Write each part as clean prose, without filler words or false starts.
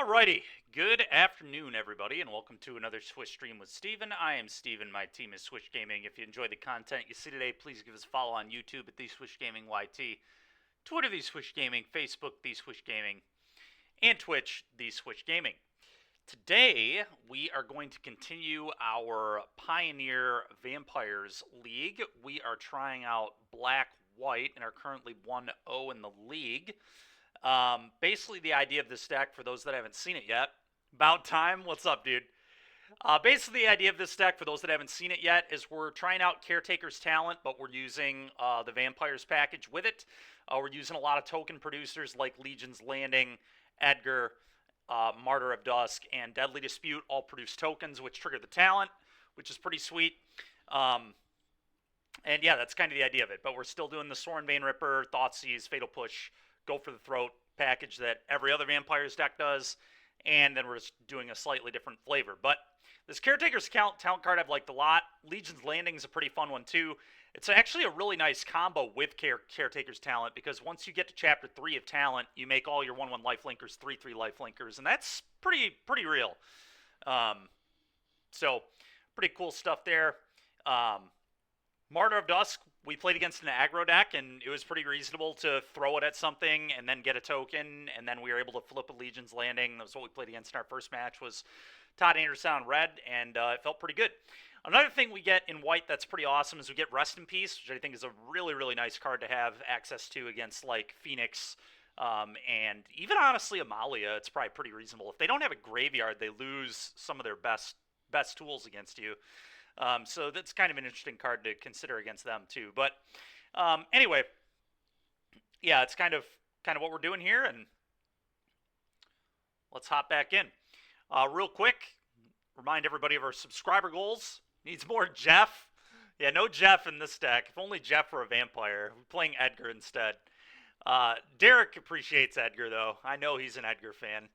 Alrighty, good afternoon, everybody, and welcome to another Swish Stream with Steven. I am Steven, my team is Swish Gaming. If you enjoy the content you see today, please give us a follow on YouTube at The Swish Gaming YT, Twitter, The Swish Gaming, Facebook, The Swish Gaming, and Twitch, The Swish Gaming. Today, we are going to continue our Pioneer Vampires League. We are trying out Black-White and are currently 1-0 in the league. Basically, the idea of this deck, for those that haven't seen it yet, about time. What's up, dude? Basically, the idea of this deck, for those that haven't seen it yet, is we're trying out Caretaker's Talent, but we're using the Vampires package with it. We're using a lot of token producers like Legion's Landing, Edgar, Martyr of Dusk, and Deadly Dispute all produce tokens, which trigger the talent, which is pretty sweet. And yeah, that's kind of the idea of it. But we're still doing the Sorin Vein Ripper, Thoughtseize, Fatal Push, Go for the Throat package that every other Vampires deck does, and then we're just doing a slightly different flavor. But this Caretaker's Talent card I've liked a lot. Legion's Landing is a pretty fun one too. It's actually a really nice combo with Caretaker's Talent, because once you get to Chapter 3 of Talent, you make all your 1/1 lifelinkers 3/3 lifelinkers, and that's pretty real. So, pretty cool stuff there. Martyr of Dusk, we played against an aggro deck, and it was pretty reasonable to throw it at something and then get a token, and then we were able to flip a Legion's Landing. That was what we played against in our first match, was Todd Anderson on red, and it felt pretty good. Another thing we get in white that's pretty awesome is we get Rest in Peace, which I think is a really nice card to have access to against, like, Phoenix, and even, honestly, Amalia. It's probably pretty reasonable. If they don't have a graveyard, they lose some of their best tools against you. So that's kind of an interesting card to consider against them too. But anyway, yeah, it's kind of what we're doing here, and let's hop back in. Real quick, remind everybody of our subscriber goals. Needs more Jeff. Yeah, no Jeff in this deck. If only Jeff were a vampire. We're playing Edgar instead. Derek appreciates Edgar, though. I know he's an Edgar fan.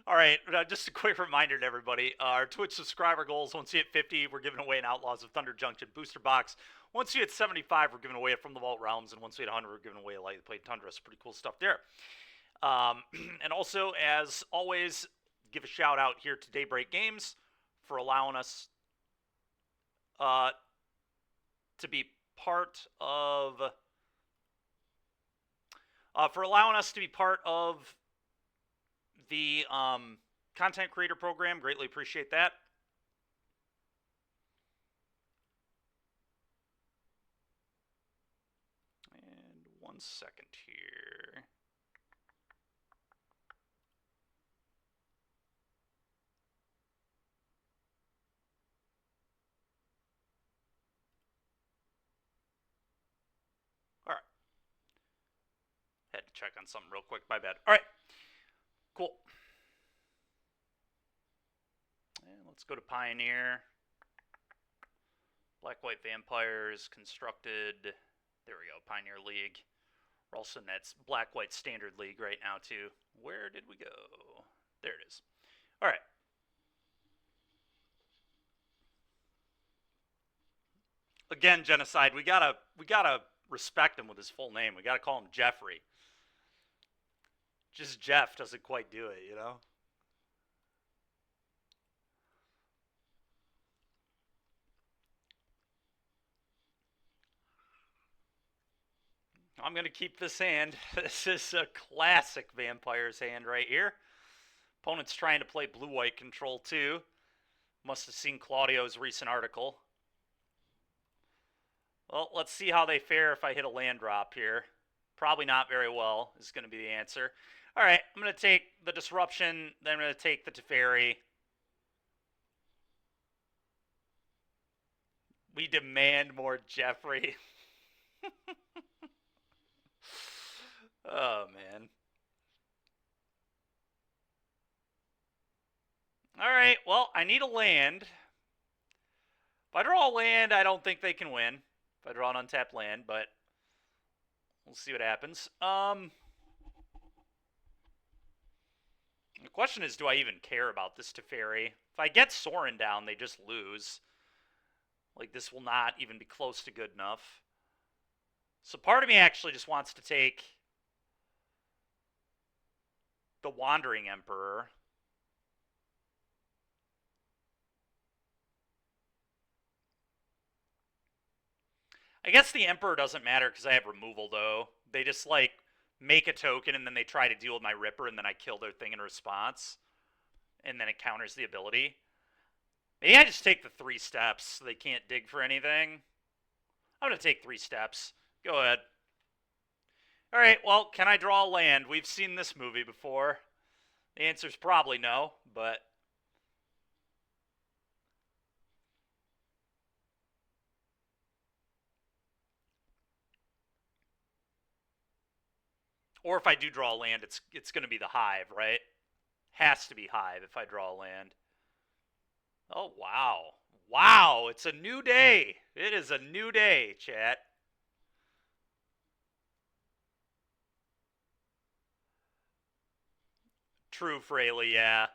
All right, just a quick reminder to everybody. Our Twitch subscriber goals, once you hit 50, we're giving away an Outlaws of Thunder Junction booster box. Once you hit 75, we're giving away it From the Vault Realms. And once we hit 100, we're giving away a Lightly Played Tundra. So pretty cool stuff there. And also, as always, give a shout out here to Daybreak Games for allowing us to be part of... the content creator program. Greatly appreciate that. And 1 second here. All right. Had to check on something real quick. My bad. All right. Cool. And let's go to Pioneer. Black-White Vampires, Constructed. There we go, Pioneer League. We're also in that Black-White Standard League right now, too. Where did we go? There it is. All right. Again, Genocide, we gotta respect him with his full name. We gotta call him Jeffrey. Just Jeff doesn't quite do it, you know? I'm going to keep this hand. This is a classic Vampires hand right here. Opponent's trying to play blue-white control too. Must have seen Claudio's recent article. Well, let's see how they fare if I hit a land drop here. Probably not very well is going to be the answer. All right, I'm going to take the Disruption, then I'm going to take the Teferi. We demand more Jeffrey. Oh, man. All right, well, I need a land. If I draw a land, I don't think they can win. If I draw an untapped land, but we'll see what happens. The question is, do I even care about this Teferi? If I get Sorin down, they just lose. Like, this will not even be close to good enough. So part of me actually just wants to take the Wandering Emperor. I guess the Emperor doesn't matter because I have removal, though. They just, like, make a token and then they try to deal with my Ripper and then I kill their thing in response. And then it counters the ability. Maybe I just take the 3 steps so they can't dig for anything. I'm going to take 3 steps. Go ahead. Alright, well, can I draw a land? We've seen this movie before. The answer's probably no, but... Or if I do draw a land, it's going to be the Hive, right? Has to be Hive if I draw a land. Oh, wow. Wow, it's a new day. It is a new day, chat. True, Fraley, yeah.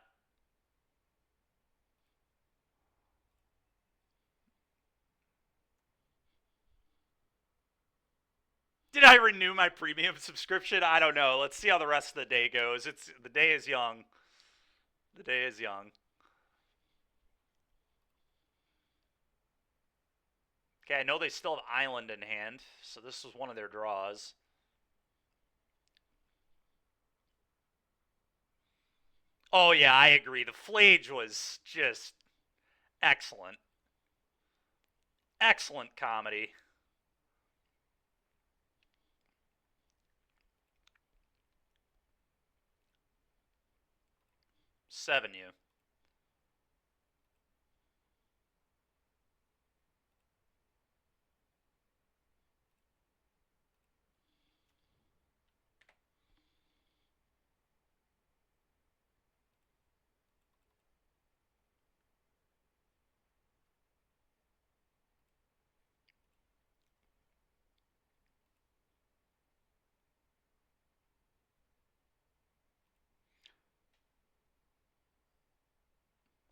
Did I renew my premium subscription? I don't know. Let's see how the rest of the day goes. The day is young. The day is young. Okay, I know they still have Island in hand, so this was one of their draws. Oh yeah, I agree. The Flage was just excellent. Excellent comedy. 7U.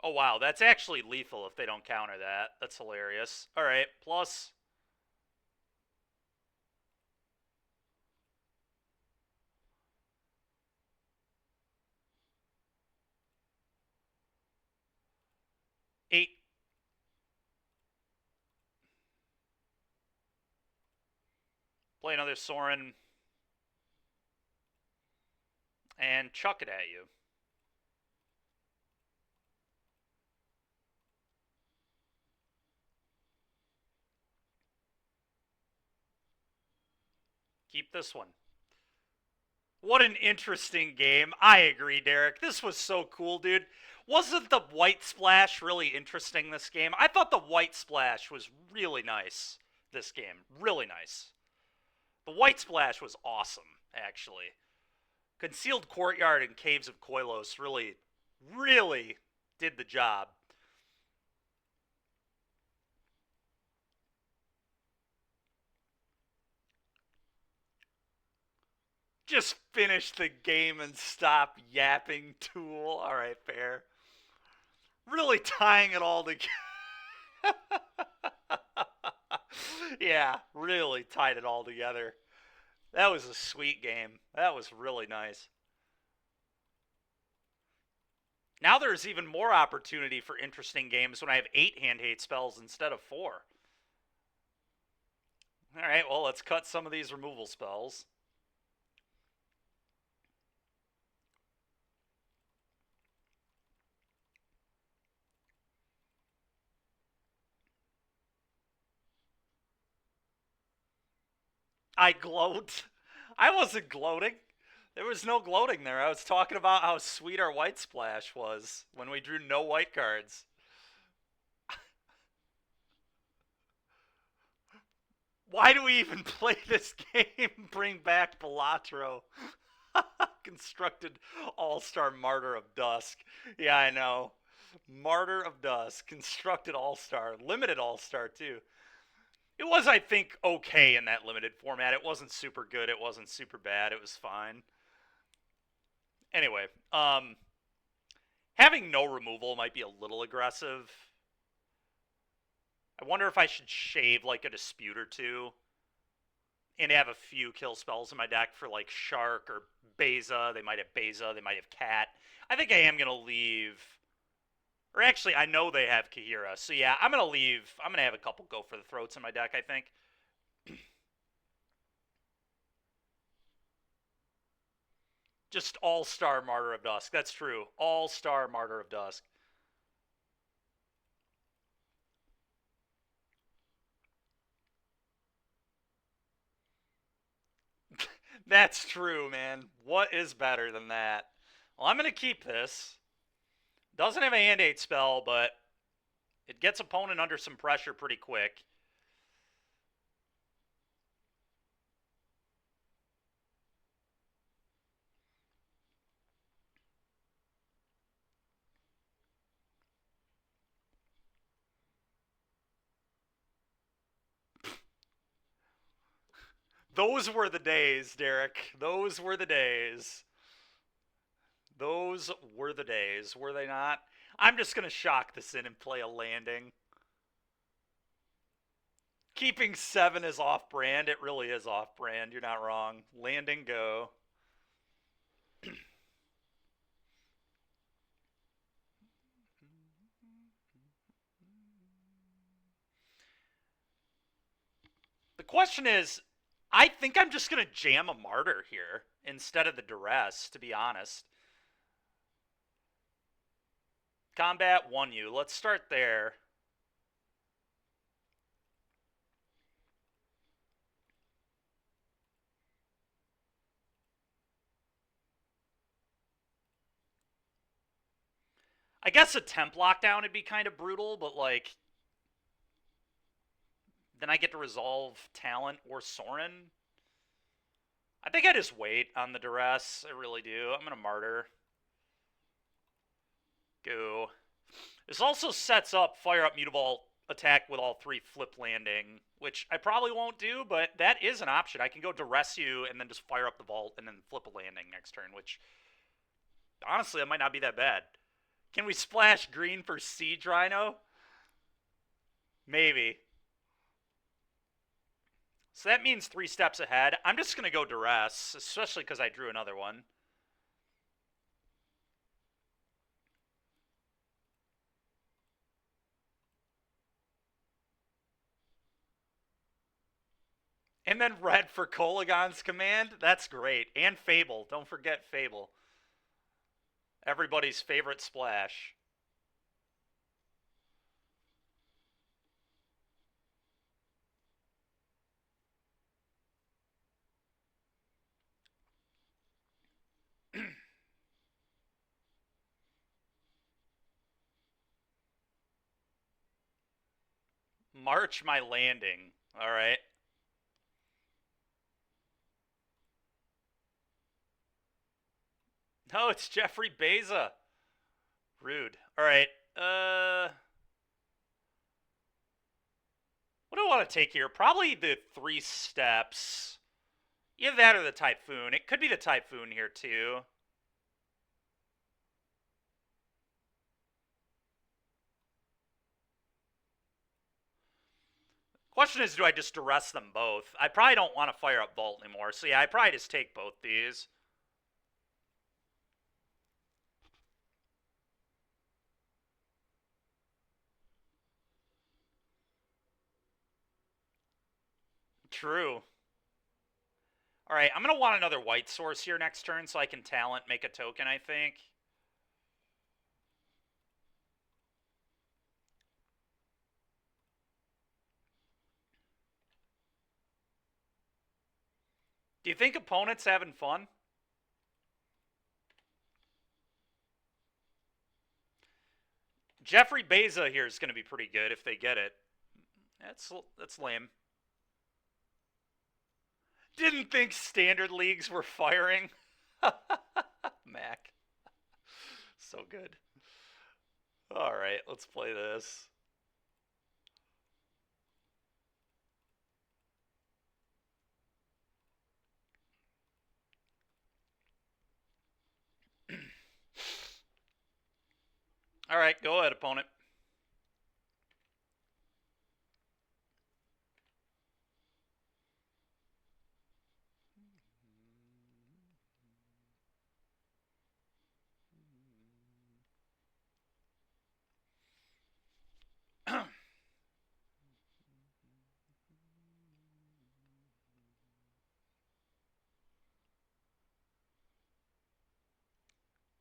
Oh wow, that's actually lethal if they don't counter that. That's hilarious. Alright, plus... Eight. Play another Sorin. And chuck it at you. Keep this one. What an interesting game. I agree, Derek. This was so cool, dude. Wasn't the white splash really interesting this game? I thought the white splash was really nice this game. Really nice. The white splash was awesome, actually. Concealed Courtyard and Caves of Koilos really, really did the job. Just finish the game and stop yapping, Tool. All right, fair. Really tying it all together. Yeah, really tied it all together. That was a sweet game. That was really nice. Now there's even more opportunity for interesting games when I have 8 hand hate spells instead of 4. Alright, well, let's cut some of these removal spells. I gloat. I wasn't gloating. There was no gloating there. I was talking about how sweet our white splash was when we drew no white cards. Why do we even play this game? Bring back Balatro. Constructed All-Star Martyr of Dusk. Yeah, I know. Martyr of Dusk. Constructed All-Star. Limited All-Star, too. It was, I think, okay in that limited format. It wasn't super good. It wasn't super bad. It was fine. Anyway, having no removal might be a little aggressive. I wonder if I should shave, like, a Dispute or two and have a few kill spells in my deck for, like, Shark or Beza. They might have Beza. They might have Cat. I think I am going to leave... Or actually, I know they have Kahira. So yeah, I'm going to leave... I'm going to have a couple go for the throats in my deck, I think. Just all-star Martyr of Dusk. That's true. All-star Martyr of Dusk. That's true, man. What is better than that? Well, I'm going to keep this. Doesn't have a Hand 8 spell, but it gets opponent under some pressure pretty quick. Those were the days, Derek. Those were the days. Those were the days, were they not? I'm just going to shock this in and play a landing. Keeping 7 is off-brand. It really is off-brand. You're not wrong. Landing, go. The question is, I think I'm just going to jam a Martyr here instead of the Duress, to be honest. Combat won you. Let's start there. I guess a temp lockdown would be kind of brutal, but like, then I get to resolve Talent or Soren. I think I just wait on the Duress. I really do. I'm going to Martyr. Go. This also sets up Fire Up Mutavault attack with all 3 flip landing, which I probably won't do, but that is an option. I can go Duress you and then just fire up the vault and then flip a landing next turn, which honestly, that might not be that bad. Can we splash green for Siege Rhino? Maybe. So that means 3 steps ahead. I'm just going to go Duress, especially because I drew another one. And then red for Kolagon's command. That's great. And Fable. Don't forget Fable. Everybody's favorite splash. March my landing. All right. No, it's Jeffrey Beza. Rude. All right. What do I want to take here? Probably the 3 steps. Either that or the Typhoon. It could be the Typhoon here too. Question is, do I just duress them both? I probably don't want to fire up Vault anymore. So yeah, I probably just take both these. True. All right, I'm going to want another white source here next turn so I can talent make a token, I think. Do you think opponents having fun? Jeffrey Beza here is going to be pretty good if they get it. That's lame. Didn't think standard leagues were firing. Mac. So good. All right, let's play this. All right, go ahead, opponent.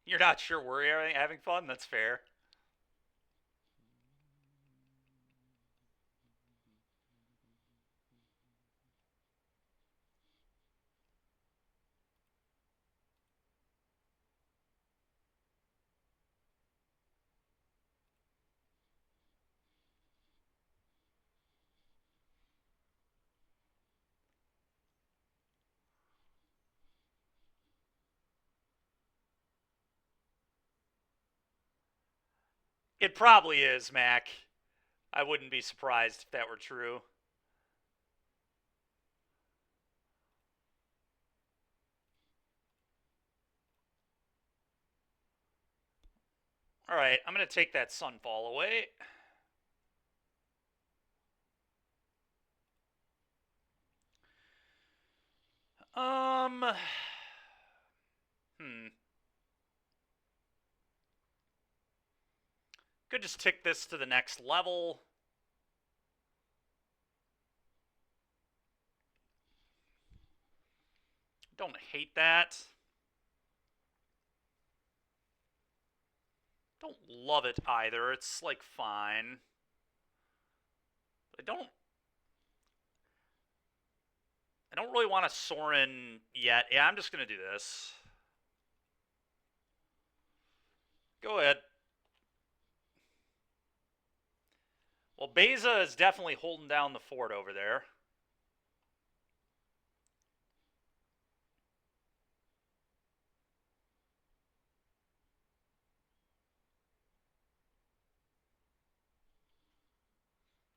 You're not sure we're having fun? That's fair. It probably is, Mac. I wouldn't be surprised if that were true. All right, I'm going to take that Sunfall away. Um, hmm. Could just tick this to the next level. Don't hate that. Don't love it either. It's like fine. I don't really want to Sorin yet. Yeah, I'm just gonna do this. Go ahead. Well, Beza is definitely holding down the fort over there.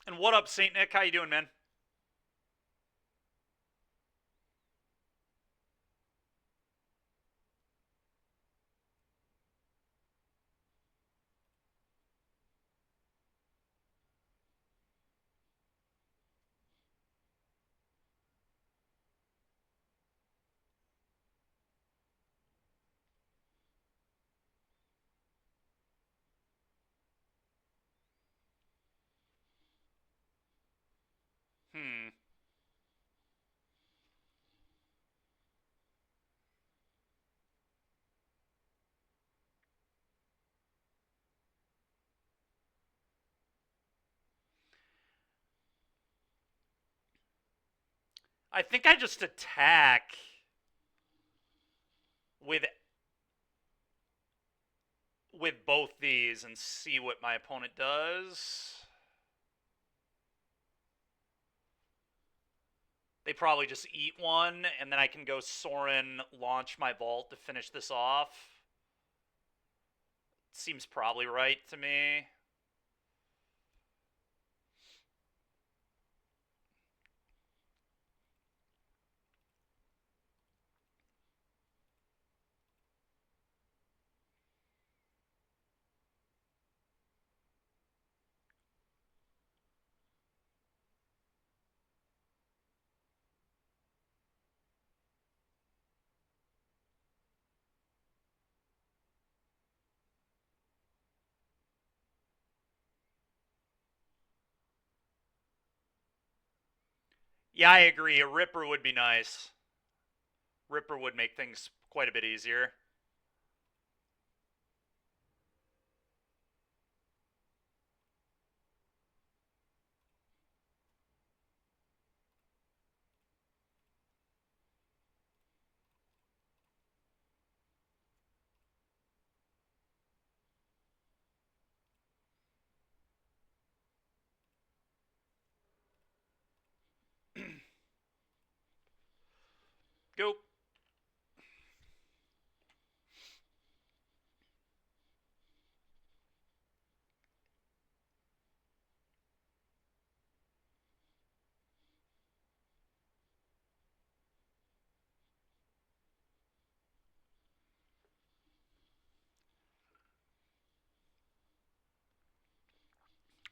And what up, Saint Nick? How you doing, man? Hmm. I think I just attack with both these and see what my opponent does. They probably just eat one, and then I can go Sorin, launch my vault to finish this off. Seems probably right to me. Yeah, I agree. A Ripper would be nice. Ripper would make things quite a bit easier. Go.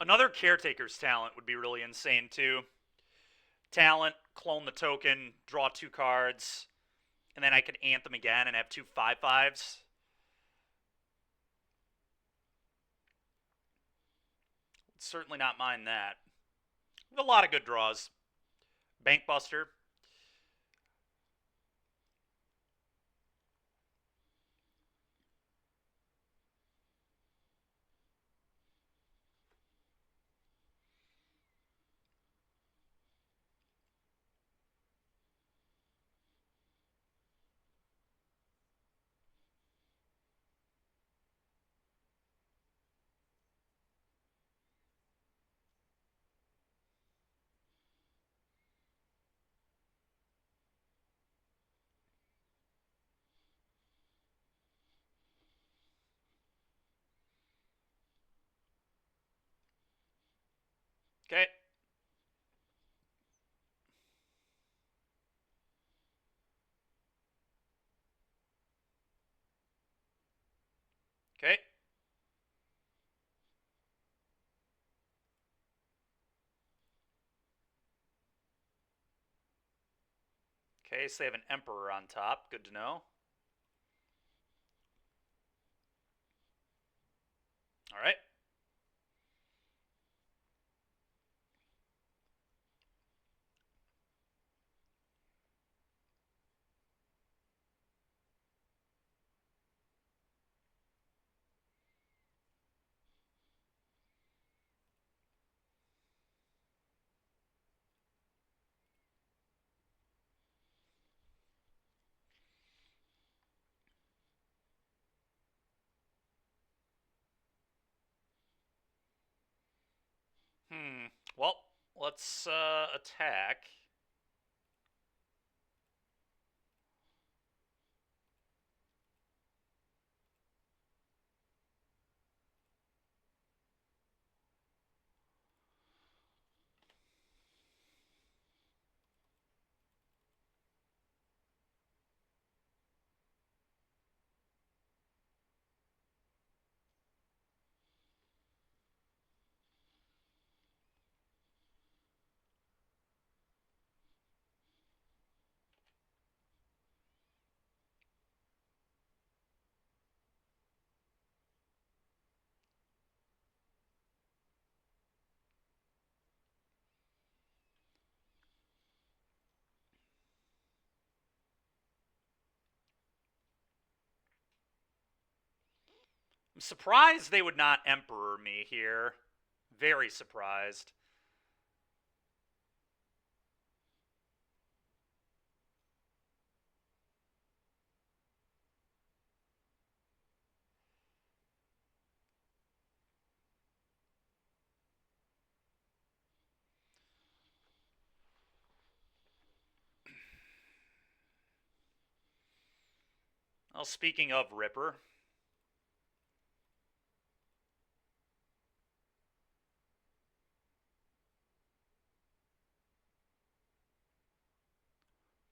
Another Caretaker's talent would be really insane, too. Talent, clone the token, draw 2 cards, and then I could Anthem again and have 2/5/5s. Certainly not mind that. A lot of good draws. Bankbuster. Okay. Okay. Okay, so they have an Emperor on top. Good to know. All right. Well, let's attack. I'm surprised they would not Emperor me here. Very surprised. Well, speaking of Ripper,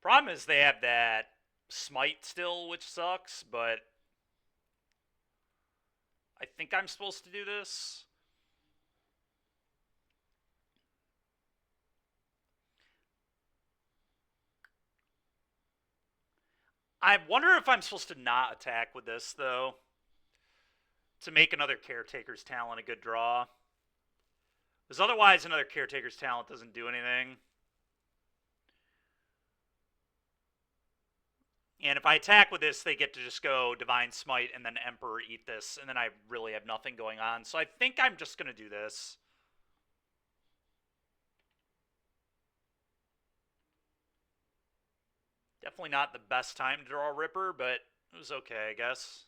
problem is they have that Smite still, which sucks, but I think I'm supposed to do this. I wonder if I'm supposed to not attack with this, though, to make another Caretaker's Talent a good draw. Because otherwise, another Caretaker's Talent doesn't do anything. And if I attack with this, they get to just go Divine Smite and then Emperor eat this, and then I really have nothing going on. So I think I'm just going to do this. Definitely not the best time to draw a Ripper, but it was okay, I guess.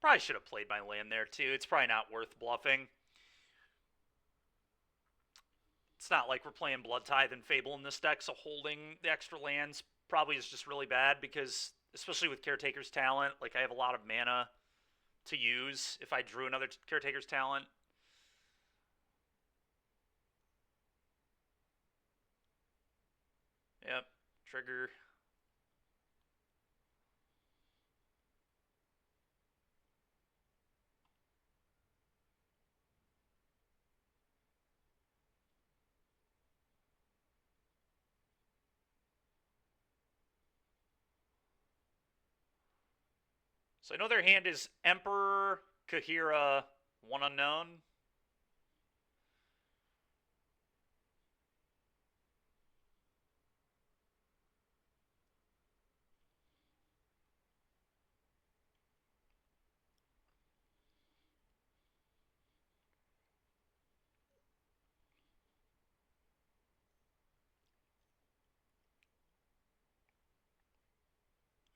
Probably should have played my land there, too. It's probably not worth bluffing. It's not like we're playing Blood Tithe and Fable in this deck, so holding the extra lands probably is just really bad because, especially with Caretaker's Talent, like I have a lot of mana to use if I drew another Caretaker's Talent. Yep, trigger. So I know their hand is Emperor, Kahira, One Unknown.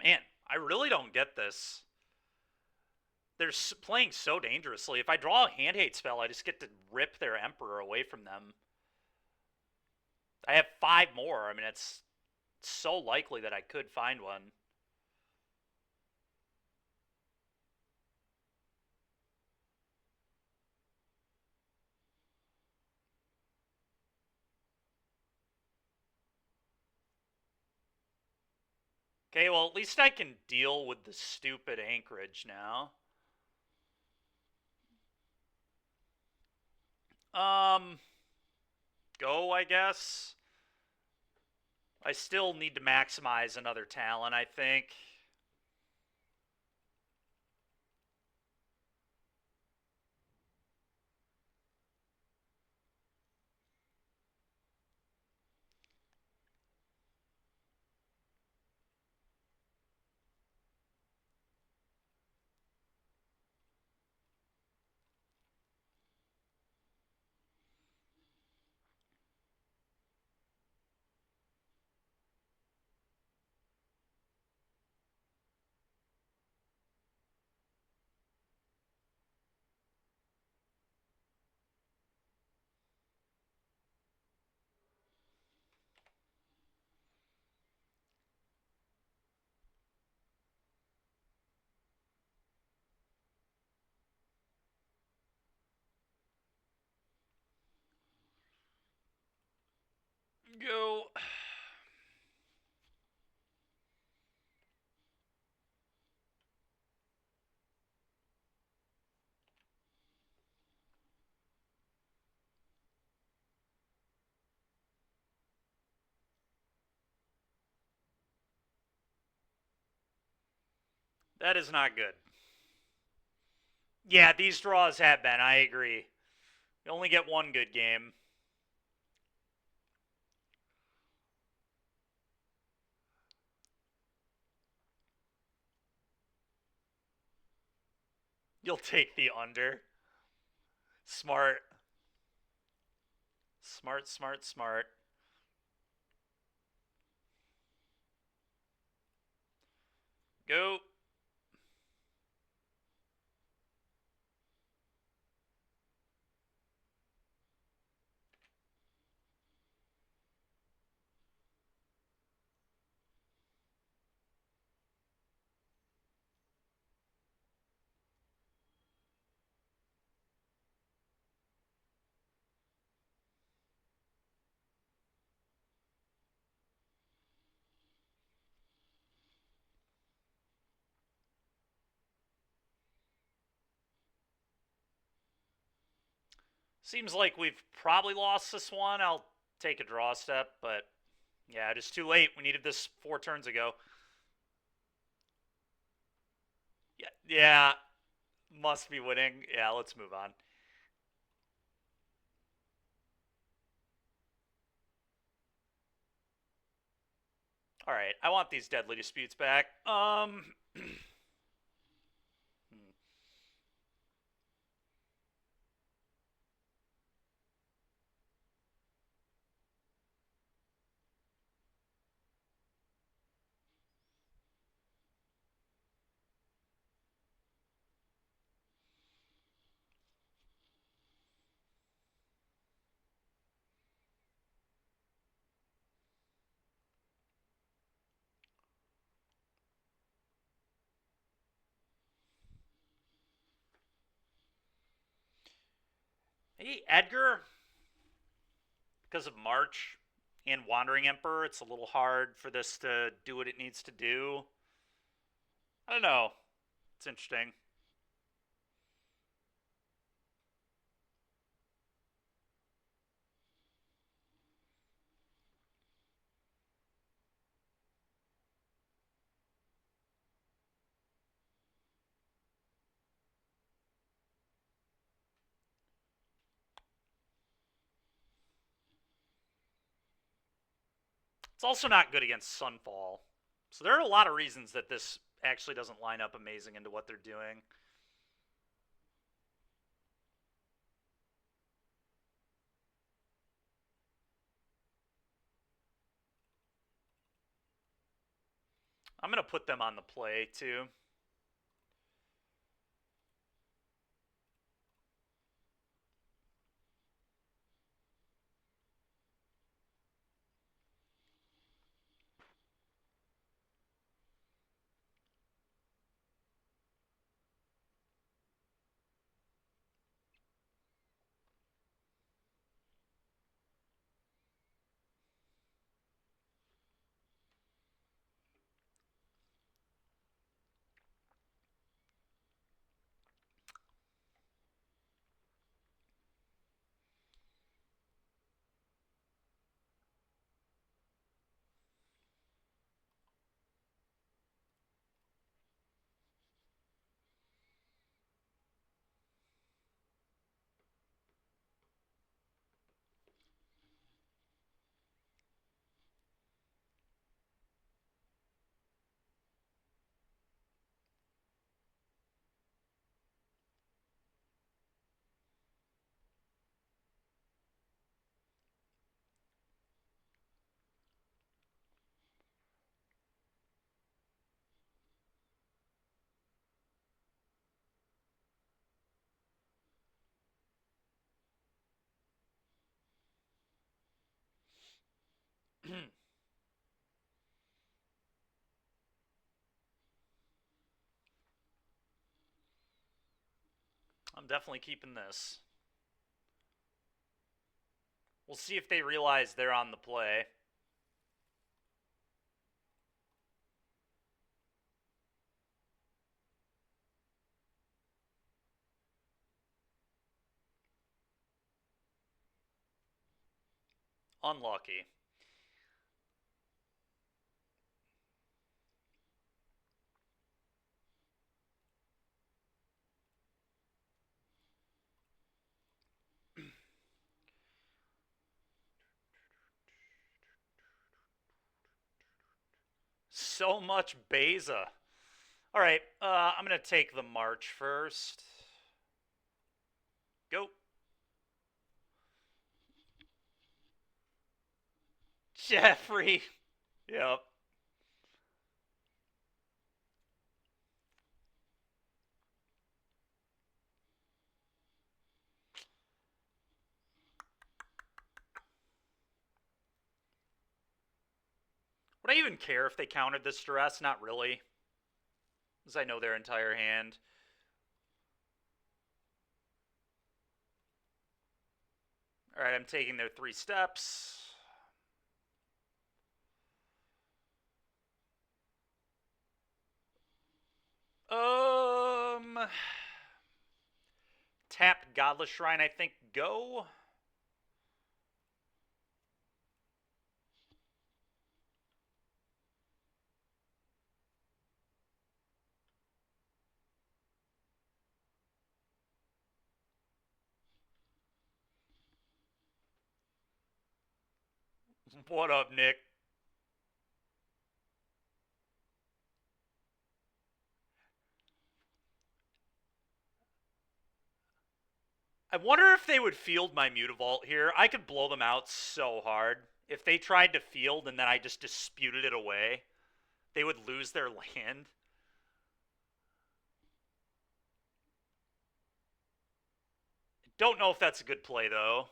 Man, I really don't get this. They're playing so dangerously. If I draw a hand hate spell, I just get to rip their Emperor away from them. I have 5 more. I mean, it's so likely that I could find one. Okay, well, at least I can deal with the stupid anchorage now. Um, go, I guess. I still need to maximize another talent, I think. Go. That is not good. Yeah, these draws have been, I agree. You only get one good game. You'll take the under. Smart. Smart, smart, smart. Go. Seems like we've probably lost this one. I'll take a draw step, but yeah, just too late. We needed this 4 turns ago. Yeah, must be winning. Yeah, let's move on. All right, I want these deadly disputes back. Hey, Edgar, because of March and Wandering Emperor, it's a little hard for this to do what it needs to do. I don't know. It's interesting. It's also not good against Sunfall. So there are a lot of reasons that this actually doesn't line up amazing into what they're doing. I'm going to put them on the play, too. I'm definitely keeping this. We'll see if they realize they're on the play. Unlucky. So much Beza. All right, I'm going to take the March first. Go. Jeffrey. Yep. Would I even care if they countered this duress? Not really, as I know their entire hand. All right, I'm taking their 3 steps. Tap Godless Shrine, I think. Go. What up, Nick? I wonder if they would field my Mutavault here. I could blow them out so hard. If they tried to field and then I just disputed it away, they would lose their land. Don't know if that's a good play, though.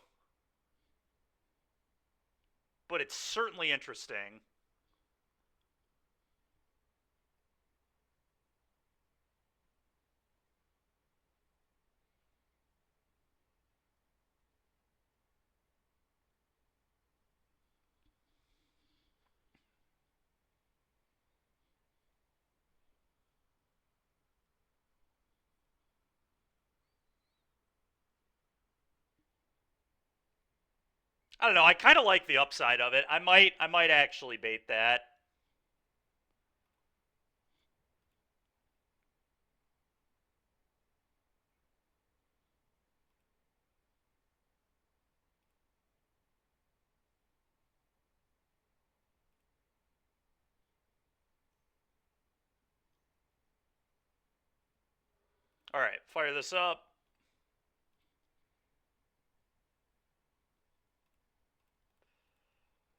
But it's certainly interesting. I don't know. I kind of like the upside of it. I might actually bait that. All right, fire this up.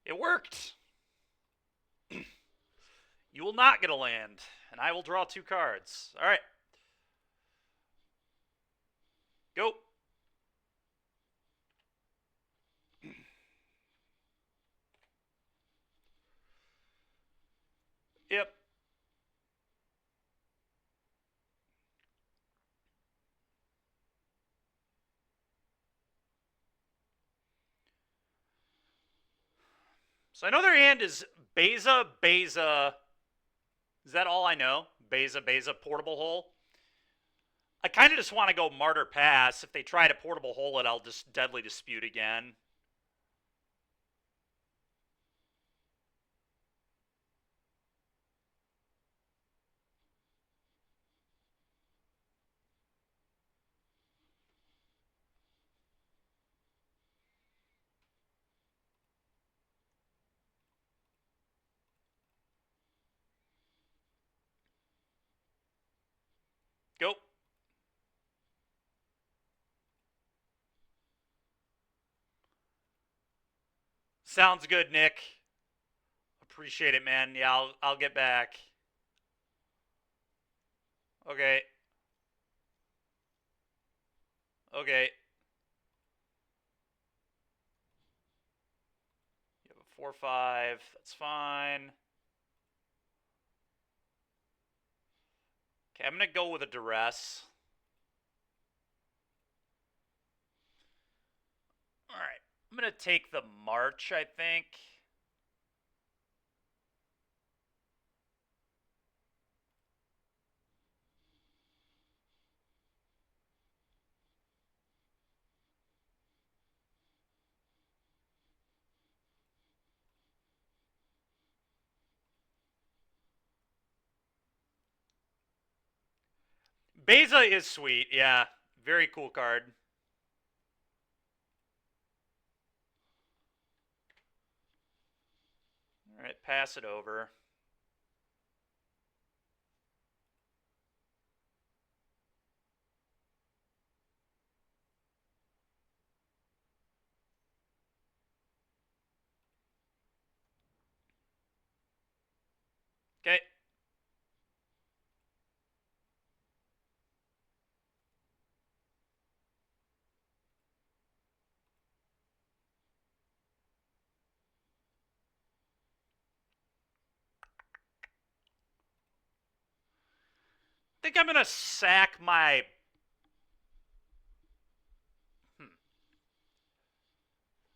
It worked. You will not get a land, and I will draw 2 cards. All right. Go. Yep. So I know their hand is Beza, Beza. Is that all I know? Beza, Beza, Portable Hole? I kind of just want to go Martyr Pass. If they try to Portable Hole it, I'll just Deadly Dispute again. Go. Sounds good, Nick. Appreciate it, man. Yeah, I'll get back. Okay. Okay. You have a 4/5. That's fine. Okay, I'm gonna go with a duress. I'm going to take the March, I think. Beza is sweet, yeah. Very cool card. Alright, pass it over. Okay. I think I'm going to sack my...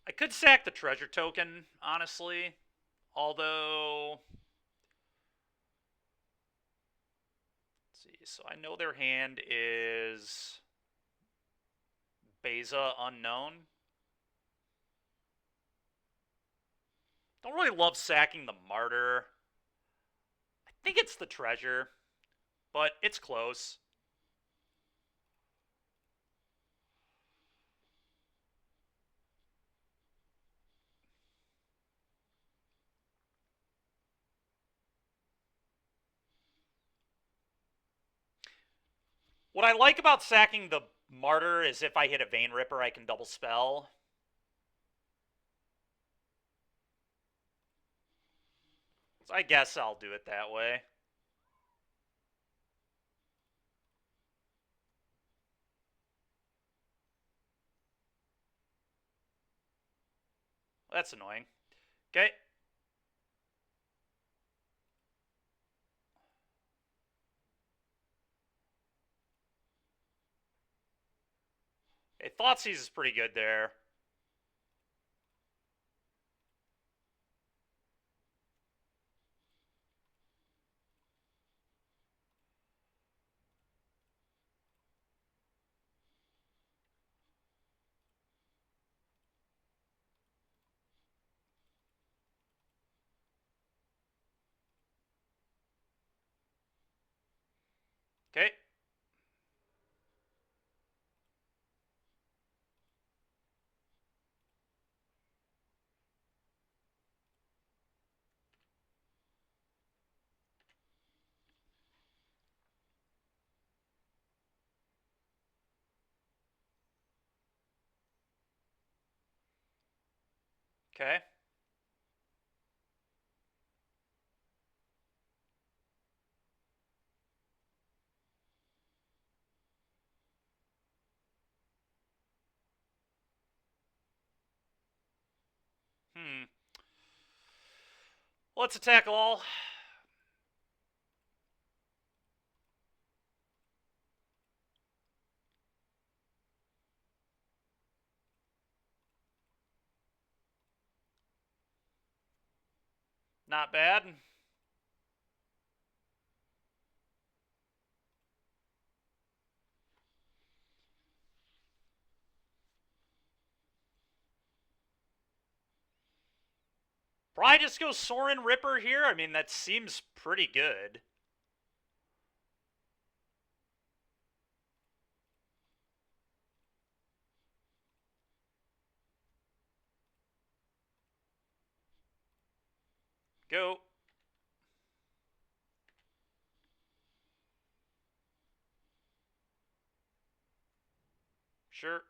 I could sack the treasure token, honestly. Although... Let's see, so I know their hand is... Beza Unknown. Don't really love sacking the Martyr. I think it's the treasure, but it's close. What I like about sacking the Martyr is if I hit a Vein Ripper, I can double spell. So I guess I'll do it that way. That's annoying. Okay. Okay, Thoughtseize is pretty good there. Okay. Okay. Hmm. Let's attack all. Not bad. Probably just go Sorin Ripper here. I mean, that seems pretty good. Go. Sure.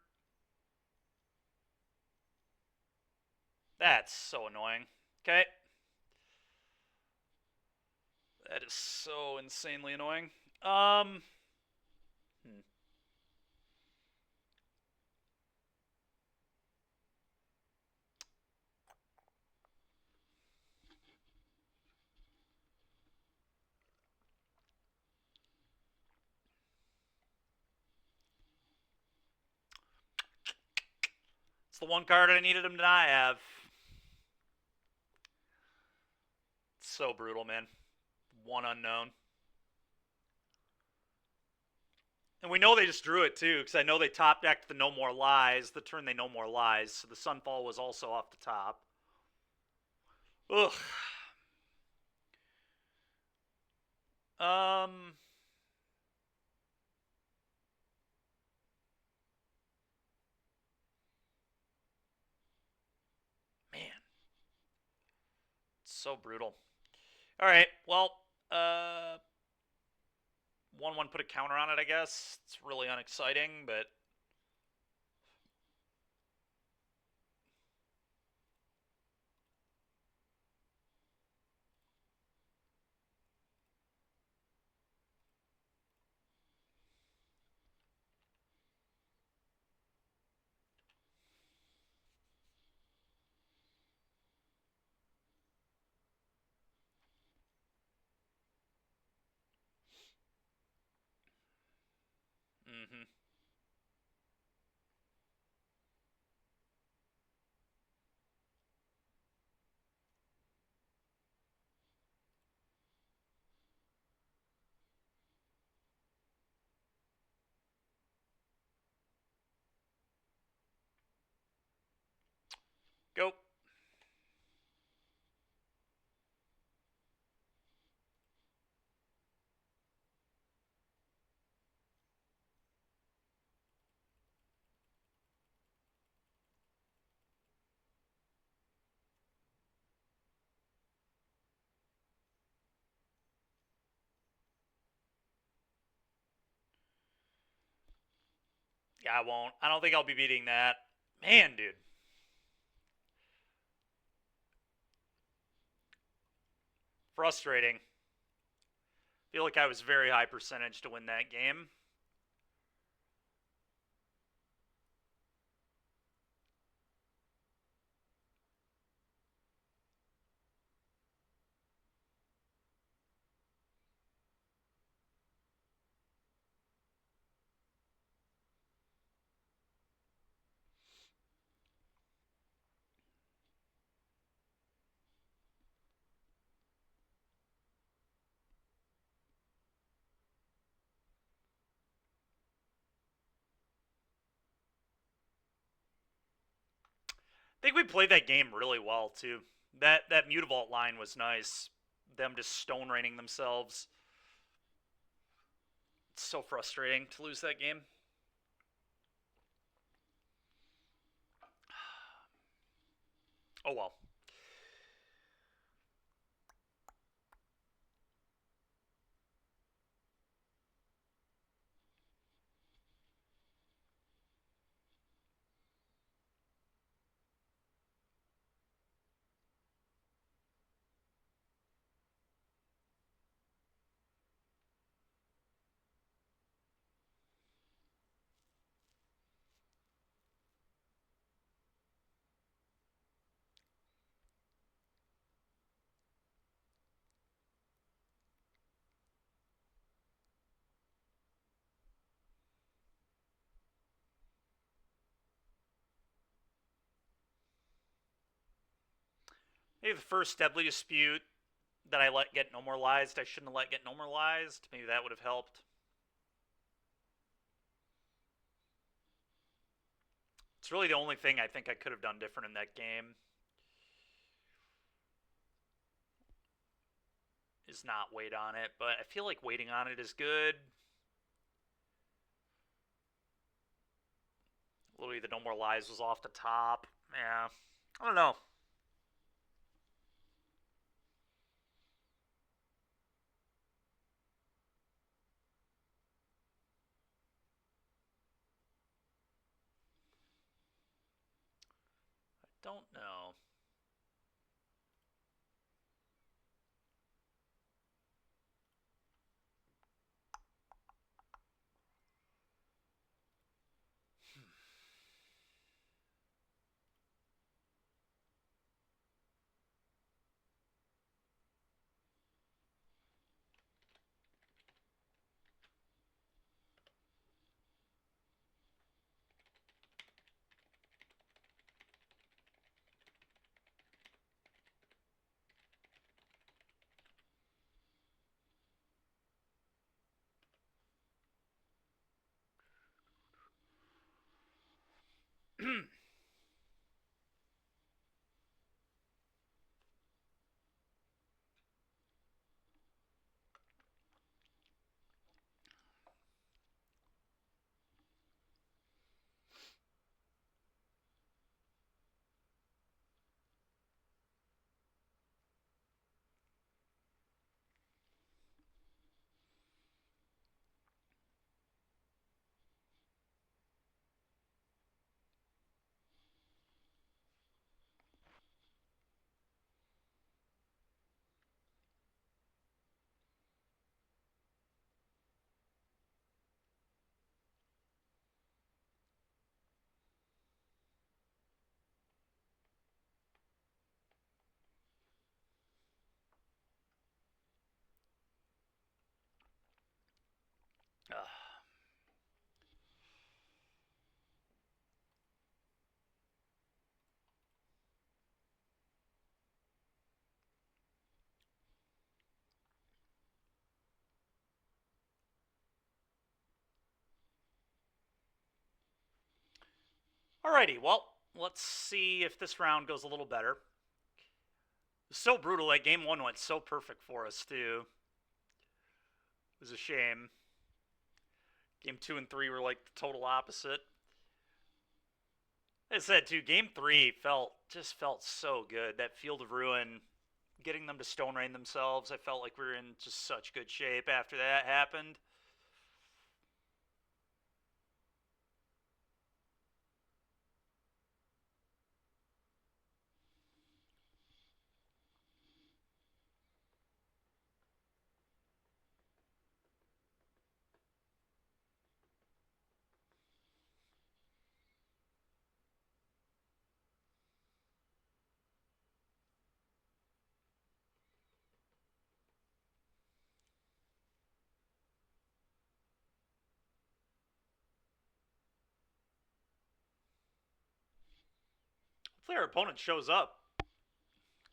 That's so annoying. Okay. That is so insanely annoying. Hmm. It's the one card I needed him to not have. It's so brutal, man. One unknown. And we know they just drew it too, because I know they top decked the No More Lies the turn they No More Lies, so the Sunfall was also off the top. Ugh. Um. Man. It's so brutal. Alright, well, 1-1 put a counter on it, I guess. It's really unexciting, but. Mm-hmm. Go. Yeah, I won't. I don't think I'll be beating that. Man, dude. Frustrating. Feel like I was very high percentage to win that game. I think we played that game really well too. That Mutavault line was nice. Them just stone raining themselves. It's so frustrating to lose that game. Oh well. Maybe the first deadly dispute that I let get no more lies, I shouldn't have let get no more lies. Maybe that would have helped. It's really the only thing I think I could have done different in that game. Is not wait on it, but I feel like waiting on it is good. Literally, the No More Lies was off the top. Yeah, I don't know. I don't know. Alrighty, well, let's see if this round goes a little better. So brutal that game one went so perfect for us, too. It was a shame. Game two and three were like the total opposite. As I said, too, game three felt so good. That Field of Ruin, getting them to stone rain themselves, I felt like we were in just such good shape after that happened. Hopefully our opponent shows up.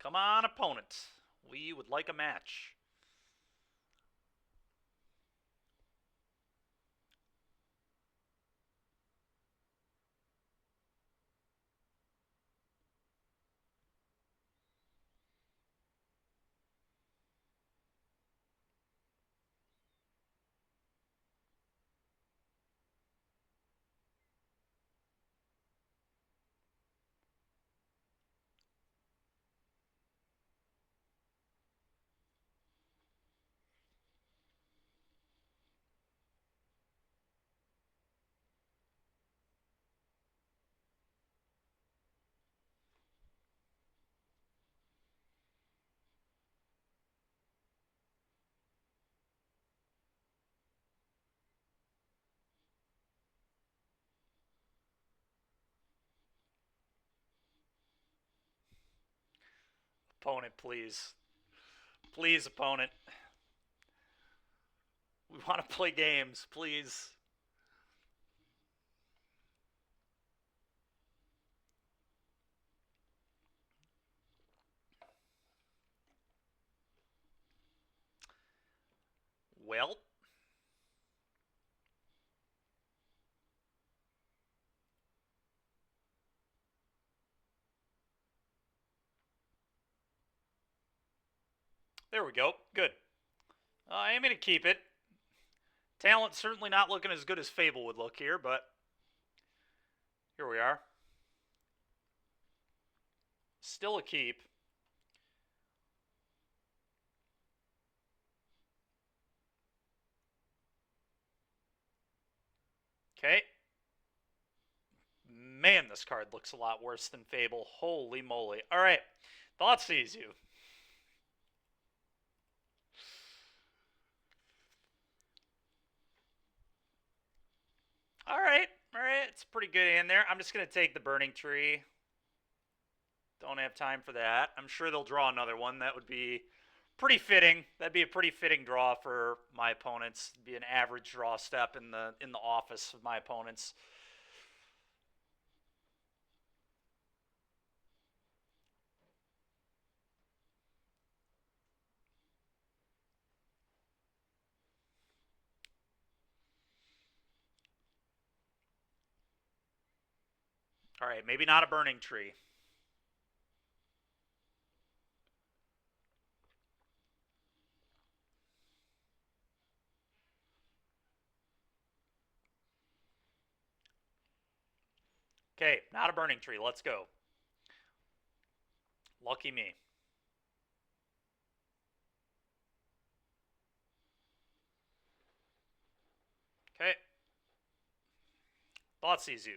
Come on, opponent. We would like a match. Opponent, please. Please, opponent. We want to play games, please. Well, there we go. Good. I am going to keep it. Talent certainly not looking as good as Fable would look here, but here we are. Still a keep. Okay. Man, this card looks a lot worse than Fable. Holy moly. All right. Thoughtseize you. All right. All right. It's pretty good in there. I'm just going to take the Burning Tree. Don't have time for that. I'm sure they'll draw another one. That would be pretty fitting. That'd be a pretty fitting draw for my opponents. It'd be an average draw step in the office of my opponents. All right, maybe not a Burning Tree. Okay, not a Burning Tree. Let's go. Lucky me. Okay. Thoughtseize you.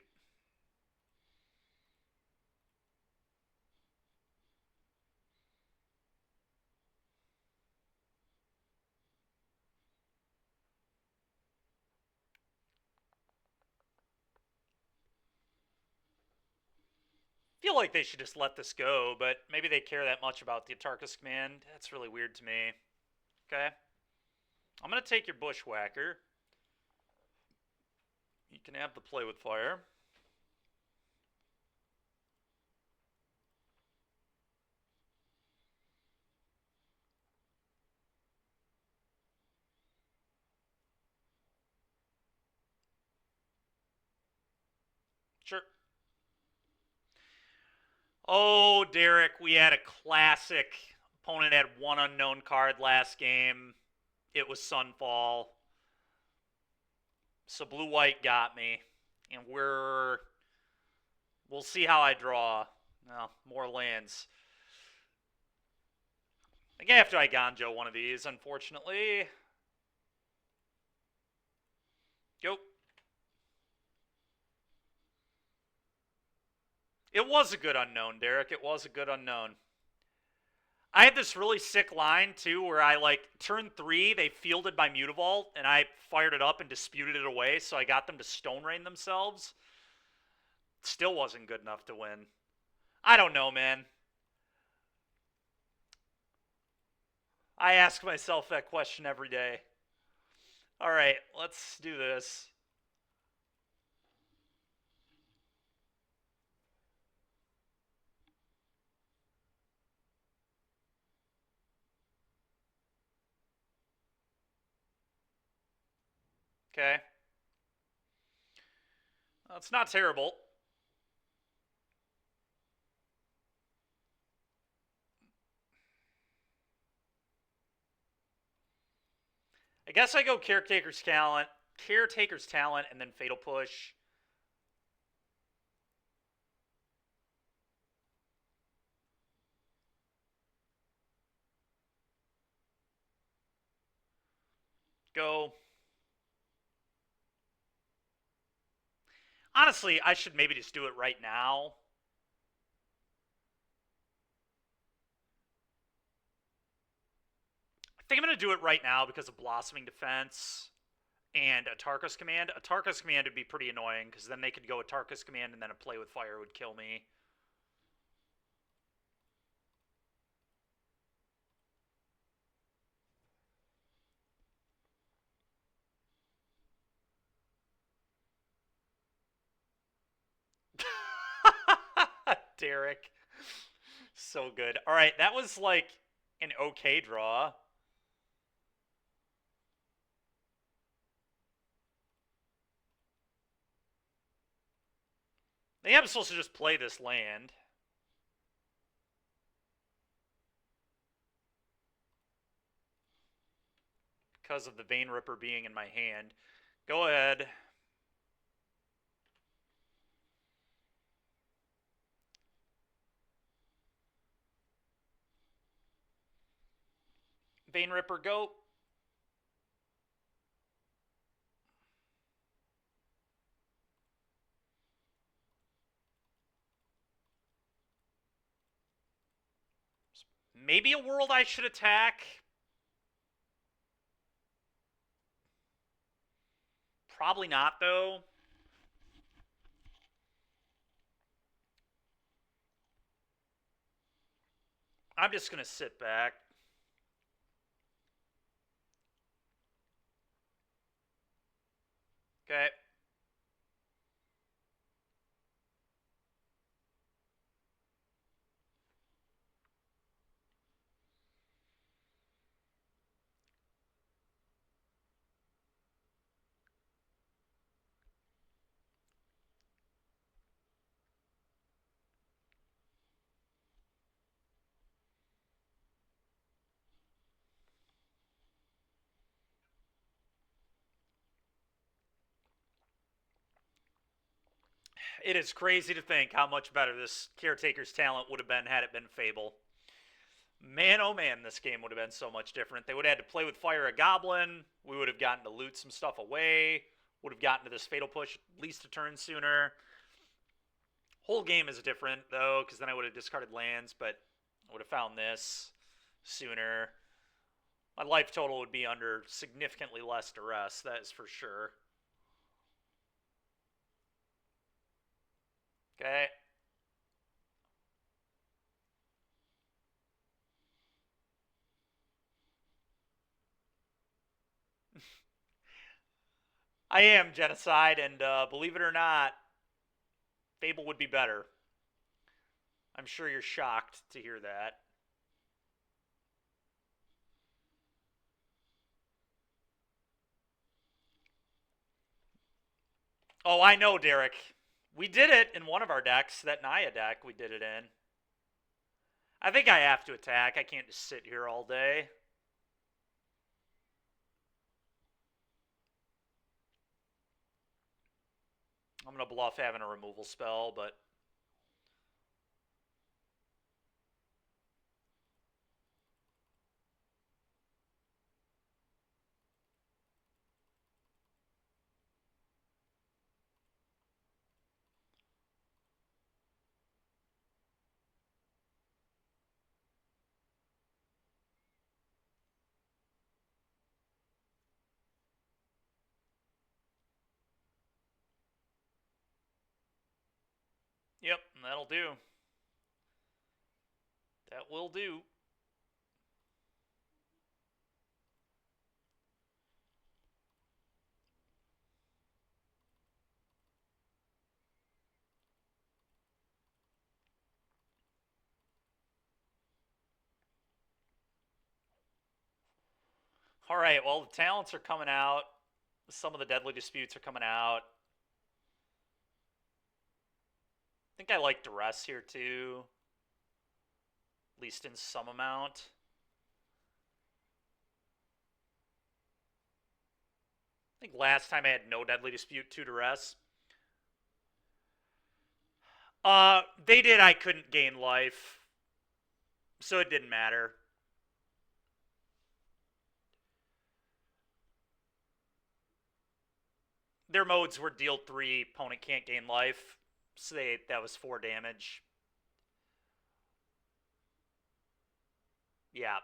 Feel like they should just let this go, but maybe they care that much about the Atarkus command. That's really weird to me. Okay. I'm going to take your Bushwhacker. You can have the play with fire. Sure. Oh, Derek, we had a classic. Opponent had one unknown card last game. It was Sunfall. So blue white got me. And we'll see how I draw. Well, more lands. I think I have to Iganjo one of these, unfortunately. Go. It was a good unknown, Derek. It was a good unknown. I had this really sick line too, where I turn 3, they fielded my Mutavault, and I fired it up and disputed it away, so I got them to Stone Rain themselves. Still wasn't good enough to win. I don't know, man. I ask myself that question every day. All right, let's do this. Okay. Well, it's not terrible. I guess I go Caretaker's Talent, and then Fatal Push. Go. Honestly, I should maybe just do it right now. I think I'm going to do it right now because of Blossoming Defense and Atarka's Command. Atarka's Command would be pretty annoying because then they could go Atarka's Command and then a Play with Fire would kill me. Derek. So good. All right, that was like an okay draw. They am supposed to just play this land. Because of the Vein Ripper being in my hand. Go ahead. Vein Ripper, go. Maybe a world I should attack. Probably not, though. I'm just going to sit back. Okay. It is crazy to think how much better this Caretaker's Talent would have been had it been Fable. Man, oh man, this game would have been so much different. They would have had to play with Fire a Goblin. We would have gotten to loot some stuff away. Would have gotten to this Fatal Push at least a turn sooner. Whole game is different, though, because then I would have discarded lands, but I would have found this sooner. My life total would be under significantly less duress, that is for sure. Okay. I am Genocide, and believe it or not, Fable would be better. I'm sure you're shocked to hear that. Oh, I know, Derek. We did it in one of our decks, that Naya deck we did it in. I think I have to attack. I can't just sit here all day. I'm going to bluff having a removal spell, but... Yep, that'll do. That will do. Alright, well, the talents are coming out. Some of the deadly disputes are coming out. I think I like duress here, too. At least in some amount. I think last time I had no deadly dispute, 2 duress. They did. I couldn't gain life, so it didn't matter. Their modes were deal 3, opponent can't gain life, so that was 4 damage. Yeah.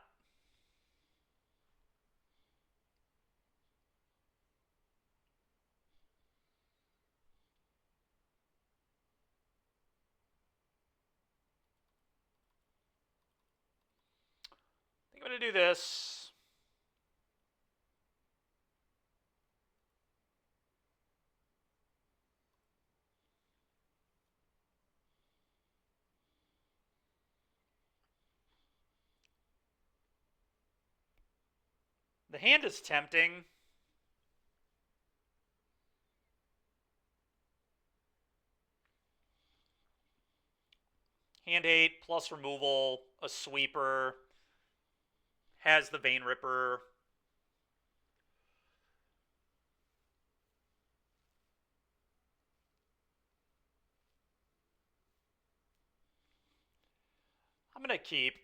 I think I'm going to do this. The hand is tempting. Hand 8 plus removal, a sweeper, has the Vein Ripper. I'm going to keep.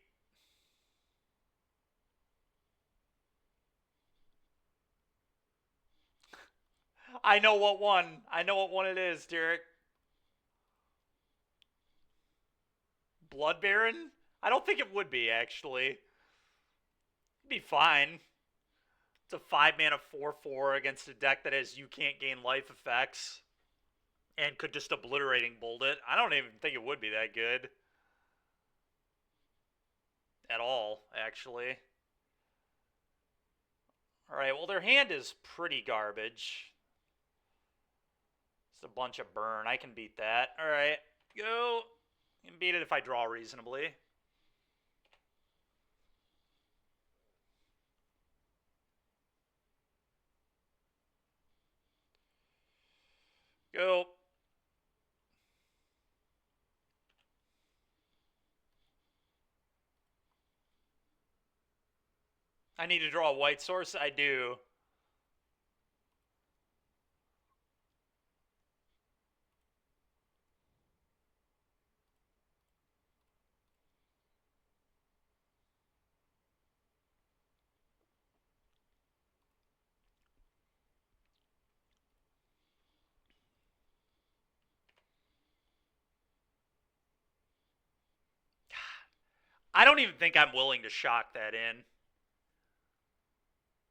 I know what one. I know what one it is, Derek. Blood Baron? I don't think it would be, actually. It'd be fine. It's a 5-mana 4/4 against a deck that has you can't gain life effects and could just obliterating bolt it. I don't even think it would be that good. At all, actually. Alright, well, their hand is pretty garbage. It's a bunch of burn. I can beat that. Alright, go. I can beat it if I draw reasonably. Go. I need to draw a white source? I do. I don't even think I'm willing to shock that in.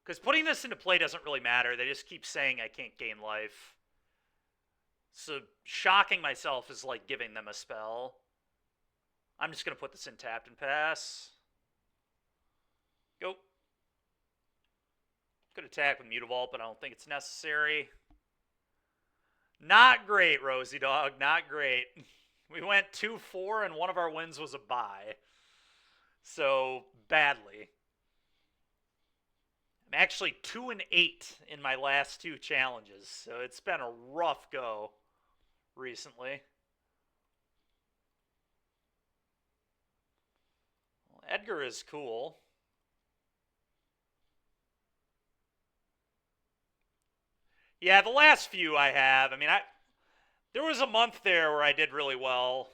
Because putting this into play doesn't really matter. They just keep saying I can't gain life. So shocking myself is like giving them a spell. I'm just going to put this in tapped and pass. Go. Could attack with Mutavault, but I don't think it's necessary. Not great, Rosie Dog. Not great. We went 2-4, and one of our wins was a bye. So, badly. I'm actually 2-8 in my last 2 challenges, so it's been a rough go recently. Edgar is cool. Yeah, the last few I have. I mean, there was a month there where I did really well.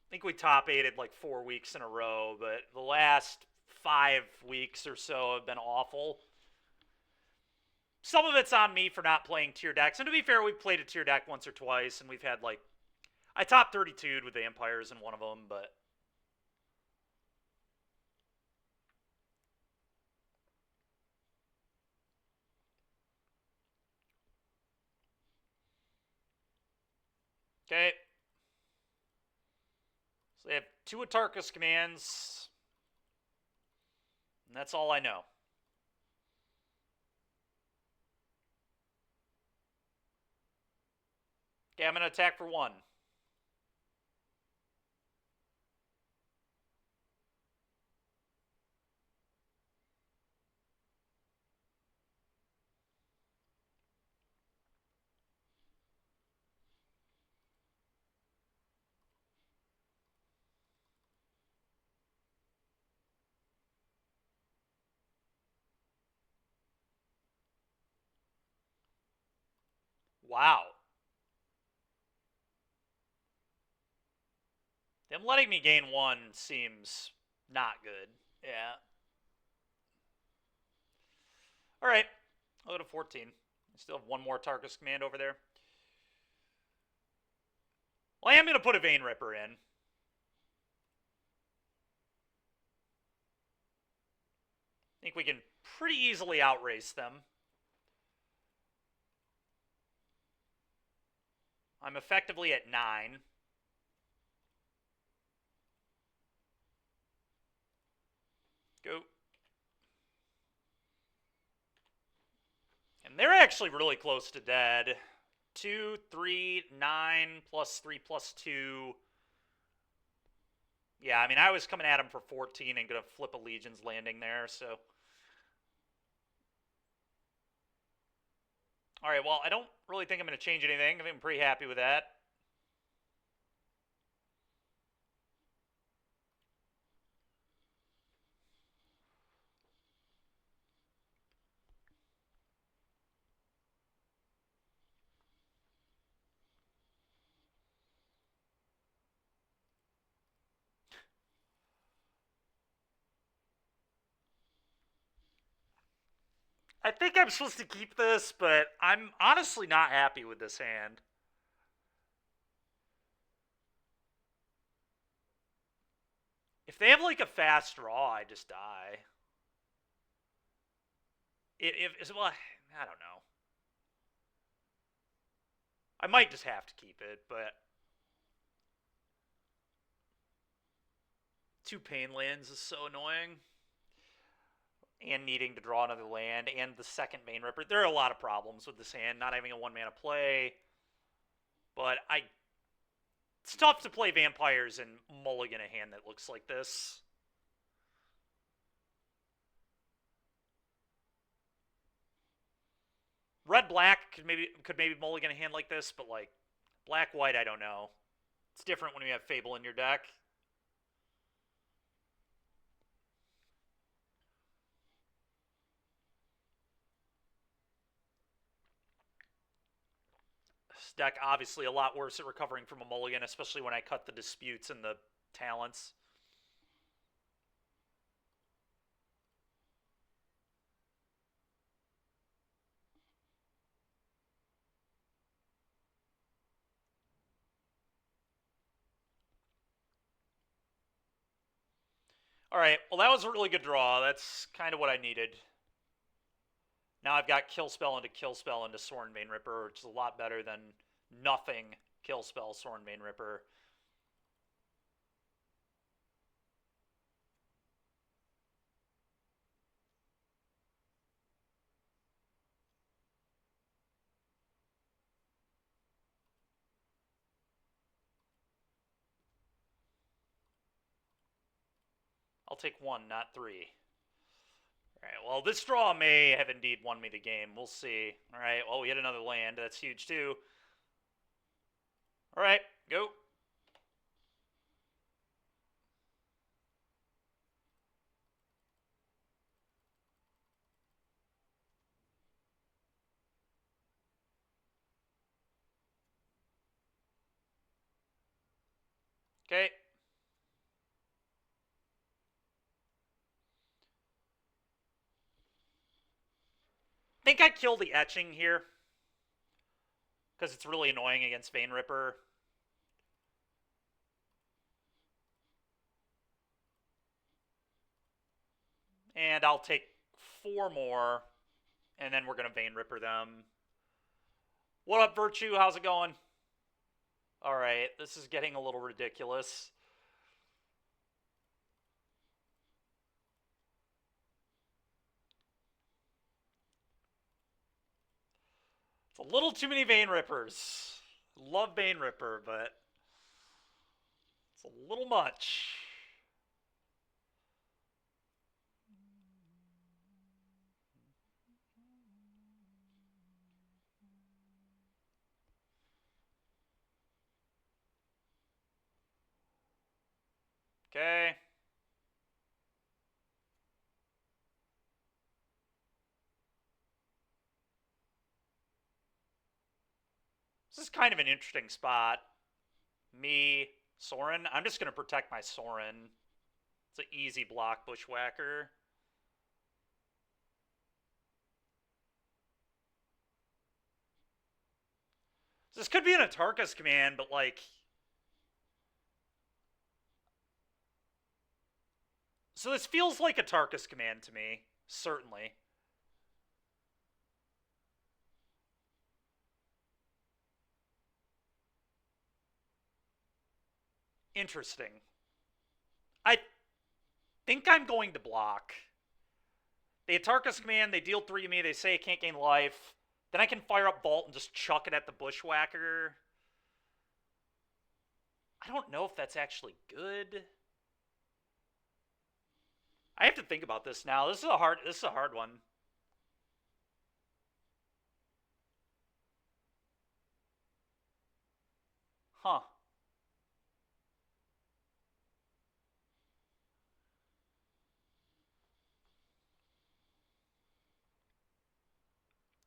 I think we top eighted like 4 weeks in a row, but the last 5 weeks or so have been awful. Some of it's on me for not playing tier decks, and to be fair, we've played a tier deck once or twice, and we've had like I top 32'd with vampires in one of them, but okay. So they have 2 Atarkus commands, and that's all I know. Okay, I'm gonna attack for 1. Wow. Them letting me gain 1 seems not good. Yeah. Alright. I'll go to 14. I still have 1 more Tarkus command over there. Well, I am going to put a Vein Ripper in. I think we can pretty easily outrace them. I'm effectively at 9. Go. And they're actually really close to dead. 2, 3, 9, plus 3, plus 2. Yeah, I mean, I was coming at him for 14 and going to flip a Legion's landing there, so. All right, well, I don't really think I'm going to change anything. I think I'm pretty happy with that. I think I'm supposed to keep this, but I'm honestly not happy with this hand. If they have like a fast draw, I just die. Well, I don't know. I might just have to keep it, but 2 pain lands is so annoying. And needing to draw another land, and the second Vein Ripper. There are a lot of problems with this hand, not having a 1-mana play. But it's tough to play vampires and mulligan a hand that looks like this. Red-black could maybe mulligan a hand like this, but like black-white, I don't know. It's different when you have Fable in your deck. This deck obviously a lot worse at recovering from a mulligan, especially when I cut the disputes and the talents. Alright, well that was a really good draw. That's kind of what I needed. Now I've got Kill Spell into Sorin Vein Ripper, which is a lot better than nothing Kill Spell Sorin Vein Ripper. I'll take 1, not 3. Alright, well, this draw may have indeed won me the game. We'll see. Alright, well, we hit another land. That's huge, too. Alright, go. Okay. Think I kill the etching here because it's really annoying against Vein Ripper. And I'll take 4 more, and then we're going to Vein Ripper them. What up, Virtue? How's it going? Alright, this is getting a little ridiculous. It's a little too many Vein Rippers. Love Vein Ripper, but it's a little much. Okay. This is kind of an interesting spot. Me, Soren. I'm just going to protect my Soren. It's an easy block Bushwhacker. So this could be an Atarkus command, but like... So this feels like a Tarkus command to me. Certainly. Interesting. I think I'm going to block. The Atarkus command, they deal 3 to me, they say I can't gain life. Then I can fire up Vault and just chuck it at the Bushwhacker. I don't know if that's actually good. I have to think about this now. This is a hard one. Huh.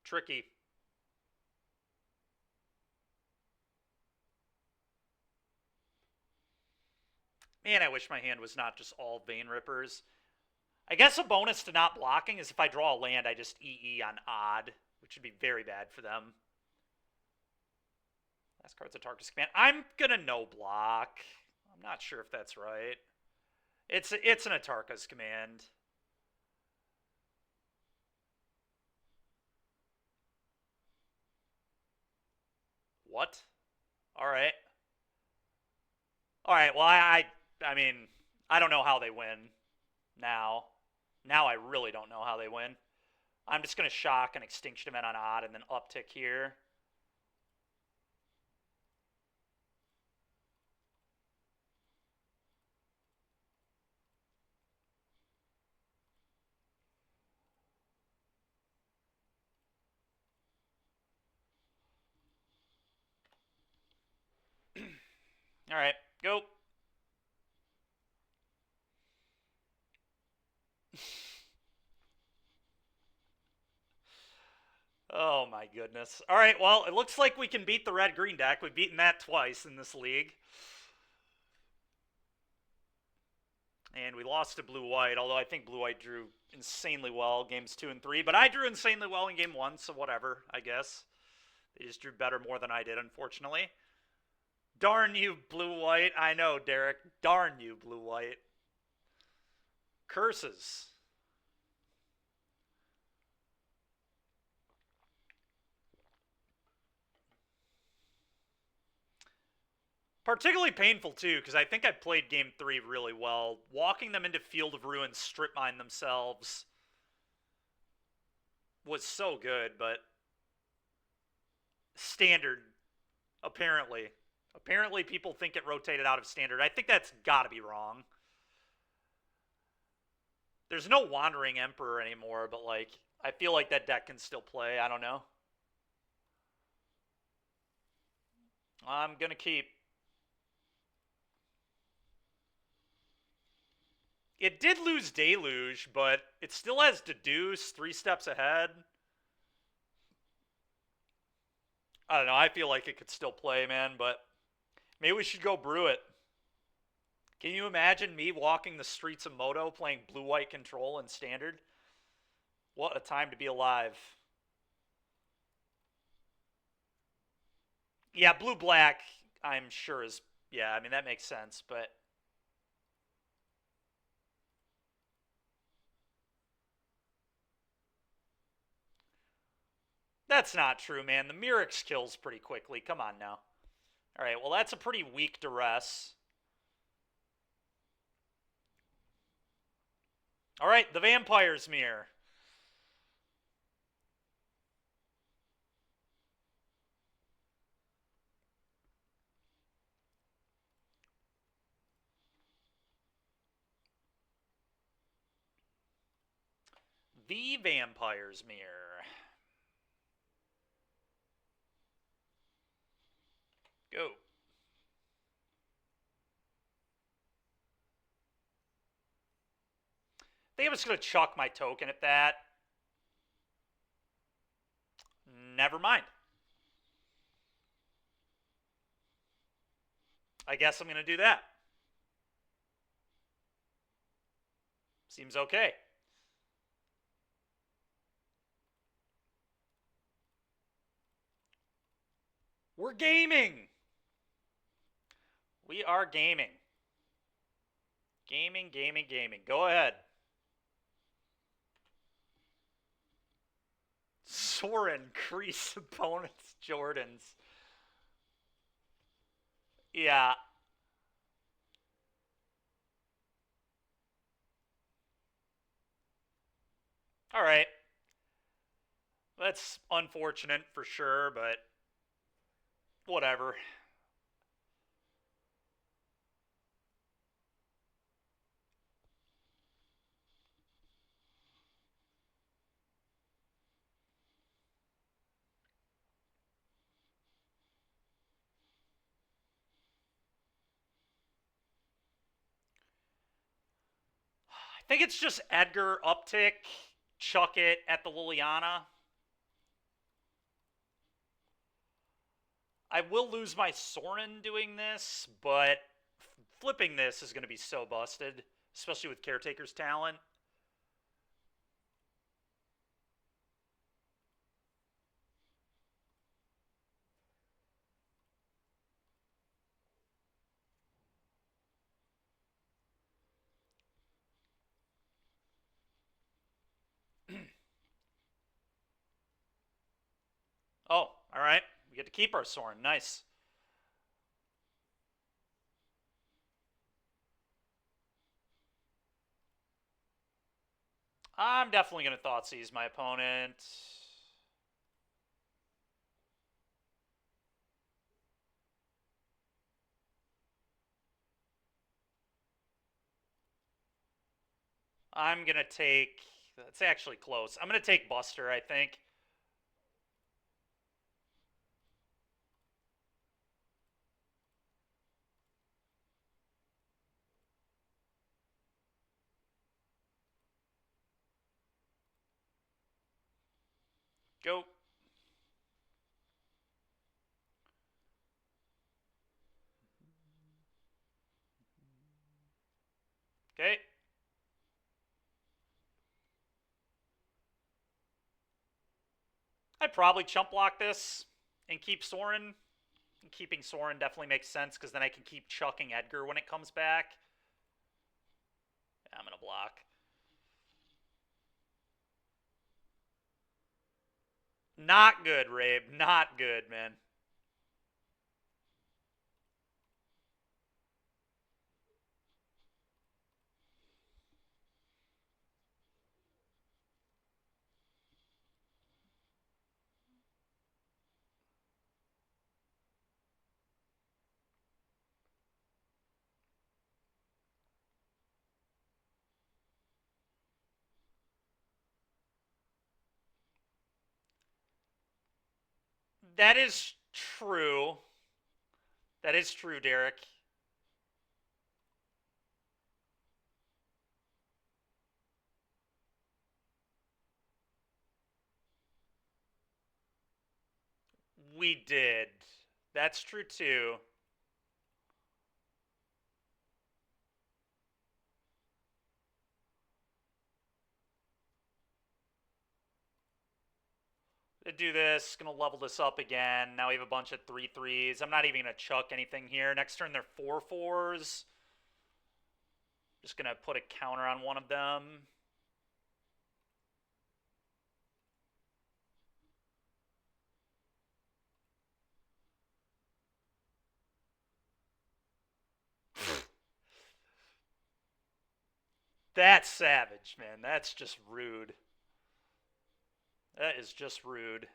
Tricky. Man, I wish my hand was not just all Vein Rippers. I guess a bonus to not blocking is if I draw a land, I just EE on odd, which would be very bad for them. Last card's a Tarkus command. I'm gonna no block. I'm not sure if that's right. It's an Atarkus command. What? All right. All right. Well, I mean, I don't know how they win now. Now I really don't know how they win. I'm just gonna shock an Extinction Event on odd and then uptick here. All right, go. Oh my goodness. All right, well, it looks like we can beat the red-green deck. We've beaten that twice in this league. And we lost to blue-white, although I think blue-white drew insanely well games 2 and 3. But I drew insanely well in game 1, so whatever, I guess. They just drew better more than I did, unfortunately. Darn you, blue-white. I know, Derek. Darn you, blue-white. Curses. Particularly painful, too, because I think I played game 3 really well. Walking them into Field of Ruin, strip mine themselves was so good, but standard, apparently. Apparently people think it rotated out of standard. I think that's gotta be wrong. There's no Wandering Emperor anymore, but like, I feel like that deck can still play. I don't know. I'm gonna keep. It did lose Deluge, but it still has Deduce 3 steps ahead. I don't know. I feel like it could still play, man, but maybe we should go brew it. Can you imagine me walking the streets of Moto playing blue-white control in standard? What a time to be alive. Yeah, blue-black, I'm sure is... Yeah, I mean, that makes sense, but... That's not true, man. The Mirix kills pretty quickly. Come on now. Alright, well, that's a pretty weak duress. Alright, the Vampire's Mirror. The Vampire's Mirror. Go. I think I'm just going to chuck my token at that. Never mind. I guess I'm going to do that. Seems okay. We're gaming. We are gaming. Gaming, gaming, gaming. Go ahead. Soren, crease opponents, Jordans. Yeah. All right. That's unfortunate for sure, but whatever. I think it's just Edgar uptick, chuck it at the Liliana. I will lose my Soren doing this, but flipping this is going to be so busted, especially with Caretaker's talent. Oh, all right. We get to keep our Soren. Nice. I'm definitely going to Thoughtseize my opponent. I'm going to take... That's actually close. I'm going to take Buster, I think. Go. Okay. I'd probably chump block this and keep Soren. Keeping Soren definitely makes sense because then I can keep chucking Edgar when it comes back. Yeah, I'm going to block. Not good, Rabe. Not good, man. That is true. That is true, Derek. We did. That's true, too. Do this. Gonna level this up again. Now we have a bunch of 3/3s. I'm not even gonna chuck anything here. Next turn they're 4/4s. Just gonna put a counter on one of them. That's savage, man. That's just rude. That is just rude.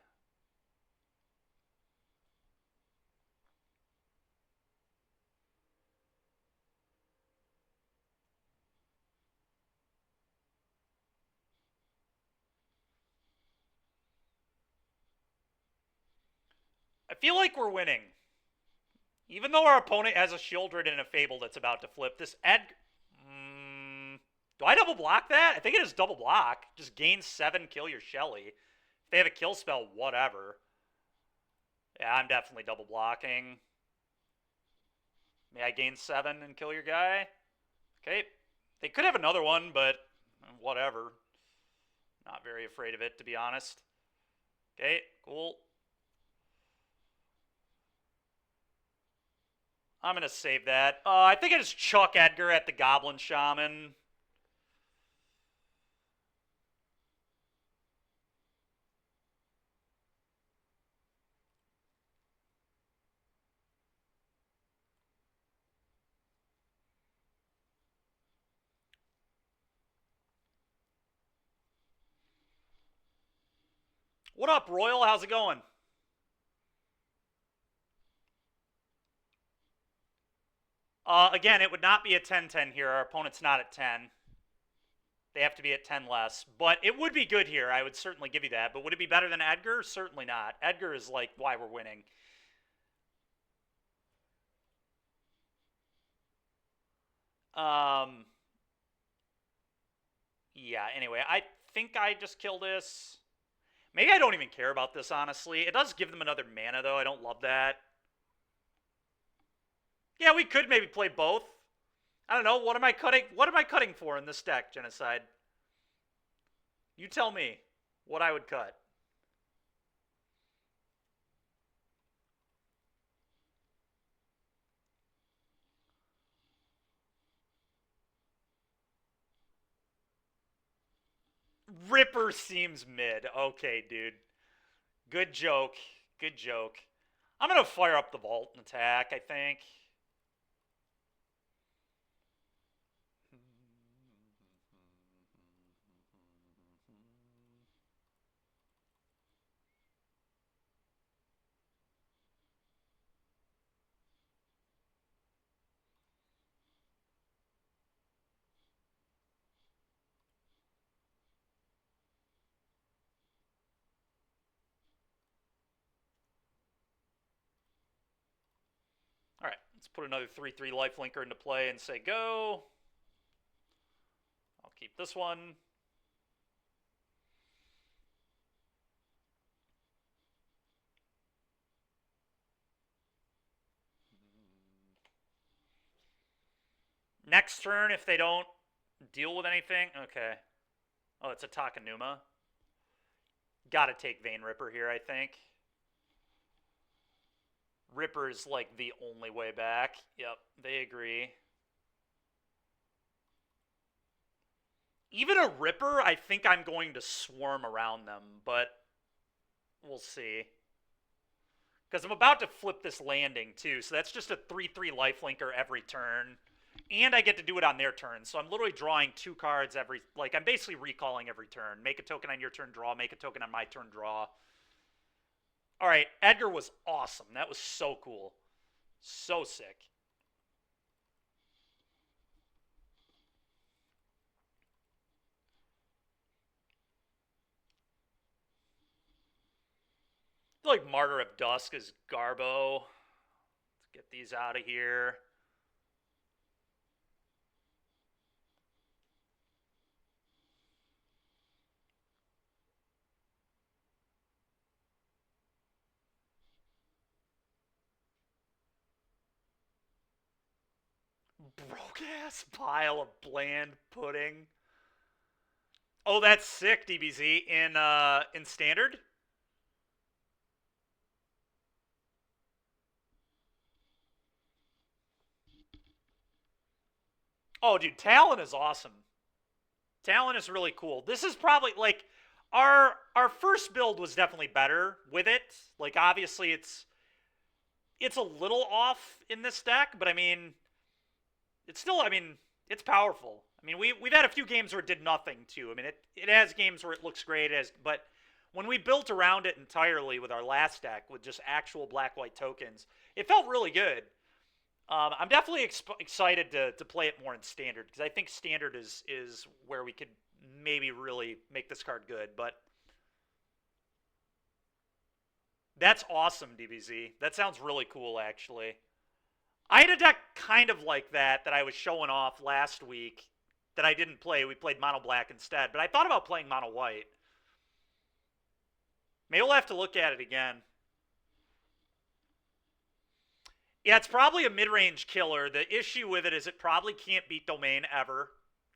I feel like we're winning. Even though our opponent has a Shieldred and a Fable that's about to flip, this do I double block that? I think it is double block. Just gain 7, kill your Shelly. If they have a kill spell, whatever. Yeah, I'm definitely double blocking. May I gain 7 and kill your guy? Okay. They could have another one, but whatever. Not very afraid of it, to be honest. Okay, cool. I'm going to save that. I think I just chuck Edgar at the Goblin Shaman. What up, Royal? How's it going? Again, it would not be a 10-10 here. Our opponent's not at 10. They have to be at 10 less. But it would be good here. I would certainly give you that. But would it be better than Edgar? Certainly not. Edgar is like why we're winning. Yeah, anyway, I think I just kill this. Maybe I don't even care about this, honestly. It does give them another mana, though. I don't love that. Yeah, we could maybe play both. I don't know. What am I cutting? What am I cutting for in this deck, Genocide? You tell me what I would cut. Ripper seems mid. Okay, dude. Good joke. Good joke. I'm going to fire up the vault and attack, I think. All right, let's put another 3/3 lifelinker into play and say go. I'll keep this one. Next turn, if they don't deal with anything, okay. Oh, it's a Takanuma. Gotta take Vein Ripper here, I think. Ripper is like the only way back. Yep, they agree. Even a Ripper, I think I'm going to swarm around them, but we'll see. Because I'm about to flip this landing, too, so that's just a 3/3 lifelinker every turn. And I get to do it on their turn, so I'm literally drawing 2 cards every... Like, I'm basically recalling every turn. Make a token on your turn, draw. Make a token on my turn, draw. Alright, Edgar was awesome. That was so cool. So sick. I feel like Martyr of Dusk is Garbo. Let's get these out of here. Broke-ass pile of bland pudding. Oh, that's sick, DBZ. In Standard? Oh, dude, Talon is awesome. Talon is really cool. This is probably like our first build was definitely better with it. Like obviously it's a little off in this deck, but I mean it's still it's powerful. I mean we've had a few games where it did nothing too. I mean it has games where it looks great as but when we built around it entirely with our last deck with just actual black white tokens, it felt really good. I'm definitely excited to play it more in standard because I think standard is where we could maybe really make this card good. But that's awesome, DBZ. That sounds really cool, actually. I had a deck kind of like that I was showing off last week that I didn't play. We played mono black instead, but I thought about playing mono white. Maybe we'll have to look at it again. Yeah, it's probably a mid-range killer. The issue with it is it probably can't beat Domain ever.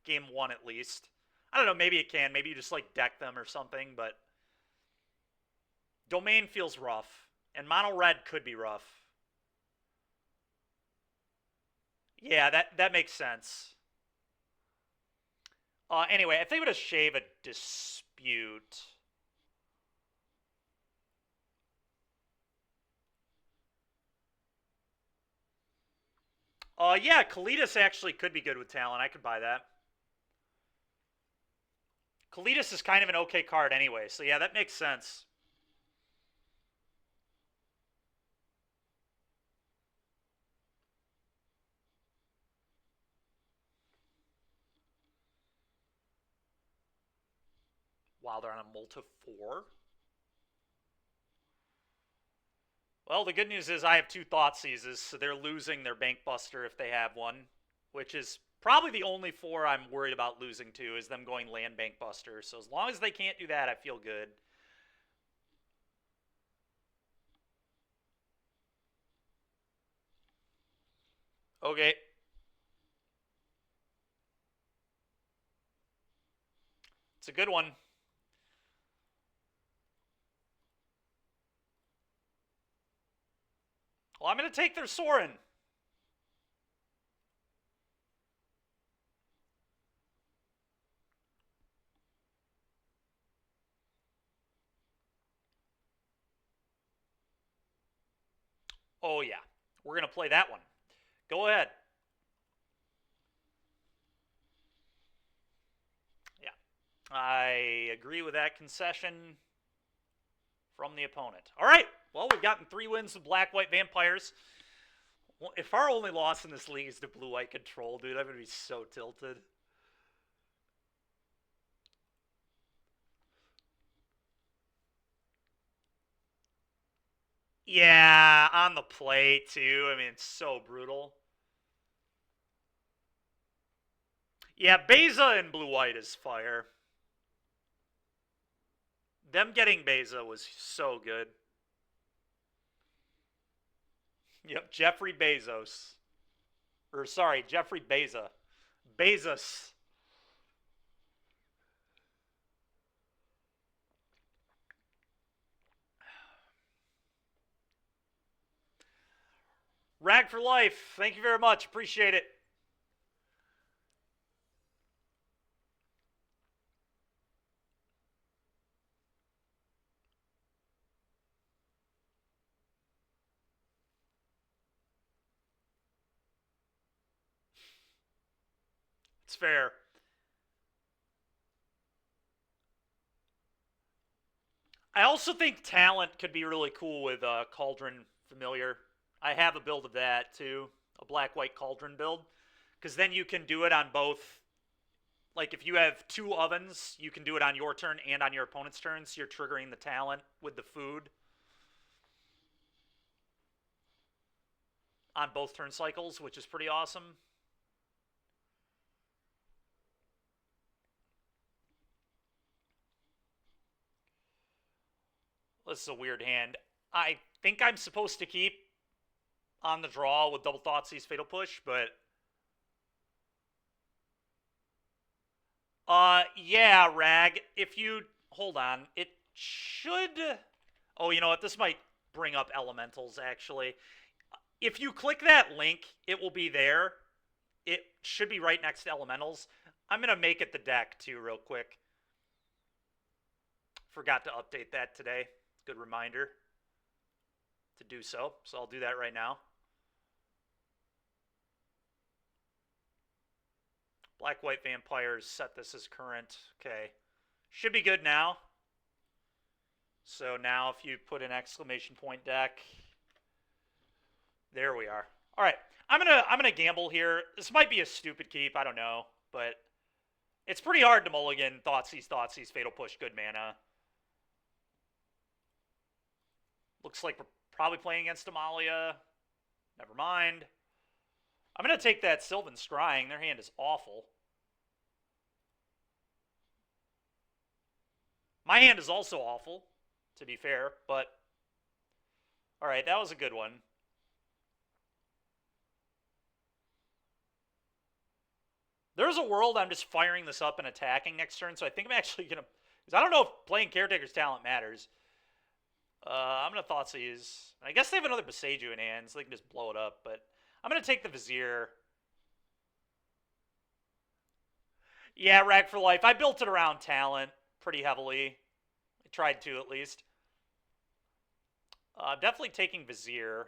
Game 1 at least. I don't know, maybe it can. Maybe you just like deck them or something, but Domain feels rough. And mono red could be rough. Yeah, that makes sense. Anyway, I think I'm going to shave a dispute. Yeah, Kalidas actually could be good with Talon. I could buy that. Kalidas is kind of an okay card anyway, so yeah, that makes sense. Wow, they're on a multi-4? Well, the good news is I have 2 Thoughtseizes, so they're losing their Bankbuster if they have one, which is probably the only 4 I'm worried about losing to is them going land Bankbuster. So as long as they can't do that, I feel good. Okay. It's a good one. Well, I'm going to take their Sorin. Oh, yeah. We're going to play that one. Go ahead. Yeah. I agree with that concession from the opponent. All right. Well, we've gotten 3 wins with black-white vampires. Well, if our only loss in this league is to blue-white control, dude, I'm going to be so tilted. Yeah, on the play, too. I mean, it's so brutal. Yeah, Beza and blue-white is fire. Them getting Beza was so good. Yep, Jeffrey Bezos. Or, sorry, Jeffrey Beza. Bezos. Rag for life. Thank you very much. Appreciate it. It's fair. I also think talent could be really cool with Cauldron Familiar. I have a build of that too, a black-white Cauldron build, because then you can do it on both. Like if you have 2 ovens, you can do it on your turn and on your opponent's turn, so you're triggering the talent with the food on both turn cycles, which is pretty awesome. This is a weird hand. I think I'm supposed to keep on the draw with double Thoughtseize Fatal Push, but yeah, Rag, if you hold on, it should. Oh, you know what? This might bring up elementals actually. If you click that link, it will be there. it should be right next to elementals. I'm going to make it the deck, too, real quick. Forgot to update that today. Good reminder to do so. So I'll do that right now. Black-white vampires, set this as current. Okay. Should be good now. So now if you put an exclamation point deck, there we are. All right. I'm gonna gamble here. This might be a stupid keep, I don't know, but it's pretty hard to mulligan Thoughtseize, Fatal Push, good mana. Looks like we're probably playing against Amalia. Never mind. I'm going to take that Sylvan Scrying. Their hand is awful. My hand is also awful, to be fair, but... Alright, that was a good one. There's a world I'm just firing this up and attacking next turn, so I think I'm actually going to... Because I don't know if playing Caretaker's Talent matters. I'm going to Thoughtseize. I guess they have another Boseiju in hand, so they can just blow it up, but... I'm going to take the Vizier. Yeah, Rag for Life. I built it around talent pretty heavily. I tried to, at least. Definitely taking Vizier.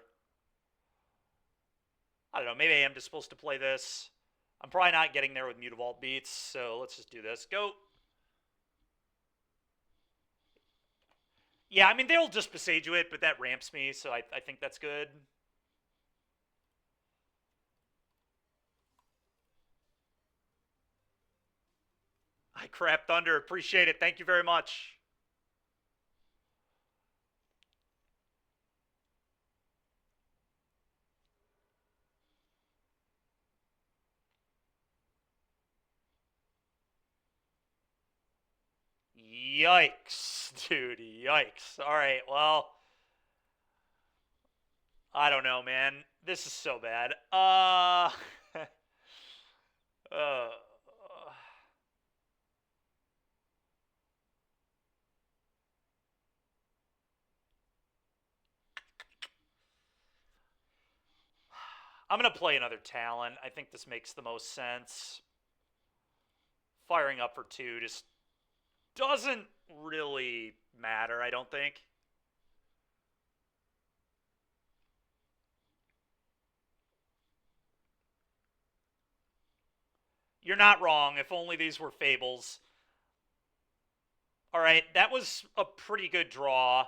I don't know. Maybe I am just supposed to play this. I'm probably not getting there with Mutavault Beats, so let's just do this. Go. Yeah, I mean, they'll just Boseiju it, but that ramps me, so I think that's good. I crap Thunder. Appreciate it. Thank you very much. Yikes, dude. Yikes. All right, well... I don't know, man. This is so bad. I'm going to play another talent. I think this makes the most sense. Firing up for 2 just doesn't really matter, I don't think. You're not wrong. If only these were Fables. All right, that was a pretty good draw.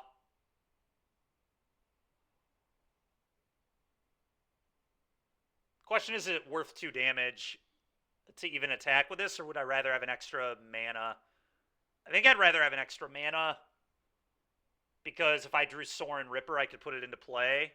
Question is it worth 2 damage to even attack with this, or would I rather have an extra mana? I think I'd rather have an extra mana, because if I drew Sorin Ripper, I could put it into play.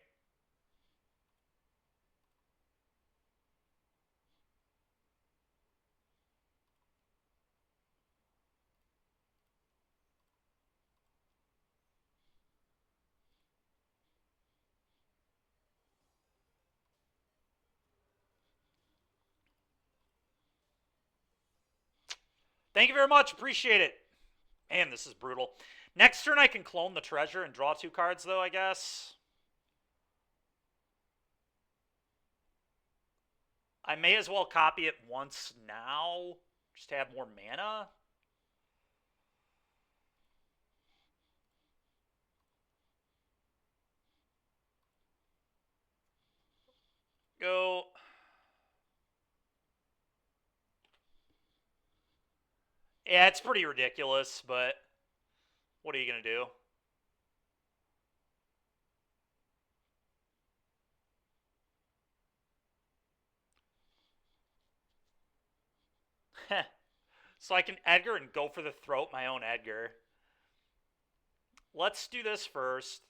Thank you very much. Appreciate it. Man, this is brutal. Next turn, I can clone the treasure and draw 2 cards, though, I guess. I may as well copy it once now, just to have more mana. Go. Yeah, it's pretty ridiculous, but what are you going to do? So I can Edgar and go for the throat my own Edgar. Let's do this first.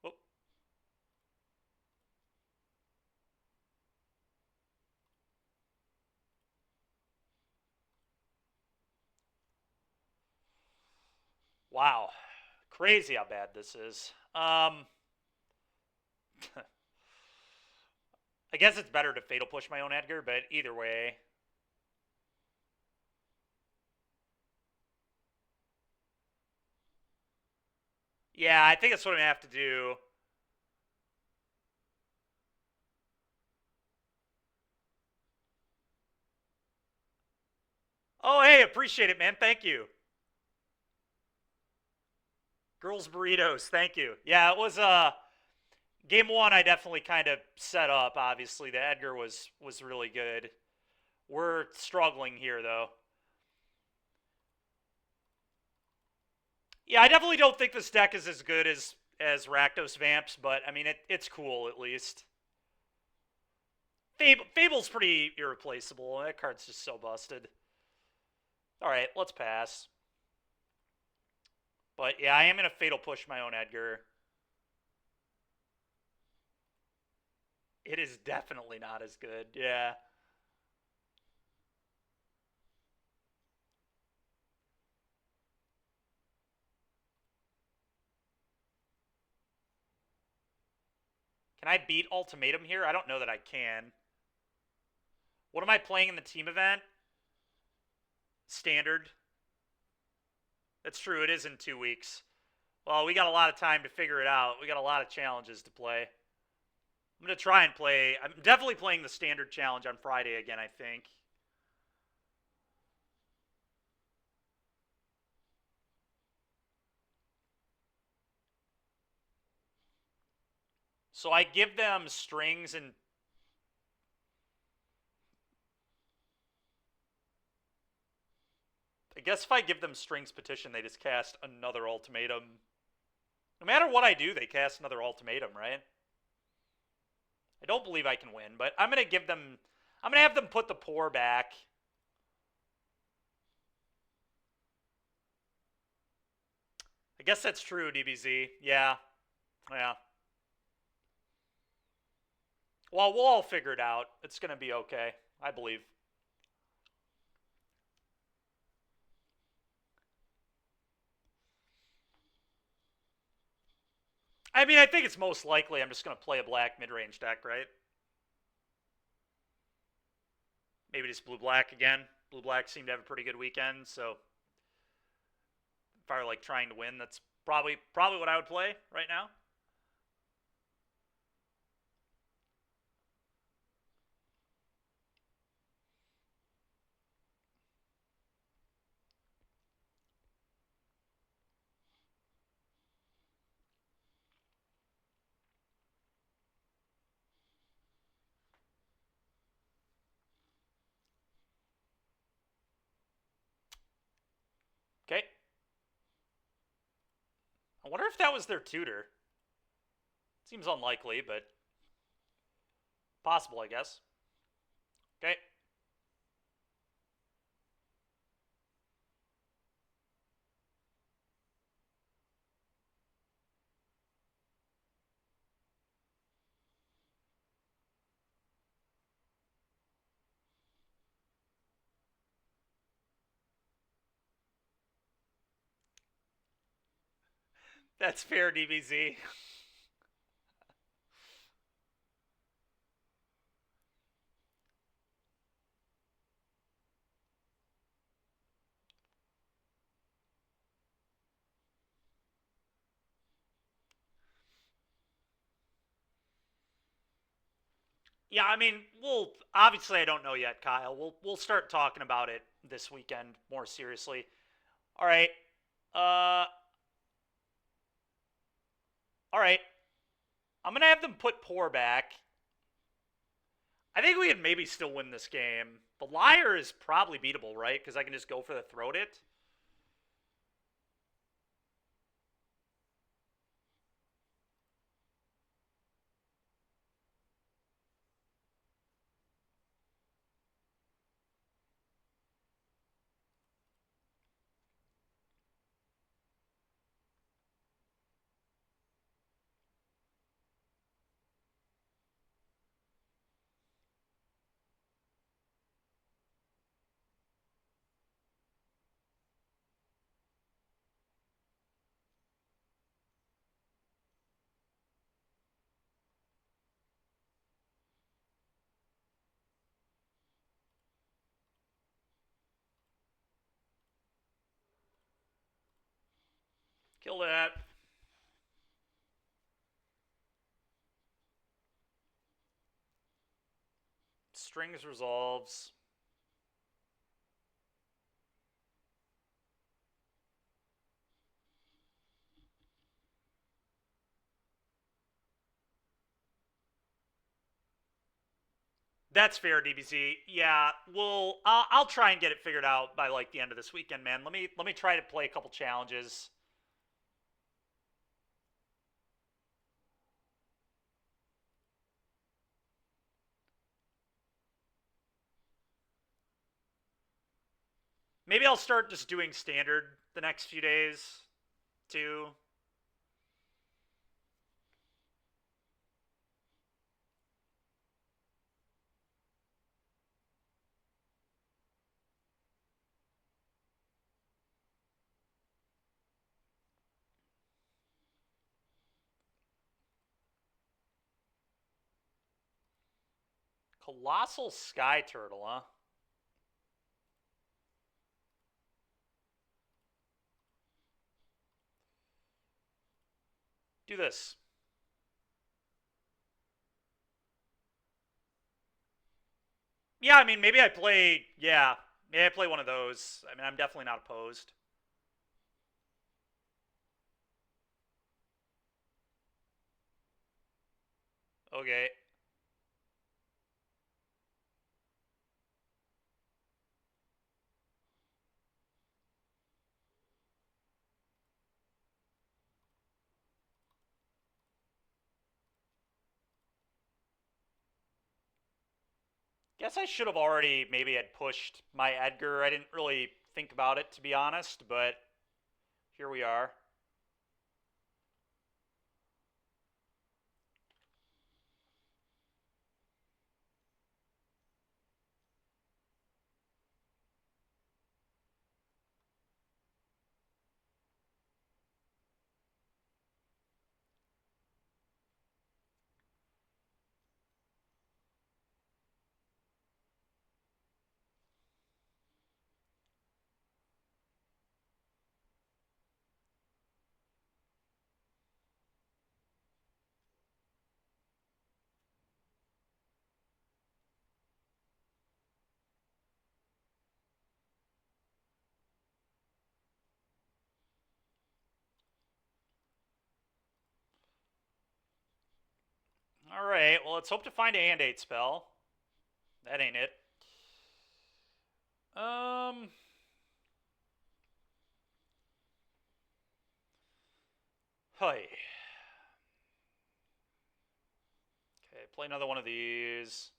Oh. Wow. Crazy how bad this is. I guess it's better to Fatal Push my own Edgar, but either way. Yeah, I think that's what I'm going to have to do. Oh, hey, appreciate it, man. Thank you. Girls burritos, thank you. Yeah, it was game one. I definitely kind of set up. Obviously, the Edgar was really good. We're struggling here though. Yeah, I definitely don't think this deck is as good as Rakdos Vamps, but I mean it's cool at least. Fable's pretty irreplaceable. That card's just so busted. All right, let's pass. But yeah, I am gonna fatal push my own Edgar. It is definitely not as good. Yeah. Can I beat Ultimatum here? I don't know that I can. What am I playing in the team event? Standard. That's true. It is in 2 weeks. Well, we got a lot of time to figure it out. We got a lot of challenges to play. I'm going to try and play. I'm definitely playing the standard challenge on Friday again, I think. So I give them strings and I guess if I give them strings petition, they just cast another ultimatum. No matter what I do, they cast another ultimatum, right? I don't believe I can win, but I'm going to give them. I'm going to have them put the poor back. I guess that's true, DBZ. Yeah. Yeah. Well, we'll all figure it out. It's going to be okay, I believe. I mean, I think it's most likely I'm just going to play a black mid-range deck, right? Maybe just blue-black again. Blue-black seemed to have a pretty good weekend, so if I were like trying to win, that's probably what I would play right now. Okay. I wonder if that was their tutor. Seems unlikely, but possible, I guess. Okay. That's fair, DBZ. Yeah, I mean, we'll obviously I don't know yet, Kyle. We'll start talking about it this weekend more seriously. All right. Uh all right. I'm going to have them put poor back. I think we can maybe still win this game. The liar is probably beatable, right? Cuz I can just go for the throat it. Kill that. Strings resolves. That's fair, DBZ. Yeah, I'll try and get it figured out by like the end of this weekend, man. Let me try to play a couple challenges. Maybe I'll start just doing standard the next few days too. Colossal sky turtle, huh? Do this. Yeah, I mean, maybe I play. Yeah, maybe I play one of those. I mean, I'm definitely not opposed. Okay. Guess I should have already maybe had pushed my Edgar. I didn't really think about it, to be honest, but here we are. All right, well, let's hope to find a hand 8 spell. That ain't it. Um. Hey. Okay, play another one of these.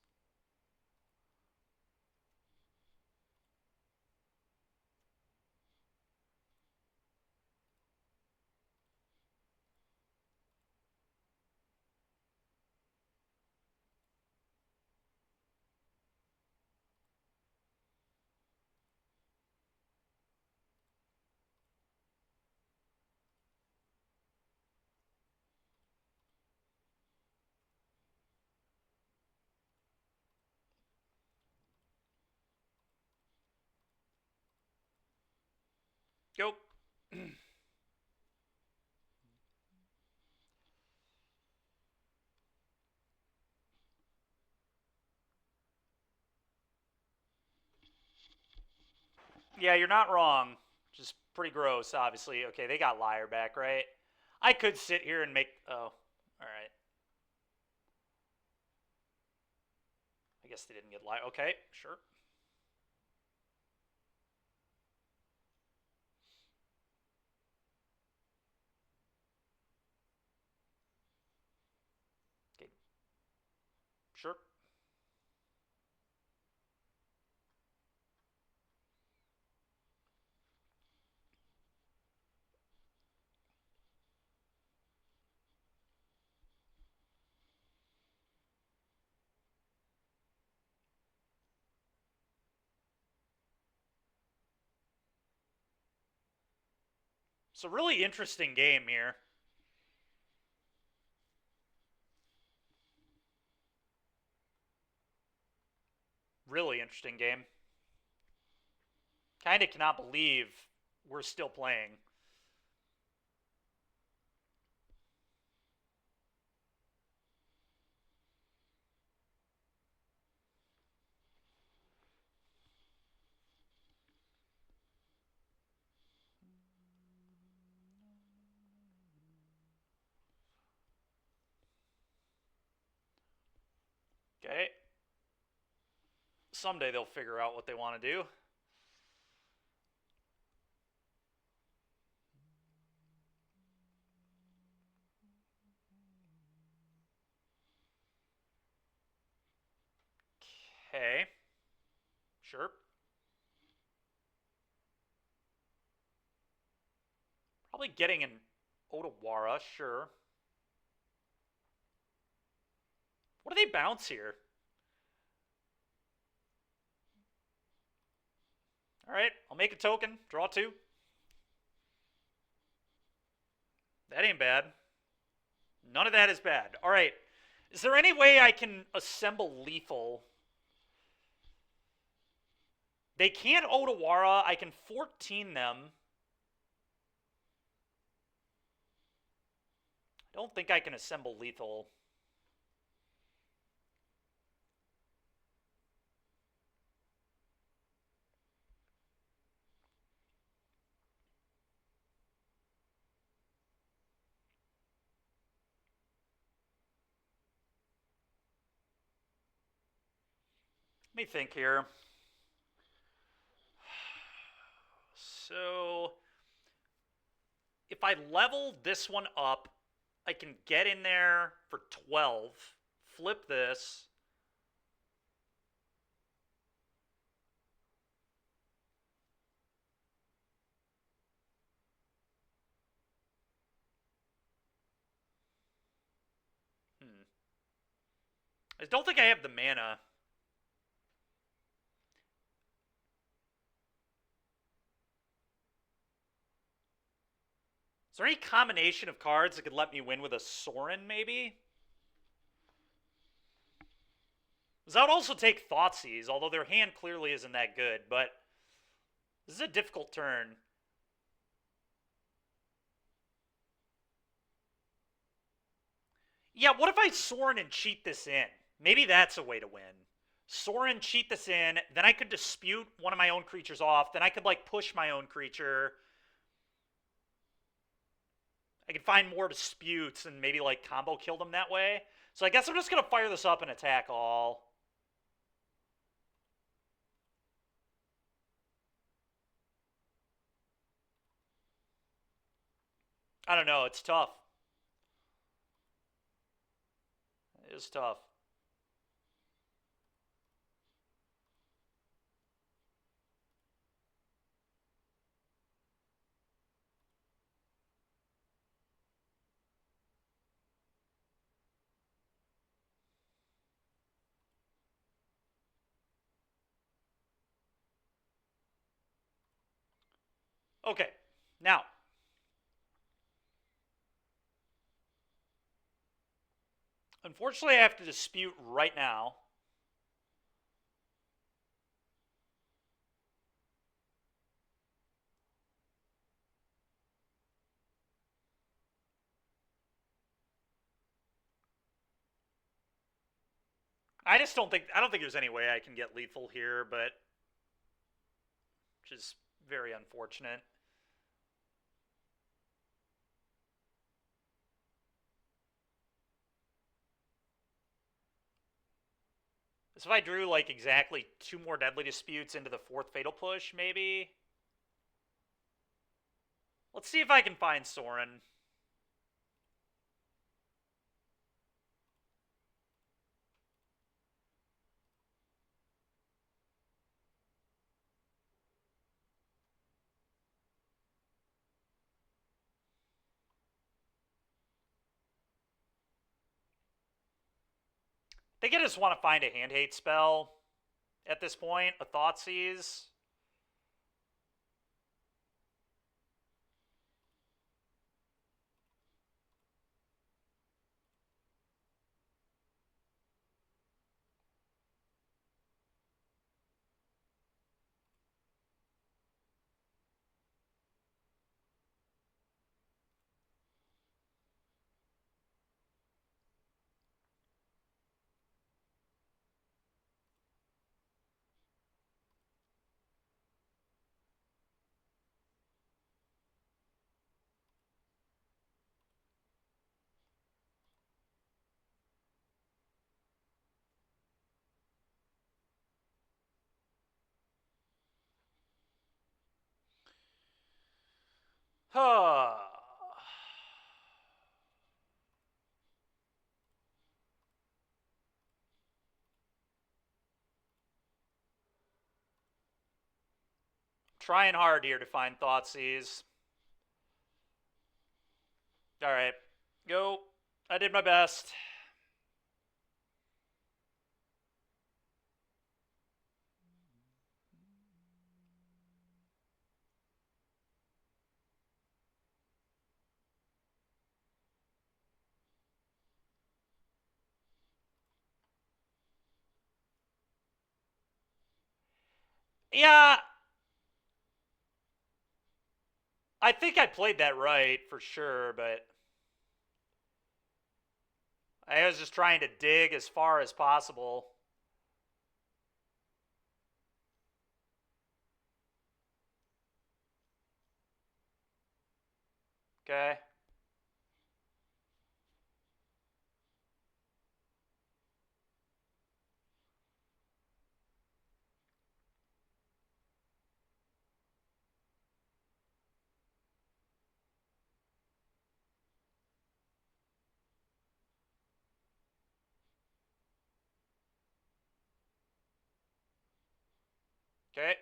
Go. Yeah, you're not wrong. Just pretty gross, obviously. Okay, they got Liar back, right? I could sit here and make. Oh, alright. I guess they didn't get Liar. Okay, sure. Okay, sure. It's a really interesting game here. Really interesting game. Kind of cannot believe we're still playing. Okay. Someday they'll figure out what they want to do. Okay. Sure. Probably getting an Otawara, sure. What do they bounce here? Alright, I'll make a token. Draw 2. That ain't bad. None of that is bad. Alright. Is there any way I can assemble lethal? They can't Otawara. I can 14 them. I don't think I can assemble lethal. Let me think here. So, if I level this one up, I can get in there for 12, flip this. I don't think I have the mana. Is there any combination of cards that could let me win with a Sorin, maybe? Because I would also take Thoughtseize, although their hand clearly isn't that good, but this is a difficult turn. Yeah, what if I Sorin and cheat this in? Maybe that's a way to win. Sorin, cheat this in, then I could dispute one of my own creatures off, then I could, like, push my own creature. I could find more disputes and maybe, like, combo kill them that way. So I guess I'm just going to fire this up and attack all. I don't know, it's tough. It is tough. Okay, now. Unfortunately, I have to dispute right now. I don't think there's any way I can get lethal here, but which is very unfortunate. So if I drew like exactly 2 more Deadly Disputes into the 4th Fatal Push, maybe? Let's see if I can find Sorin. I think I just want to find a hand hate spell at this point, a Thoughtseize. Huh. Trying hard here to find Thoughtseize. Alright. Go. I did my best. Yeah, I think I played that right for sure, but I was just trying to dig as far as possible. Okay. Okay.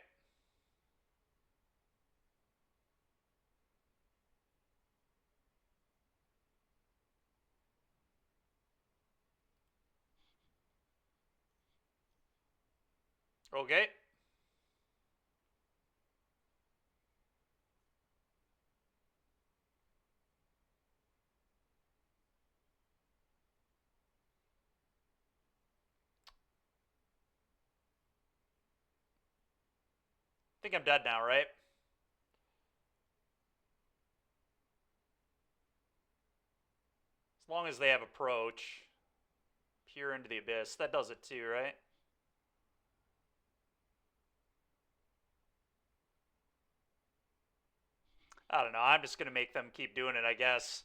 Okay. I think I'm dead now, right? As long as they have approach. Peer into the abyss. That does it too, right? I don't know. I'm just going to make them keep doing it, I guess.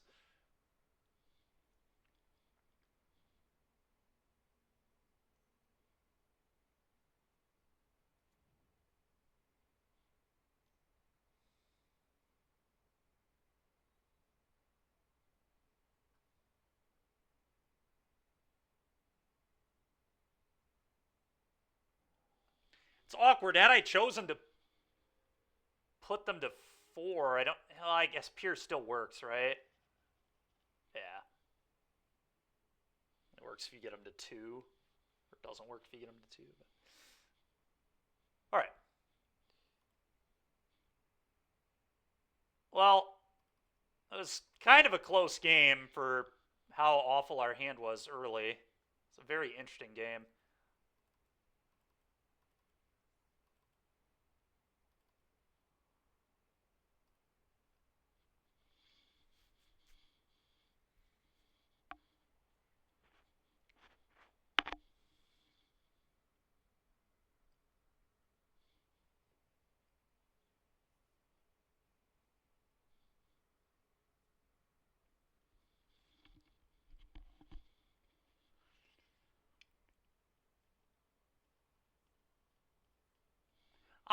It's awkward. Had I chosen to put them to 4, I don't. Well, I guess Peer still works, right? Yeah. It works if you get them to 2. Or it doesn't work if you get them to 2. But... Alright. Well, it was kind of a close game for how awful our hand was early. It's a very interesting game.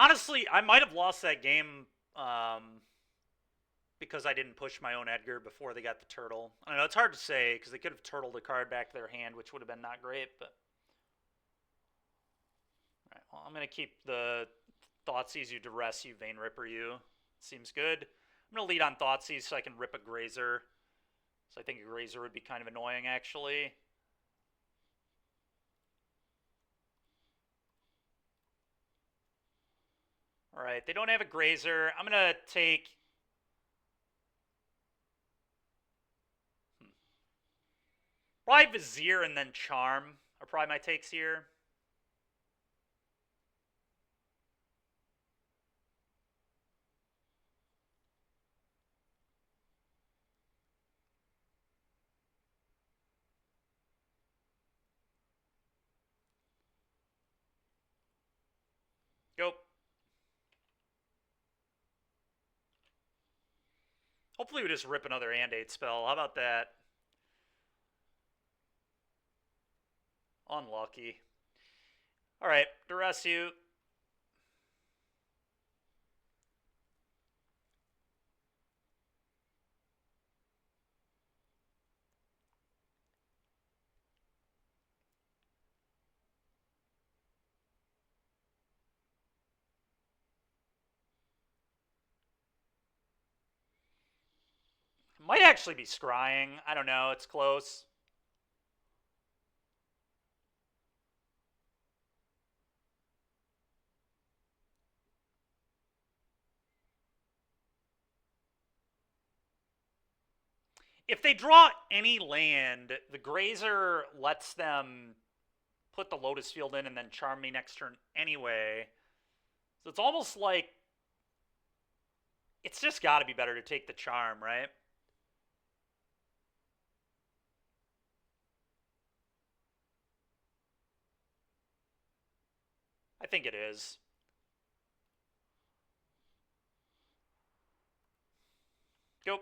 Honestly, I might have lost that game because I didn't push my own Edgar before they got the turtle. I don't know, it's hard to say because they could have turtled a card back to their hand, which would have been not great, but... Alright, well, I'm going to keep the Thoughtseize you, Duress you, Vein Ripper you. Seems good. I'm going to lead on Thoughtseize so I can rip a Grazer. So I think a Grazer would be kind of annoying, actually. Alright, they don't have a Grazer. I'm going to take... Probably Vizier and then Charm are probably my takes here. Go. Hopefully we just rip another And-Aid spell. How about that? Unlucky. Alright, Duress you. Might actually be scrying. I don't know. It's close. If they draw any land, the Grazer lets them put the Lotus Field in and then charm me next turn anyway. So it's almost like it's just got to be better to take the charm, right? I think it is. Go.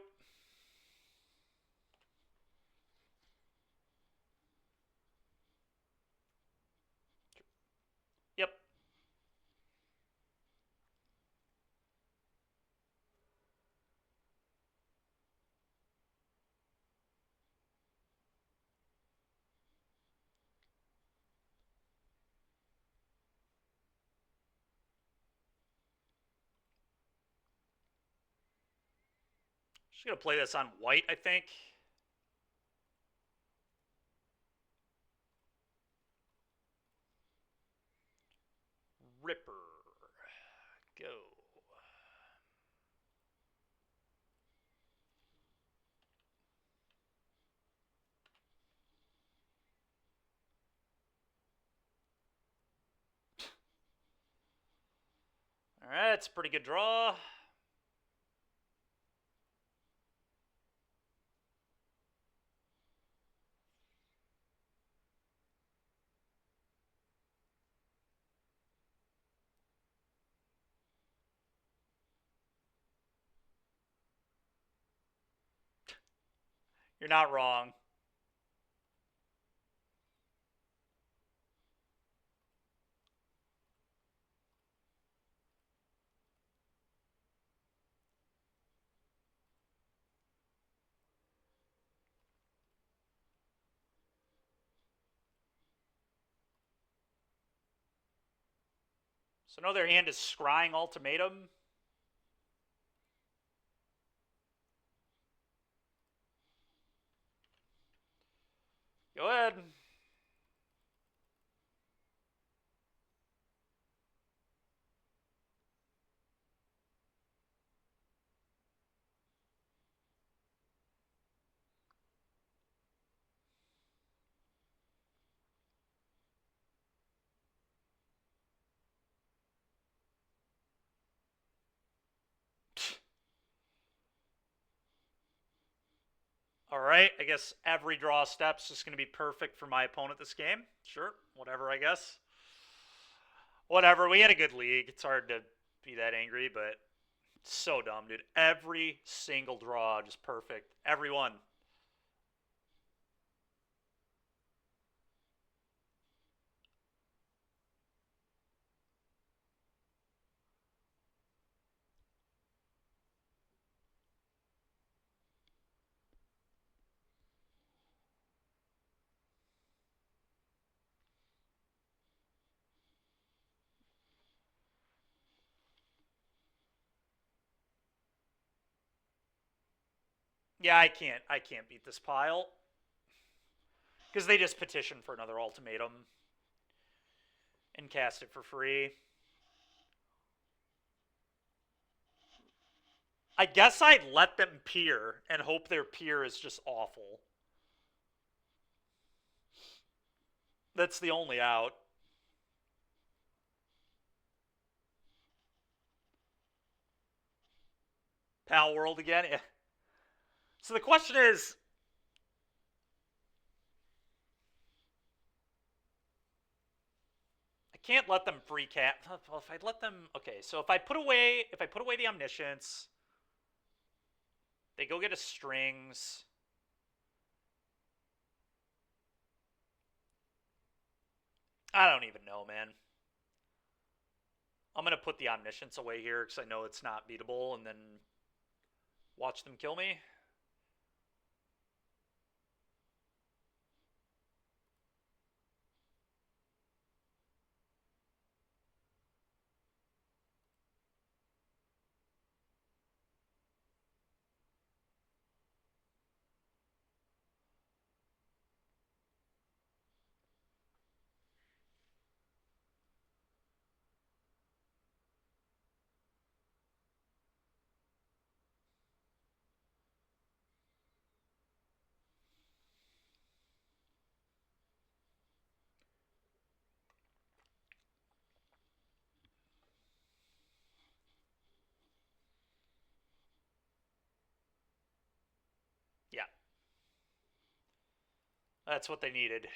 Yep. Just gonna play this on white, I think. Ripper. Go. Alright, it's a pretty good draw. You're not wrong. So no, their hand is scrying ultimatum. Go ahead. Alright, I guess every draw step's just going to be perfect for my opponent this game. Sure, whatever, I guess. Whatever, we had a good league. It's hard to be that angry, but it's so dumb, dude. Every single draw, just perfect. Every one. Yeah, I can't beat this pile. Because they just petition for another ultimatum and cast it for free. I guess I'd let them peer and hope their peer is just awful. That's the only out. Pal World again? Yeah. So the question is, I can't let them free cat. Well, if I let them, okay. So if I put away the omniscience, they go get a strings. I don't even know, man. I'm gonna put the omniscience away here because I know it's not beatable, and then watch them kill me. That's what they needed.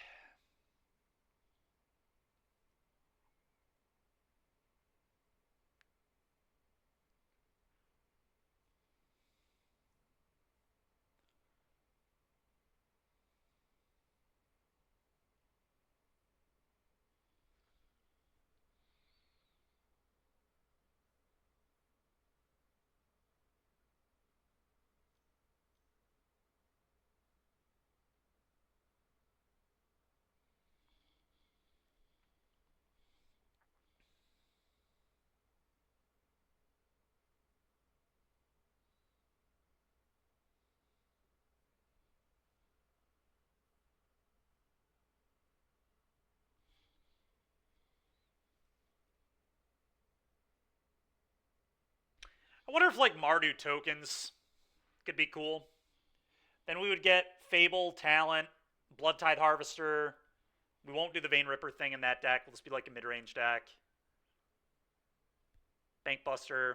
I wonder if like Mardu tokens could be cool. Then we would get Fable, Talent, Bloodtide Harvester. We won't do the Vein Ripper thing in that deck. We'll just be like a mid-range deck. Bankbuster.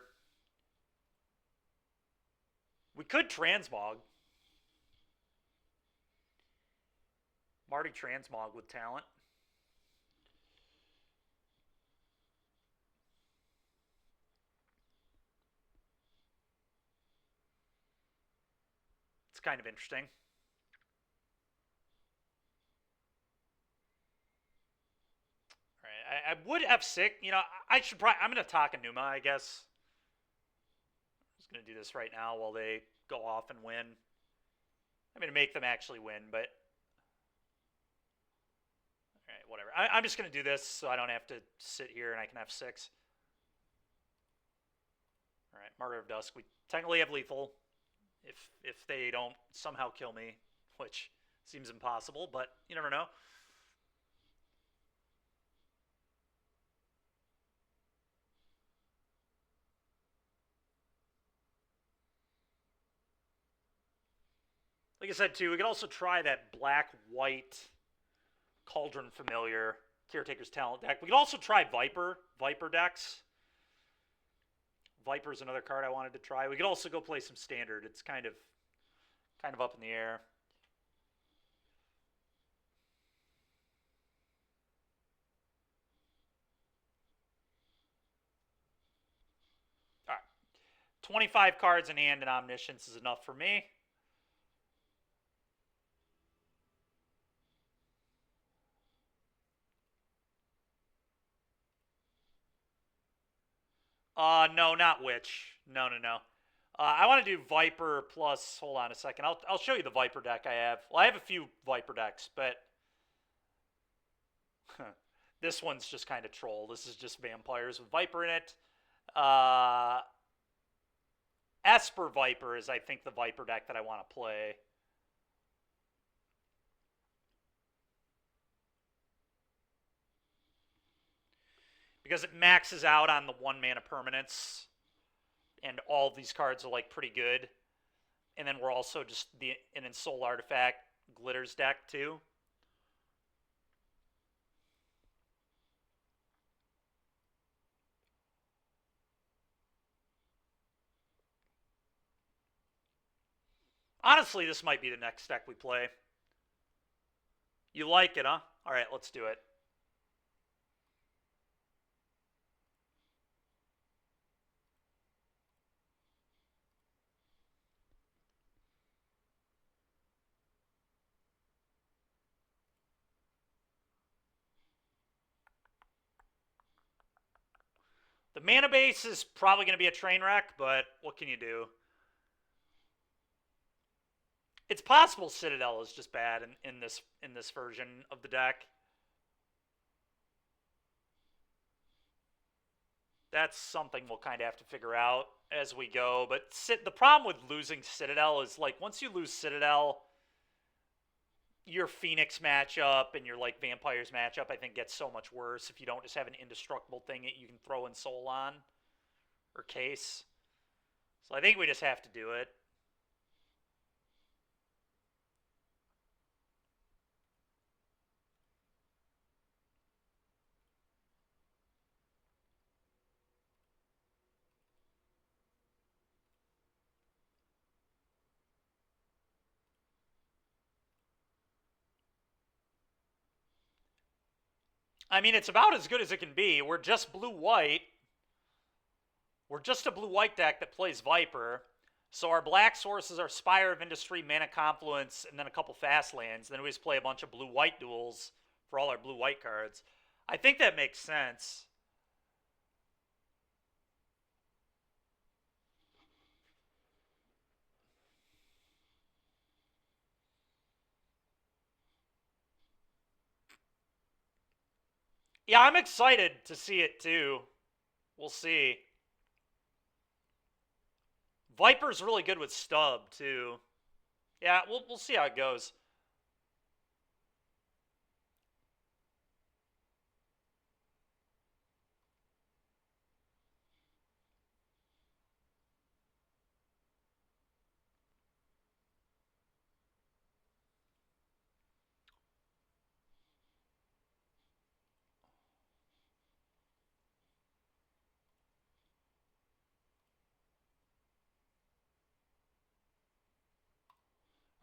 We could Transmog. Marty Transmog with Talent. It's kind of interesting. All right, I would F6. You know, I should probably. I'm going to talk Numa, I guess. I'm just going to do this right now while they go off and win. I'm going to make them actually win, but. All right, whatever. I'm just going to do this so I don't have to sit here and I can F6. All right, Martyr of Dusk. We technically have lethal if they don't somehow kill me, which seems impossible, but you never know. Like I said, too, we could also try that black-white Cauldron Familiar Caretaker's Talent deck. We could also try Viper decks. Viper is another card I wanted to try. We could also go play some Standard. It's kind of up in the air. All right. 25 cards in hand and Omniscience is enough for me. No, not Witch. No. I want to do Viper plus. Hold on a second. I'll show you the Viper deck I have. Well, I have a few Viper decks, but this one's just kind of troll. This is just vampires with Viper in it. Esper Viper is, I think, the Viper deck that I want to play. Because it maxes out on the 1-mana permanents, and all of these cards are like pretty good. And then we're also just an Ensoul Artifact Glitters deck too. Honestly, this might be the next deck we play. You like it, huh? All right, let's do it. The mana base is probably going to be a train wreck, but what can you do? It's possible Citadel is just bad in this version of the deck. That's something we'll kind of have to figure out as we go. But the problem with losing Citadel is, like, once you lose Citadel, your Phoenix matchup and your, like, Vampires matchup, I think, gets so much worse if you don't just have an indestructible thing that you can throw Ensoul on or Case. So I think we just have to do it. I mean, it's about as good as it can be. We're just blue-white. We're just a blue-white deck that plays Viper. So our black sources are Spire of Industry, Mana Confluence, and then a couple fast lands. Then we just play a bunch of blue-white duels for all our blue-white cards. I think that makes sense. Yeah, I'm excited to see it too. We'll see. Viper's really good with Stub too. Yeah, we'll see how it goes.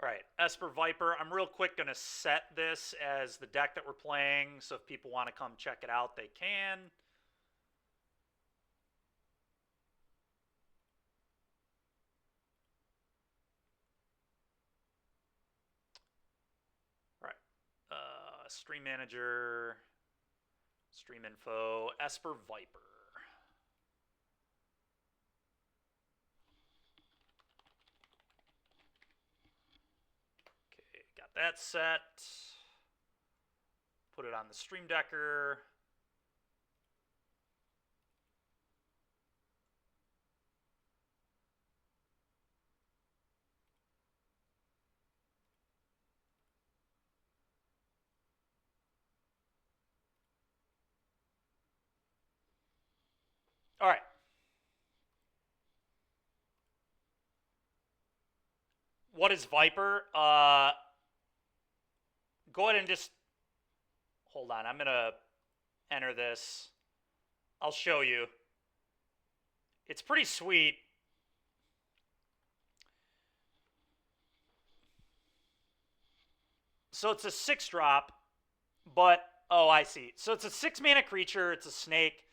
All right, Esper Viper. I'm real quick going to set this as the deck that we're playing, so if people want to come check it out, they can. All right, Stream Manager, Stream Info, Esper Viper. Okay, got that set. Put it on the Stream Decker. All right. What is Viper? Go ahead and just hold on. I'm going to enter this. I'll show you. It's pretty sweet. So it's a 6-drop, but oh, I see. So it's a 6-mana creature. It's a snake.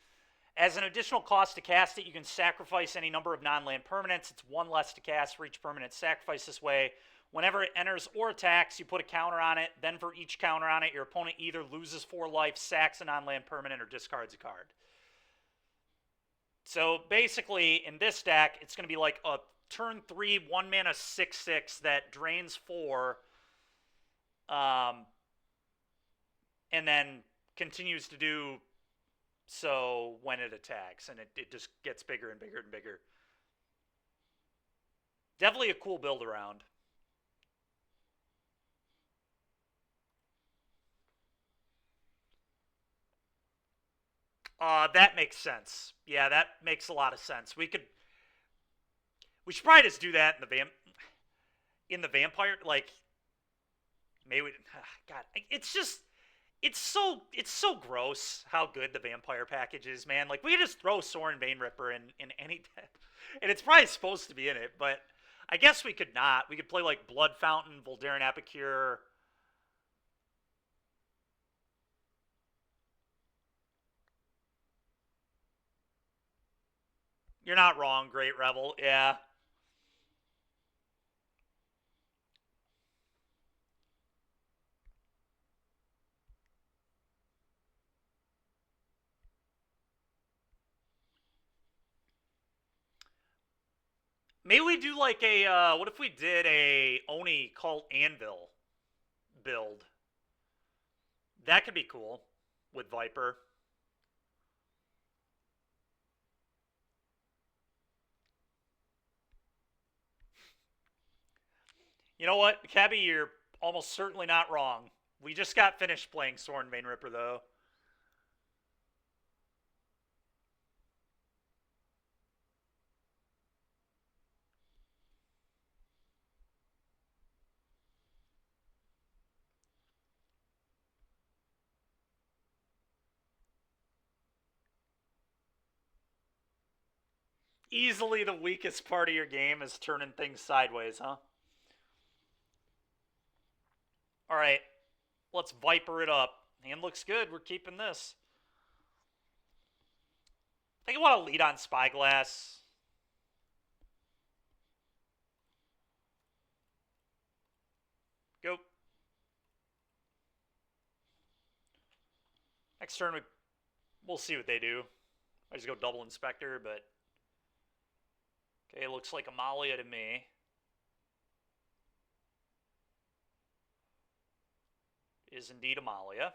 As an additional cost to cast it, you can sacrifice any number of non-land permanents. It's 1 less to cast for each permanent sacrifice this way. Whenever it enters or attacks, you put a counter on it. Then for each counter on it, your opponent either loses 4 life, sacks a non-land permanent, or discards a card. So basically, in this deck, it's going to be like a turn 3, 1-mana 6/6 that drains 4, and then continues to do so when it attacks, and it just gets bigger and bigger and bigger. Definitely a cool build around. That makes sense. Yeah, that makes a lot of sense. We should probably just do that in the vampire, like, maybe we, God, it's so gross how good the vampire package is, man. Like, we could just throw Sorin Ripper in any deck, and it's probably supposed to be in it, but I guess we could not. We could play like Blood Fountain, Voldaren Epicure. You're not wrong, Great Revel. Yeah. Maybe we do like a what if we did a Oni Cult Anvil build? That could be cool with Viper. You know what, Cabby, you're almost certainly not wrong. We just got finished playing Sorin Ripper, though. Easily the weakest part of your game is turning things sideways, huh? All right, let's Viper it up. Hand looks good. We're keeping this. I think I want to lead on Spyglass. Go. Next turn, we'll see what they do. I just go double Inspector, but... Okay, looks like Amalia to me. Is indeed Amalia.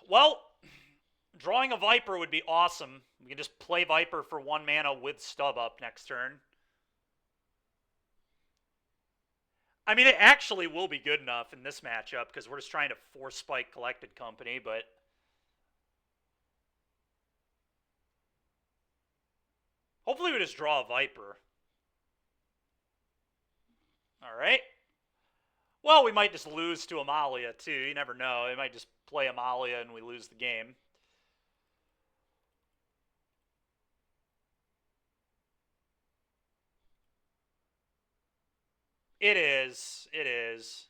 Well, drawing a Viper would be awesome. We can just play Viper for 1 mana with Stub up next turn. I mean, it actually will be good enough in this matchup because we're just trying to force spike Collected Company, but... Hopefully we just draw a Viper. Alright. Well, we might just lose to Amalia, too. You never know. They might just play Amalia and we lose the game. It is. It is.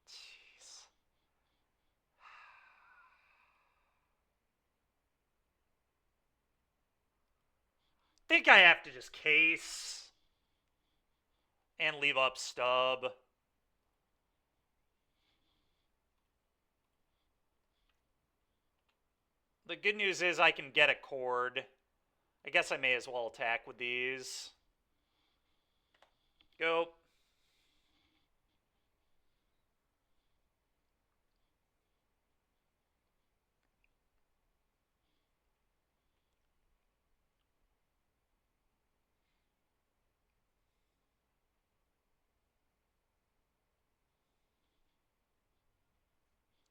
Jeez. I think I have to just case and leave up Stub. The good news is I can get a Cord. I guess I may as well attack with these. Go.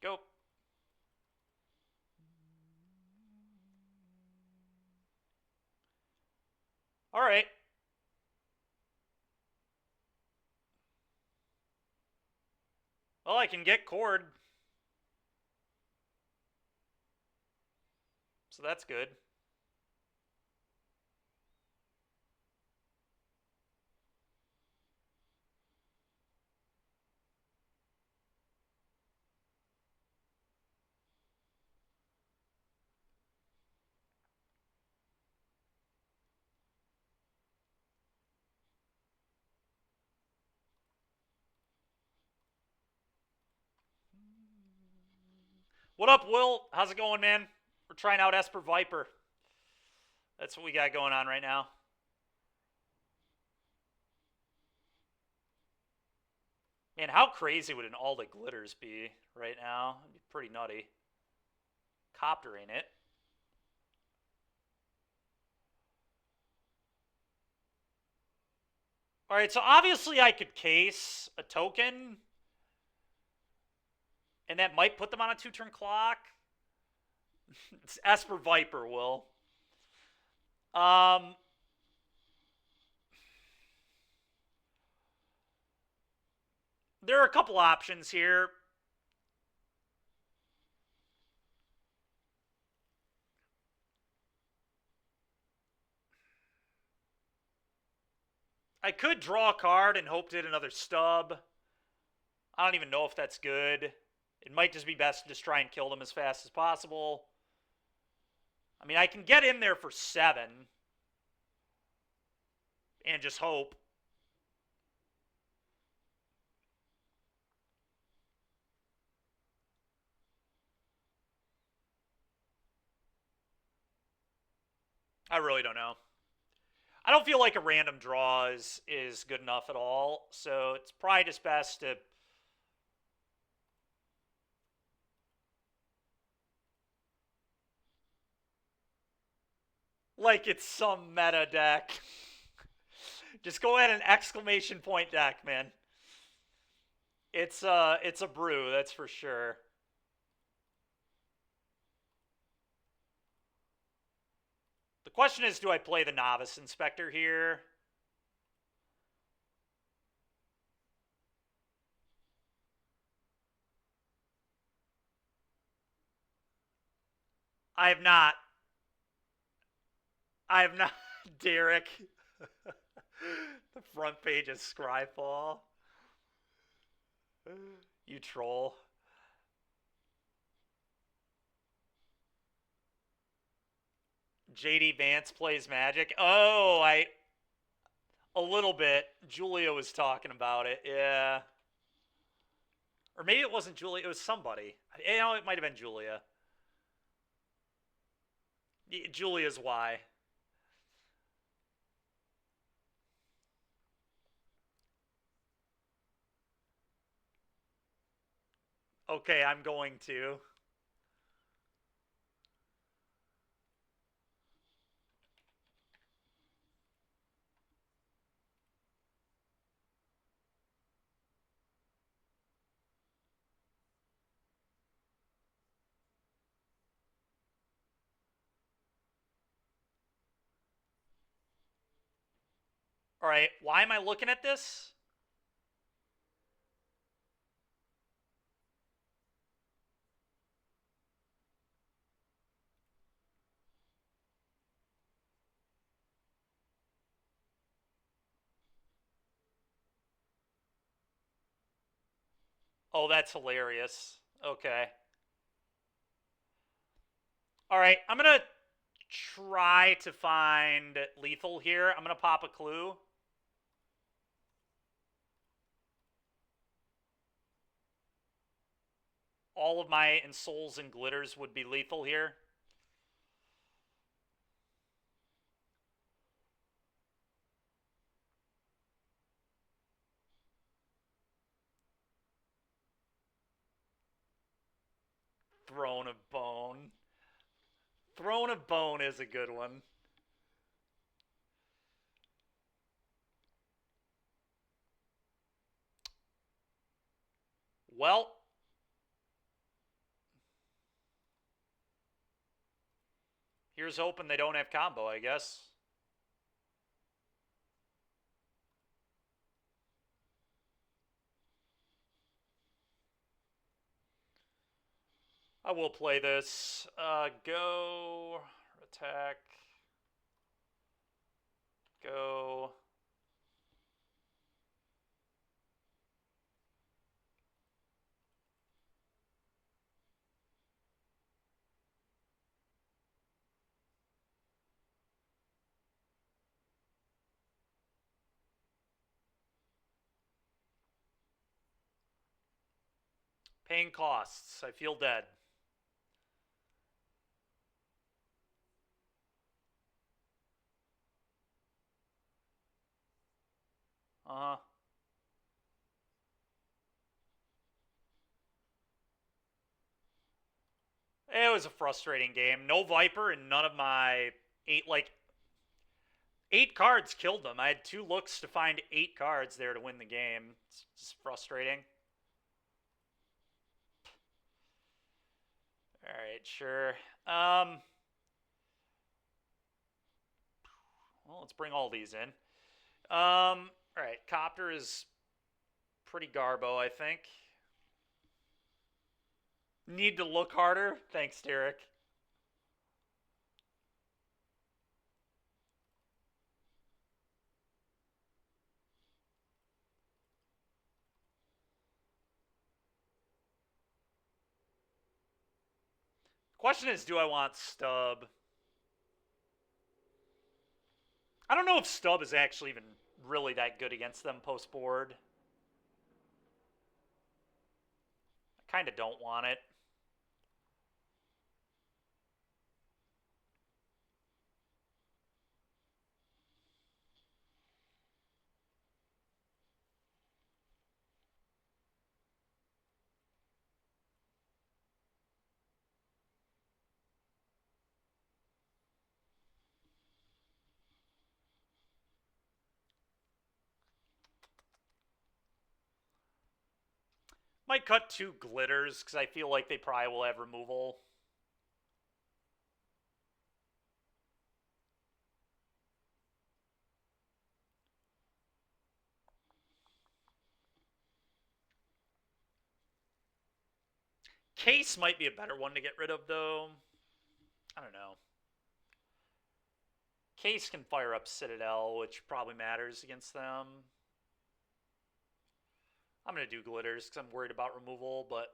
Go. All right. Well, I can get Cord. So that's good. What up, Will? How's it going, man? We're trying out Esper Viper. That's what we got going on right now. Man, how crazy would an All the Glitters be right now? It'd be pretty nutty. Copter, ain't it? Alright, so obviously I could case a token. And that might put them on a 2-turn clock. It's Esper Viper, Will. There are a couple options here. I could draw a card and hope to hit another Stub. I don't even know if that's good. It might just be best to just try and kill them as fast as possible. I mean, I can get in there for 7. And just hope. I really don't know. I don't feel like a random draw is good enough at all. So it's probably just best to Like it's some meta deck. Just go ahead and exclamation point deck, man. It's a brew, that's for sure. The question is, do I play the Novice Inspector here? I have not. I have not, Derek. The front page is Scryfall. You troll. JD Vance plays Magic. Oh, a little bit. Julia was talking about it. Yeah. Or maybe it wasn't Julia, it was somebody. You know, it might have been Julia. Julia's why. Okay, I'm going to. All right, why am I looking at this? Oh, that's hilarious. Okay. All right, I'm going to try to find lethal here. I'm going to pop a clue. All of my Souls and Glitters would be lethal here. Throne of Bone. Throne of Bone is a good one. Well, here's hoping they don't have combo, I guess. I will play this. Go. Attack. Go. Paying costs. I feel dead. Uh-huh. It was a frustrating game. No Viper and none of my eight cards killed them. I had 2 looks to find 8 cards there to win the game. It's just frustrating. All right, sure. Well, let's bring all these in. All right, Copter is pretty garbo, I think. Need to look harder. Thanks, Derek. Question is, do I want Stub? I don't know if Stub is actually even really that good against them post board. I kind of don't want it. Might cut 2 glitters, because I feel like they probably will have removal. Case might be a better one to get rid of, though. I don't know. Case can fire up Citadel, which probably matters against them. I'm going to do glitters because I'm worried about removal, but...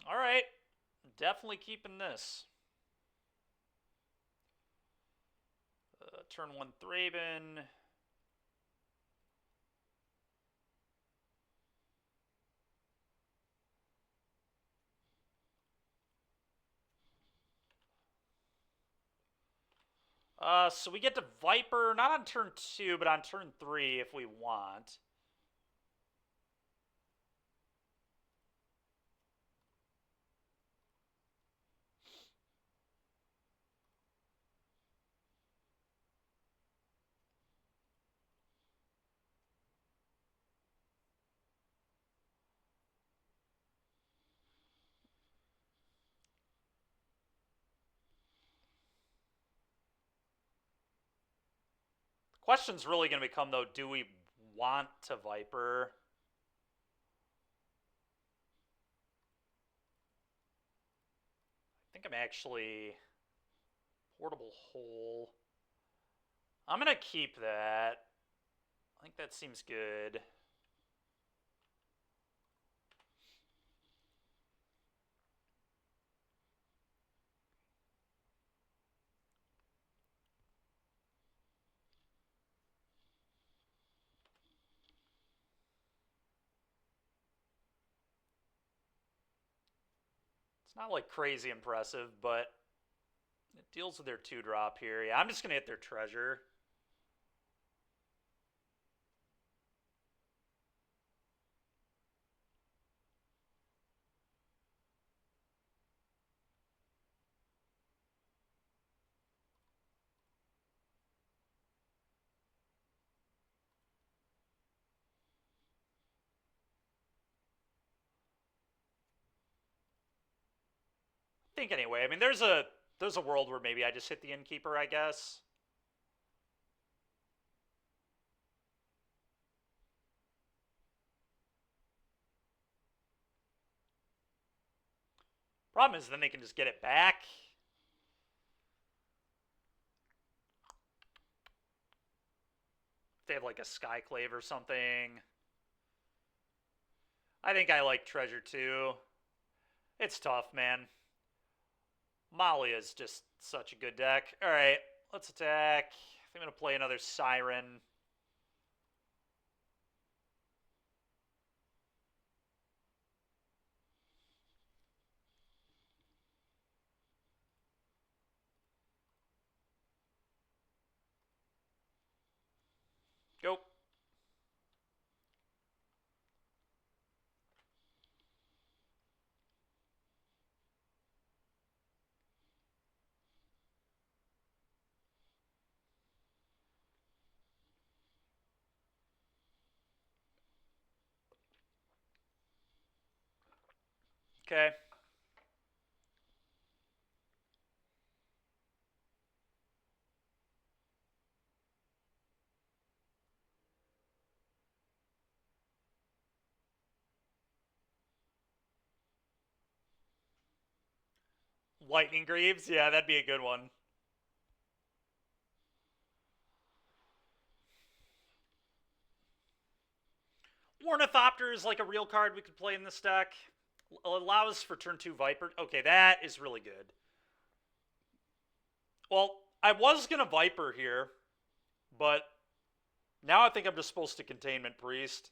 Alright. Definitely keeping this. Turn 1 Thraben. So we get to Viper, not on turn 2, but on turn 3 if we want. The question's really going to become, though, do we want to Viper? I think I'm actually... Portable Hole. I'm going to keep that. I think that seems good. It's not like crazy impressive, but it deals with their 2-drop here. Yeah, I'm just going to hit their treasure. I think anyway. I mean, there's a world where maybe I just hit the Innkeeper, I guess. Problem is then they can just get it back. If they have like a Skyclave or something. I think I like Treasure too. It's tough, man. Malia is just such a good deck. Alright, let's attack. I think I'm going to play another Siren. Go. Okay. Lightning Greaves? Yeah, that'd be a good one. Ornithopter is like a real card we could play in this deck. Allows for turn 2 Viper. Okay, that is really good. Well, I was going to Viper here, but now I think I'm just supposed to Containment Priest.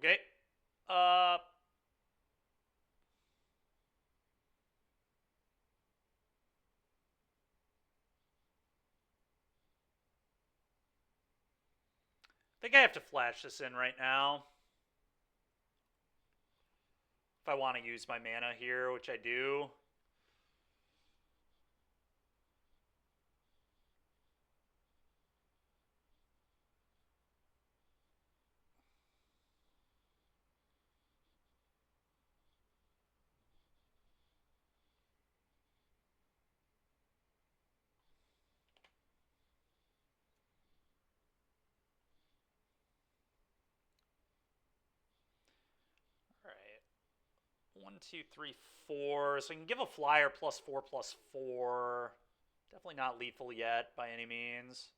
Okay. I think I have to flash this in right now. If I want to use my mana here, which I do. Alright. 1, 2, 3, 4. So I can give a flyer +4/+4. Definitely not lethal yet by any means.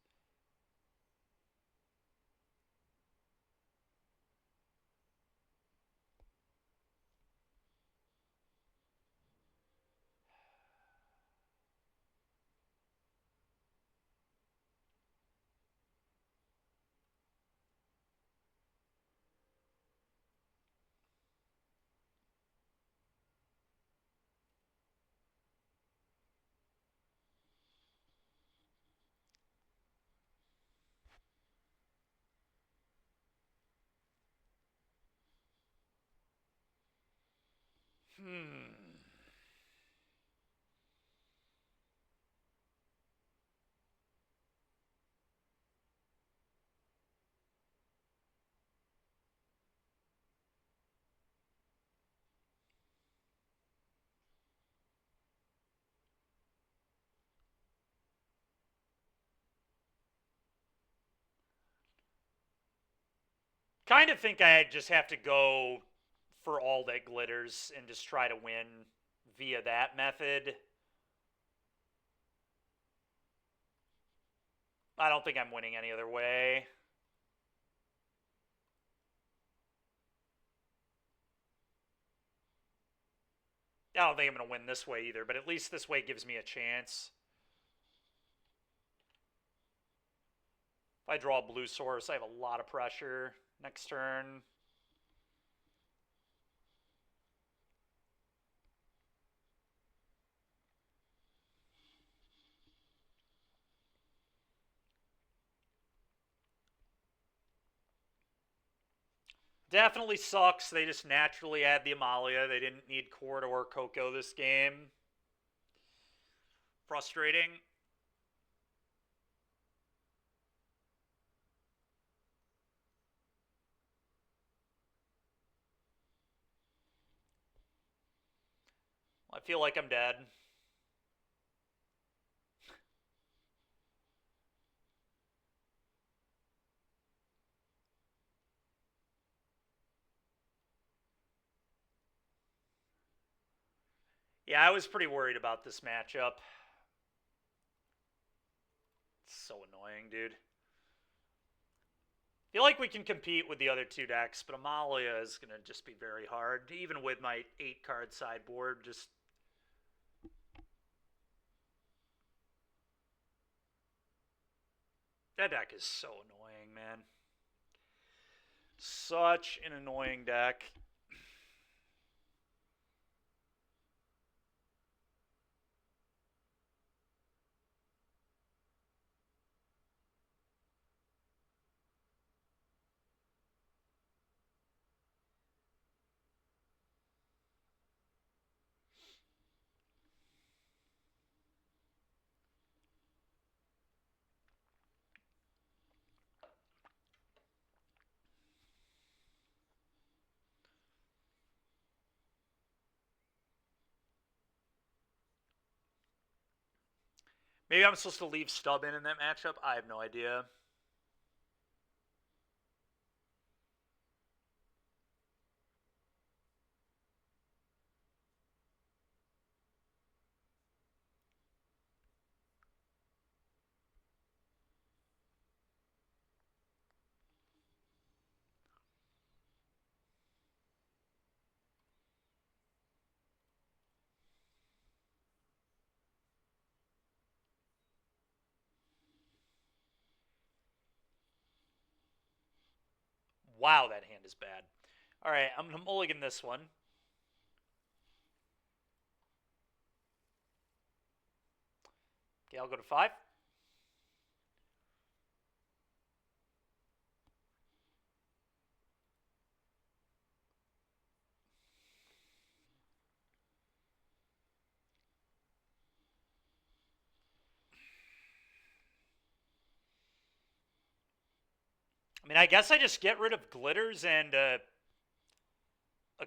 Kind of think I just have to go for all that glitters and just try to win via that method. I don't think I'm winning any other way. I don't think I'm going to win this way either, but at least this way gives me a chance. If I draw a blue source, I have a lot of pressure next turn. Definitely sucks. They just naturally add the Amalia. They didn't need Corridor or Coco this game. Frustrating. I feel like I'm dead. Yeah, I was pretty worried about this matchup. It's so annoying, dude. I feel like we can compete with the other two decks, but Amalia is going to just be very hard. Even with my 8-card sideboard, just... That deck is so annoying, man. Such an annoying deck. Maybe I'm supposed to leave Stub in that matchup. I have no idea. Wow, that hand is bad. Alright, I'm going to mulligan this one. Okay, I'll go to 5. I mean, I guess I just get rid of glitters and a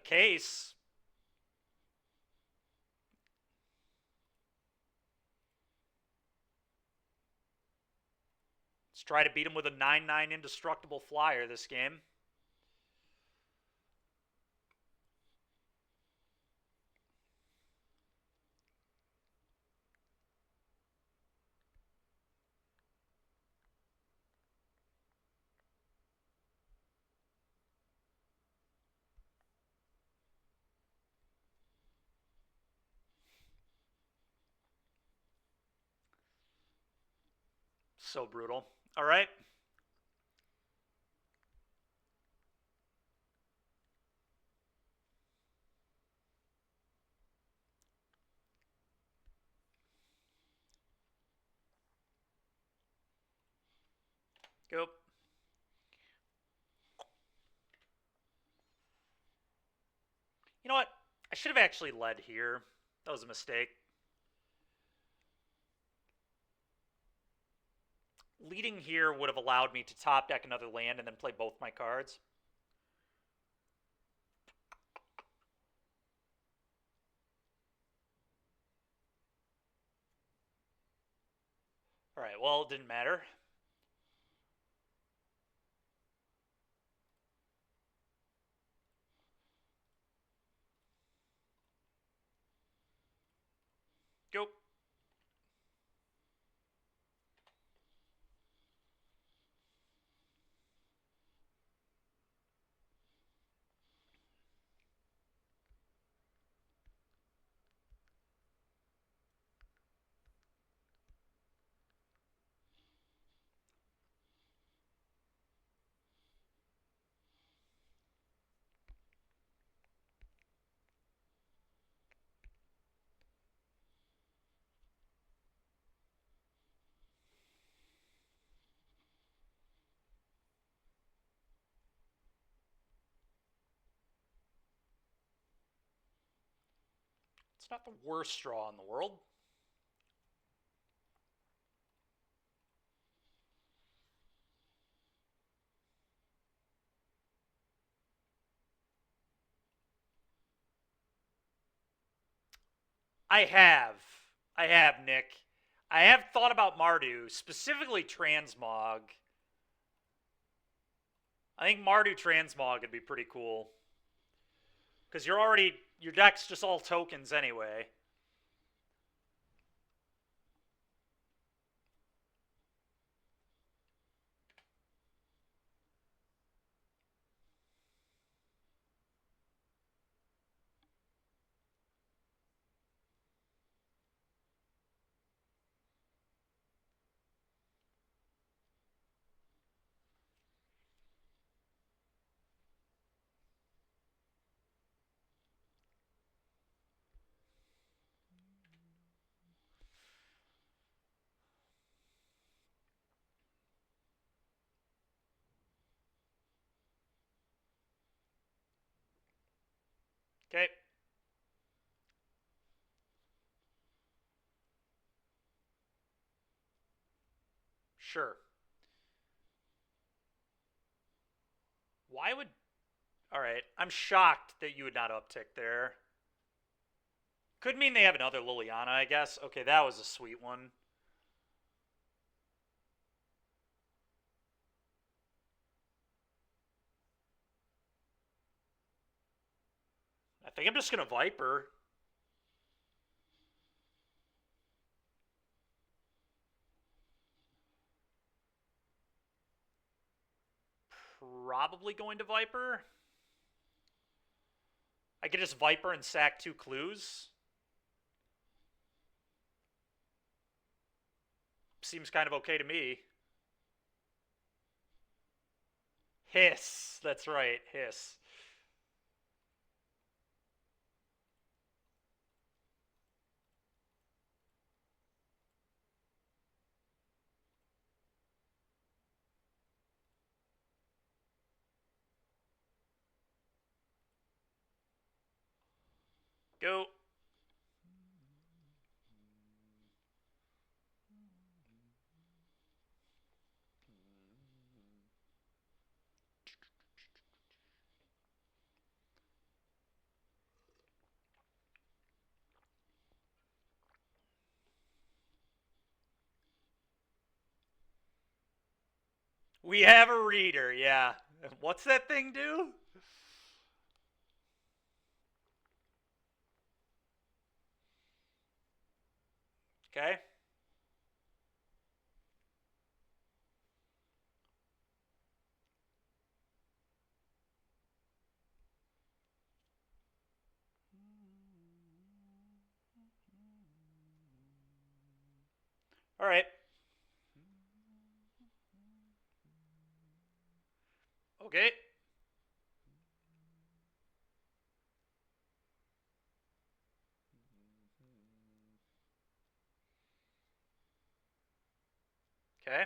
case. Let's try to beat him with a 9/9 indestructible flyer this game. So brutal. All right. Go. You know what? I should have actually led here. That was a mistake. Leading here would have allowed me to top deck another land and then play both my cards. All right, well, it didn't matter. Go. It's not the worst straw in the world. I have. I have, Nick. I have thought about Mardu, specifically Transmog. I think Mardu Transmog would be pretty cool. Because your deck's just all tokens anyway. Okay. Sure. Why would... Alright, I'm shocked that you would not uptick there. Could mean they have another Liliana, I guess. Okay, that was a sweet one. I think I'm just going to Viper. Probably going to Viper. I could just Viper and sack 2 clues. Seems kind of okay to me. Hiss. That's right, hiss. Go. We have a reader, yeah. What's that thing do? Okay. All right. Okay. Okay.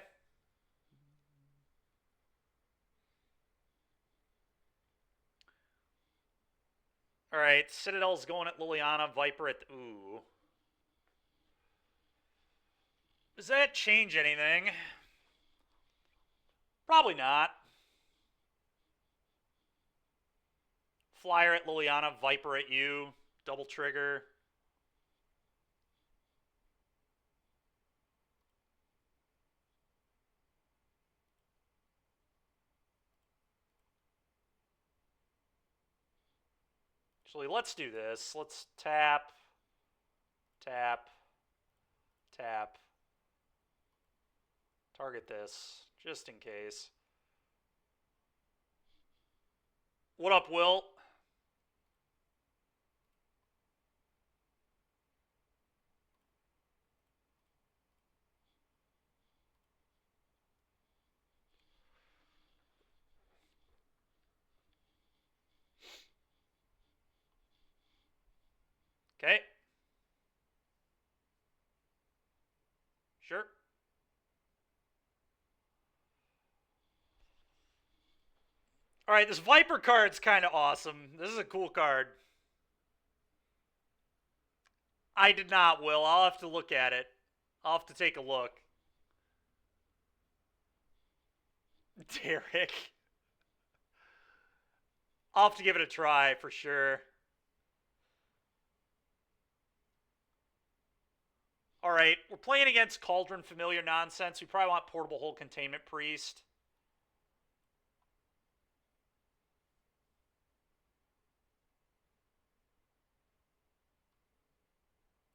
All right. Citadel's going at Liliana. Viper at. Ooh. Does that change anything? Probably not. Flyer at Liliana. Viper at you. Double trigger. Actually, let's do this. Let's tap, tap, tap. Target this, just in case. What up, Will? Okay. Sure. All right, this Viper card's kind of awesome. This is a cool card. I did not, Will. I'll have to look at it. I'll have to take a look. Derek. I'll have to give it a try for sure. All right, we're playing against Cauldron Familiar nonsense. We probably want Portable Hole Containment Priest.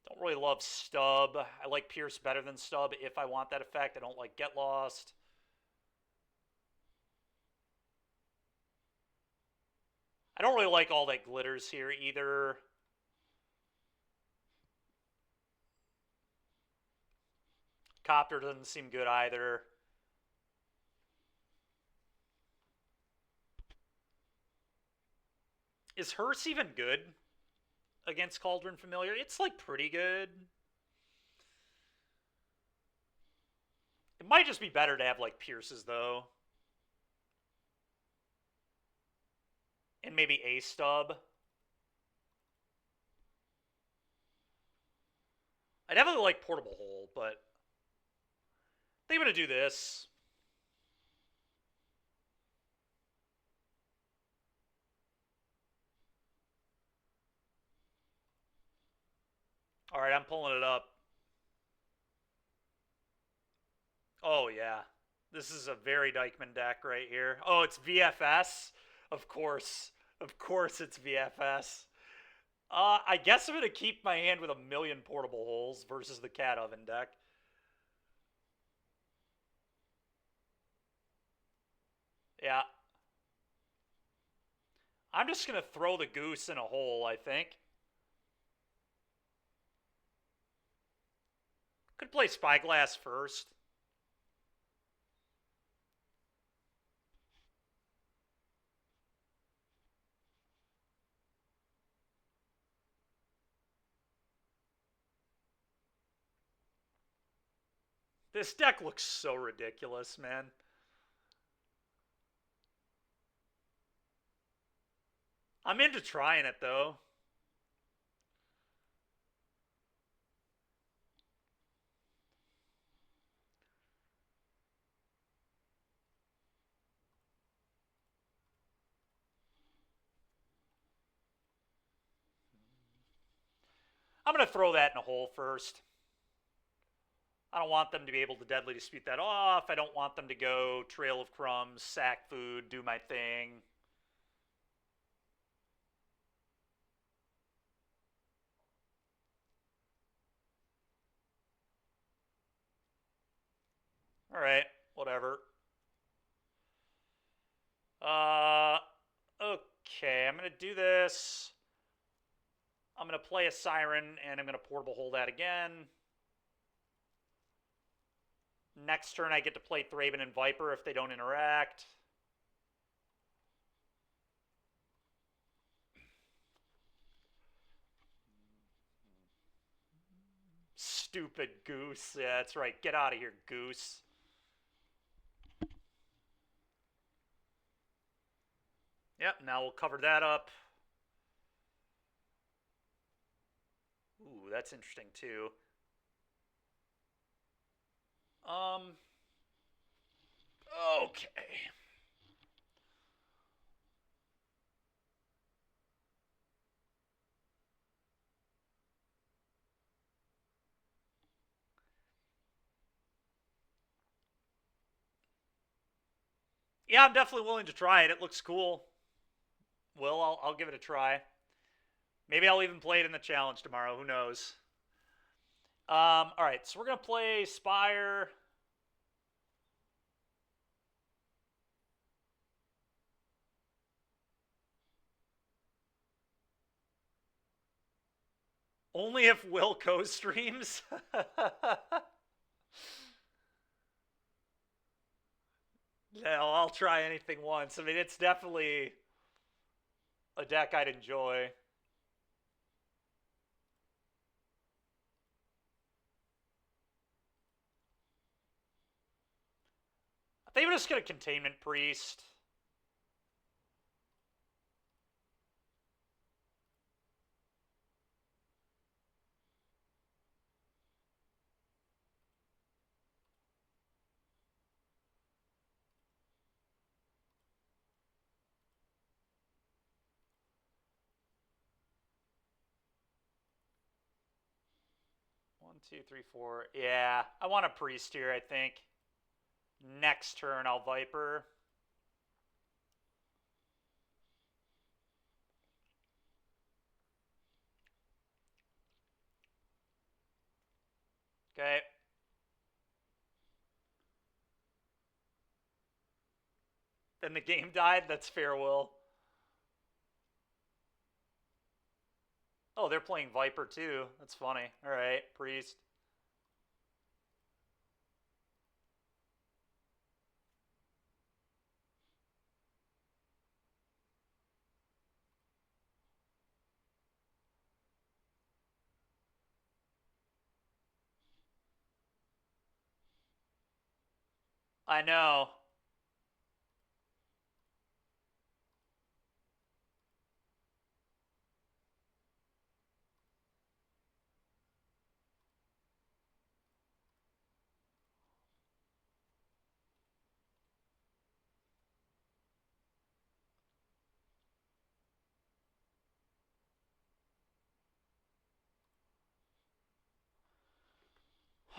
Don't really love Stub. I like Pierce better than Stub if I want that effect. I don't like Get Lost. I don't really like all that glitters here either. Copter doesn't seem good either. Is Hearse even good against Cauldron Familiar? It's like pretty good. It might just be better to have like Pierces though. And maybe a Stub. I definitely like Portable Hole, but I think I'm going to do this. All right, I'm pulling it up. Oh, yeah. This is a very Dykeman deck right here. Oh, it's VFS? Of course. Of course it's VFS. I guess I'm going to keep my hand with a million Portable Holes versus the Cat Oven deck. Yeah. I'm just going to throw the goose in a hole, I think. Could play Spyglass first. This deck looks so ridiculous, man. I'm into trying it, though. I'm going to throw that in a hole first. I don't want them to be able to deadly dispute that off. I don't want them to go Trail of Crumbs, sack food, do my thing. All right, whatever. Okay, I'm going to do this. I'm going to play a Siren, and I'm going to Portable Hold that again. Next turn, I get to play Thraben and Viper if they don't interact. Stupid goose. Yeah, that's right. Get out of here, goose. Yep, now we'll cover that up. Ooh, that's interesting, too. Okay. Yeah, I'm definitely willing to try it. It looks cool. I'll give it a try. Maybe I'll even play it in the challenge tomorrow. Who knows? All right, so we're gonna play Spire. Only if Will co-streams. No, I'll try anything once. I mean, it's definitely a deck I'd enjoy. I think I'm just gonna Containment Priest. One, two, three, four. Yeah, I want a Priest here, I think. Next turn, I'll Viper. Okay. Then the game died. That's fair, Will. Oh, they're playing Viper too. That's funny. All right, Priest. I know.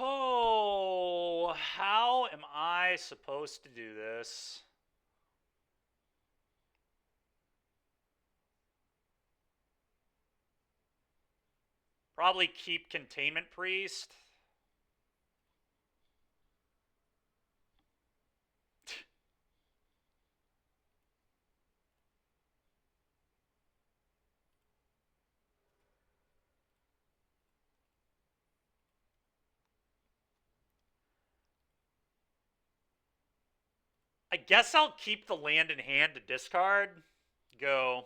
Oh, how am I supposed to do this? Probably keep Containment Priest. I guess I'll keep the land in hand to discard. Go.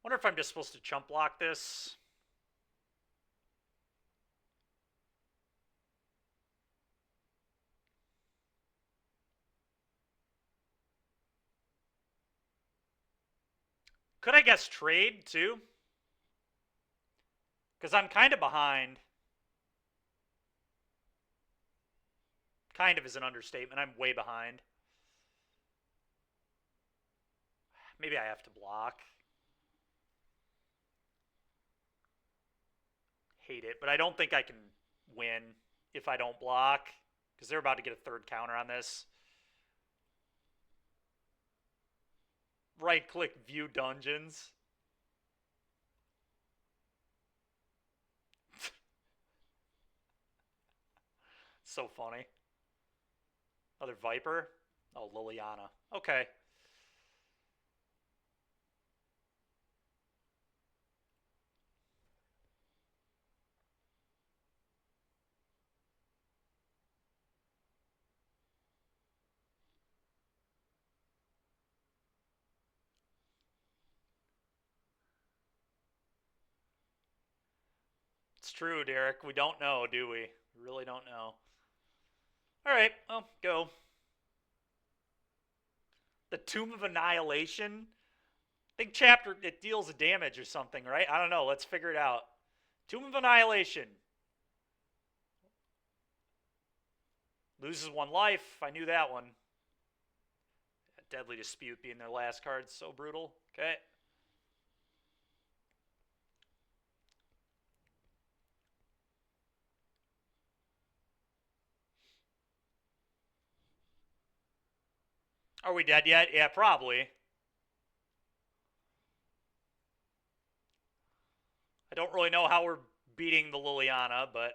Wonder if I'm just supposed to chump block this. Could I guess trade, too? Because I'm kind of behind. Kind of is an understatement. I'm way behind. Maybe I have to block. Hate it, but I don't think I can win if I don't block, because they're about to get a third counter on this. Right-click view dungeons. So funny. Another Viper. Oh, Liliana. Okay. It's true, Derek. We don't know, do we? We really don't know. All right, well, go. The Tomb of Annihilation. I think chapter, it deals a damage or something, right? I don't know. Let's figure it out. Tomb of Annihilation. Loses 1 life. I knew that one. Deadly Dispute being their last card. So brutal. Okay. Are we dead yet? Yeah, probably. I don't really know how we're beating the Liliana, but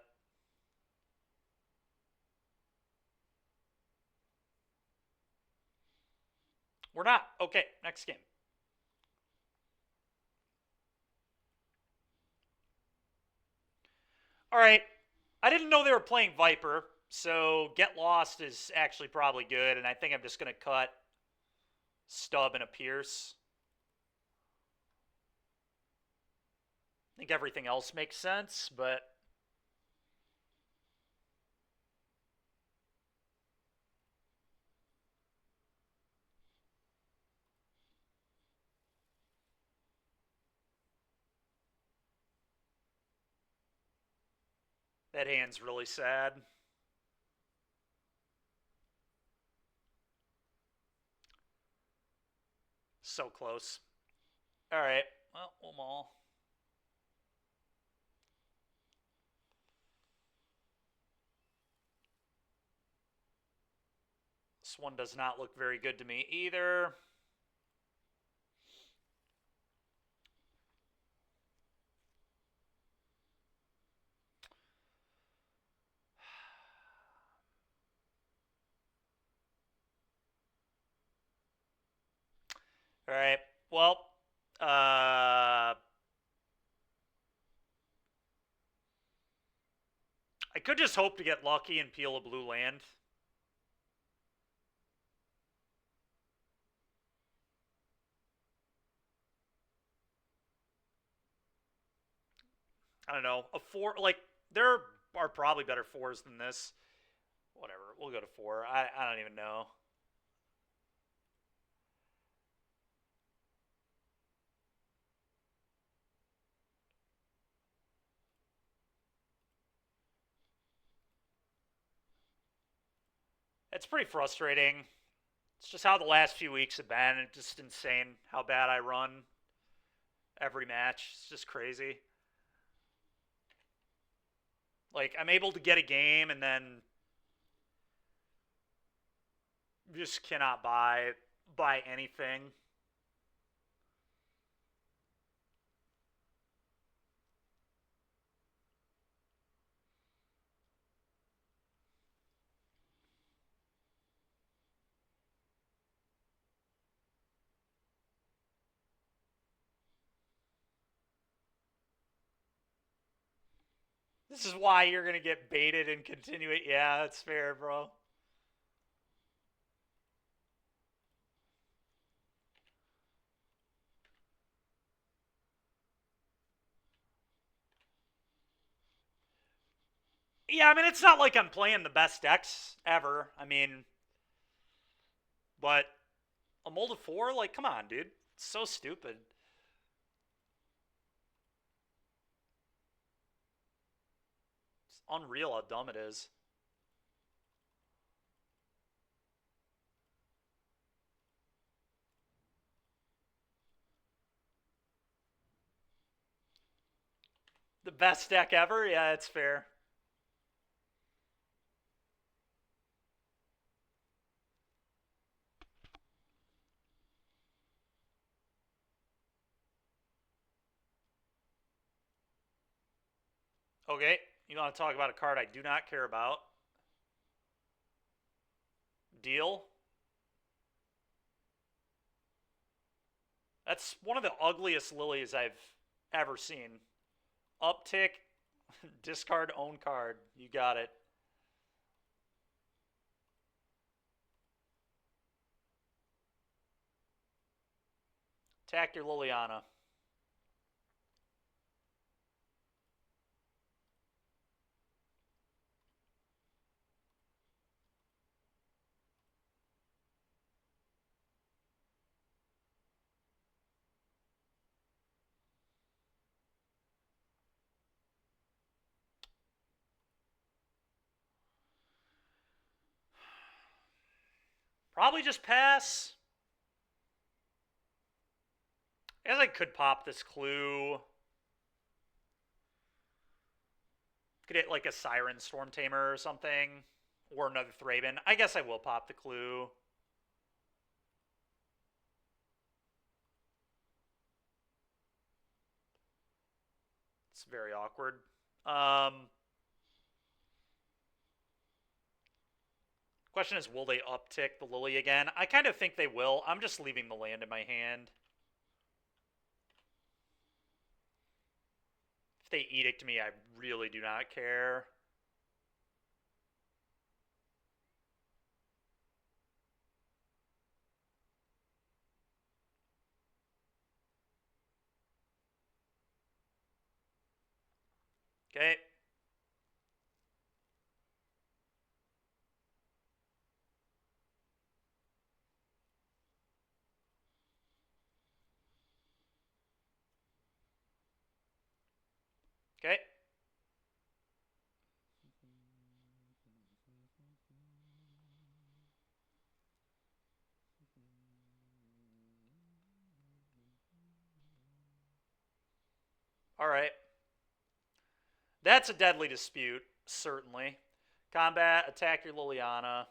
we're not. Okay, next game. All right. I didn't know they were playing Viper, so Get Lost is actually probably good, and I think I'm just going to cut Stub and a Pierce. I think everything else makes sense, but that hand's really sad. So close. All right. Well, we'll maul. This one does not look very good to me either. All right. Well, I could just hope to get lucky and peel a blue land. I don't know. A 4, like, there are probably better 4s than this. Whatever. We'll go to 4. I don't even know. It's pretty frustrating. It's just how the last few weeks have been. It's just insane how bad I run every match. It's just crazy. Like, I'm able to get a game and then just cannot buy anything. This is why you're going to get baited and continue it. Yeah, that's fair, bro. Yeah, I mean, it's not like I'm playing the best decks ever. I mean, but a mold of 4? Like, come on, dude. It's so stupid. Unreal how dumb it is. The best deck ever? Yeah, it's fair. Okay, you want to talk about a card I do not care about? Deal. That's one of the ugliest lilies I've ever seen. Uptick, discard own card. You got it. Attack your Liliana. Probably just pass. I guess I could pop this clue. Could hit like a Siren Storm Tamer or something. Or another Thraben. I guess I will pop the clue. It's very awkward. Question is, will they uptick the Lily again? I kind of think they will. I'm just leaving the land in my hand. If they edict me, I really do not care. Okay. Okay. All right. That's a deadly dispute, certainly. Combat, attack your Liliana.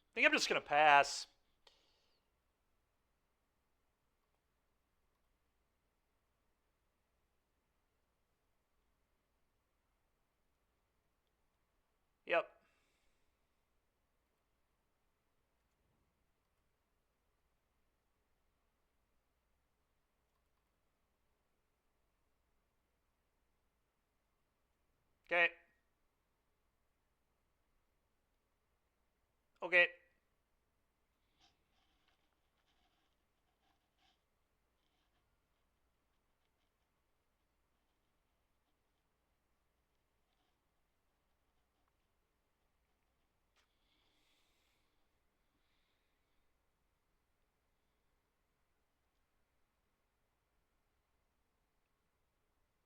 I think I'm just going to pass. Yep. Okay. Okay.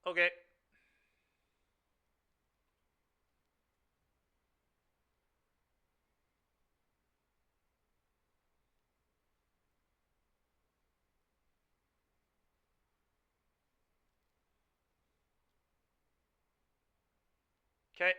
Okay. Okay.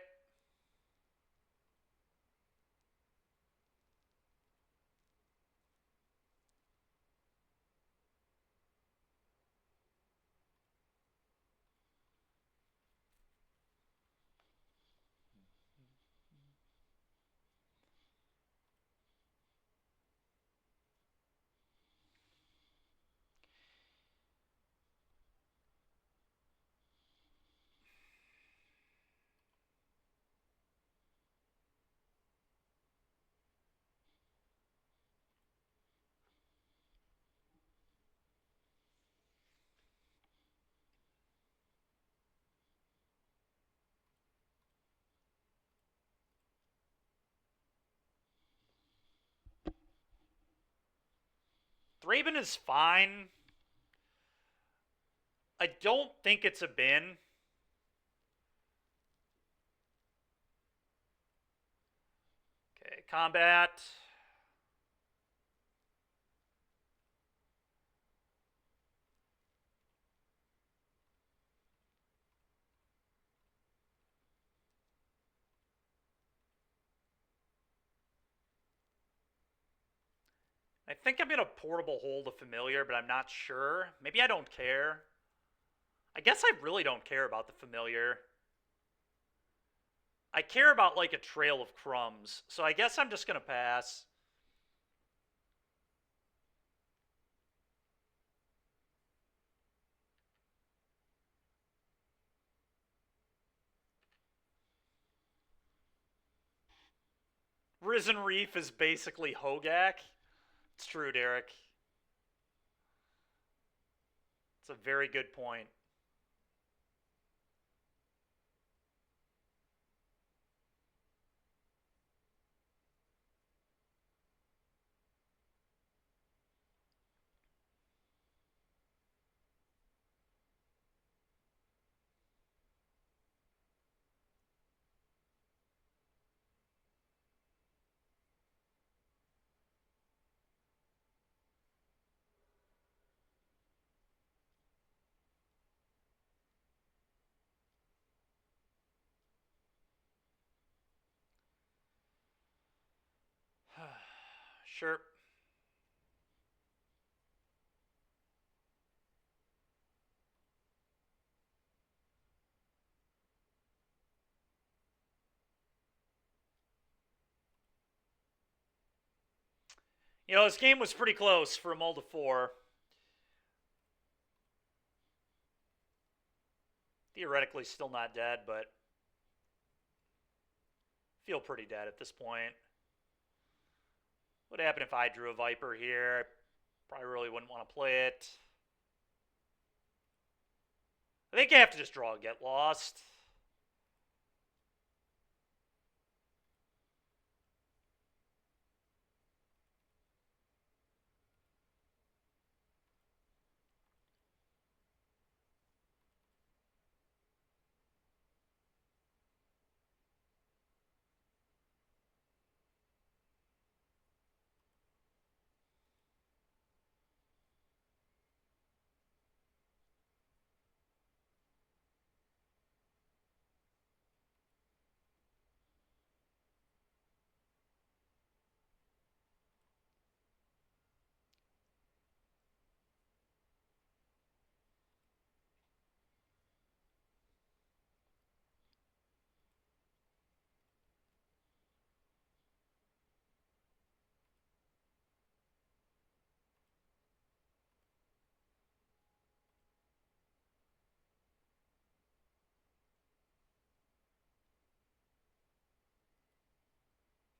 Thraben is fine. I don't think it's a bin. Okay, combat. I think I'm going to portable hold a familiar, but I'm not sure. Maybe I don't care. I guess I really don't care about the familiar. I care about like a trail of crumbs, so I guess I'm just going to pass. Risen Reef is basically Hogak. It's true, Derek. It's a very good point. Sure. You know, this game was pretty close for a mull to 4. Theoretically still not dead, but feel pretty dead at this point. What would happen if I drew a Viper here? I probably really wouldn't want to play it. I think I have to just draw Get Lost.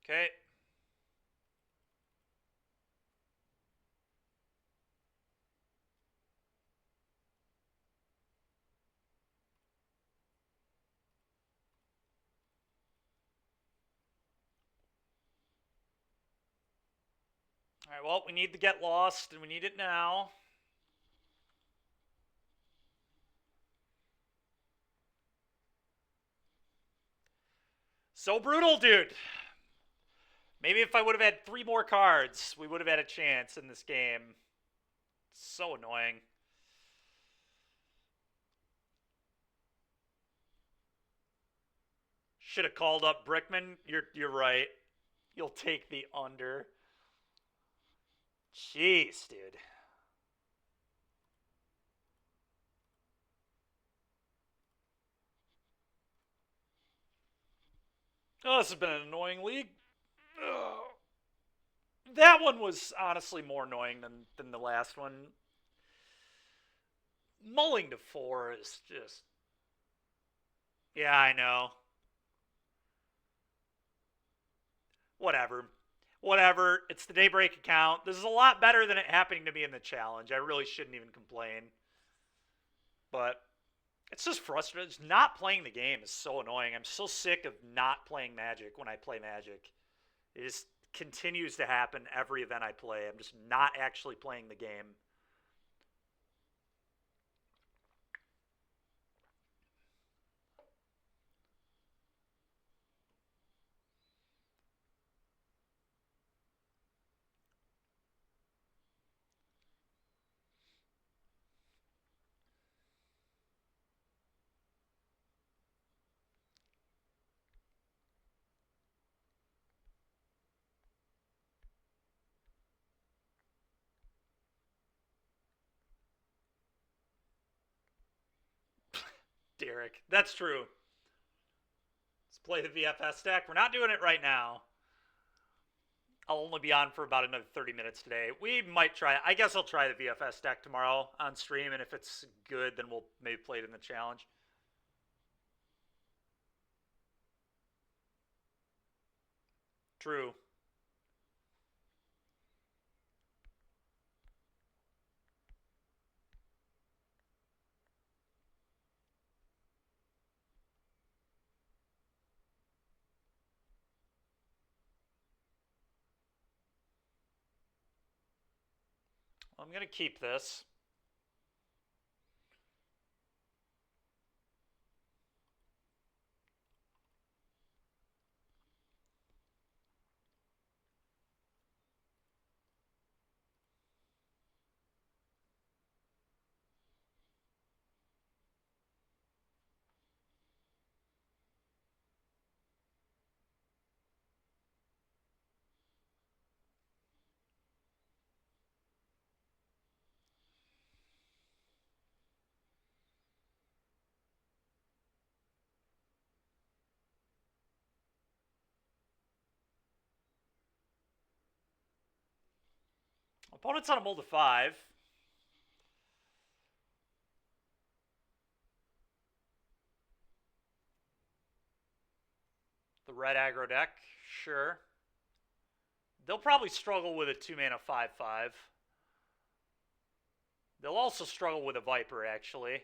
Okay. All right, well, we need to Get Lost, and we need it now. So brutal, dude. Maybe if I would have had 3 more cards, we would have had a chance in this game. So annoying. Should have called up Brickman. You're right. You'll take the under. Jeez, dude. Oh, this has been an annoying league. Ugh. That one was honestly more annoying than the last one. Mulling to 4 is just. Yeah, I know. Whatever. Whatever. It's the Daybreak account. This is a lot better than it happening to me in the challenge. I really shouldn't even complain. But it's just frustrating. Just not playing the game is so annoying. I'm so sick of not playing Magic when I play Magic. It just continues to happen every event I play. I'm just not actually playing the game. Derek, that's true. Let's play the VFS deck. We're not doing it right now. I'll only be on for about another 30 minutes today. We might try. I guess I'll try the VFS deck tomorrow on stream, and if it's good, then we'll maybe play it in the challenge. True. I'm going to keep this. Opponent's on a mold of 5. The red aggro deck, sure. They'll probably struggle with a 2-mana 5/5. They'll also struggle with a Viper, actually.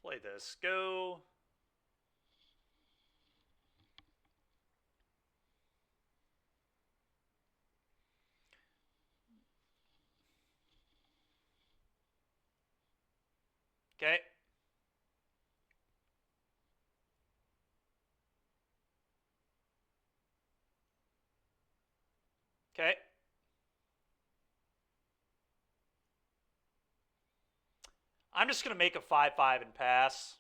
Play this. Go. Okay. Okay. I'm just going to make a 5/5 and pass.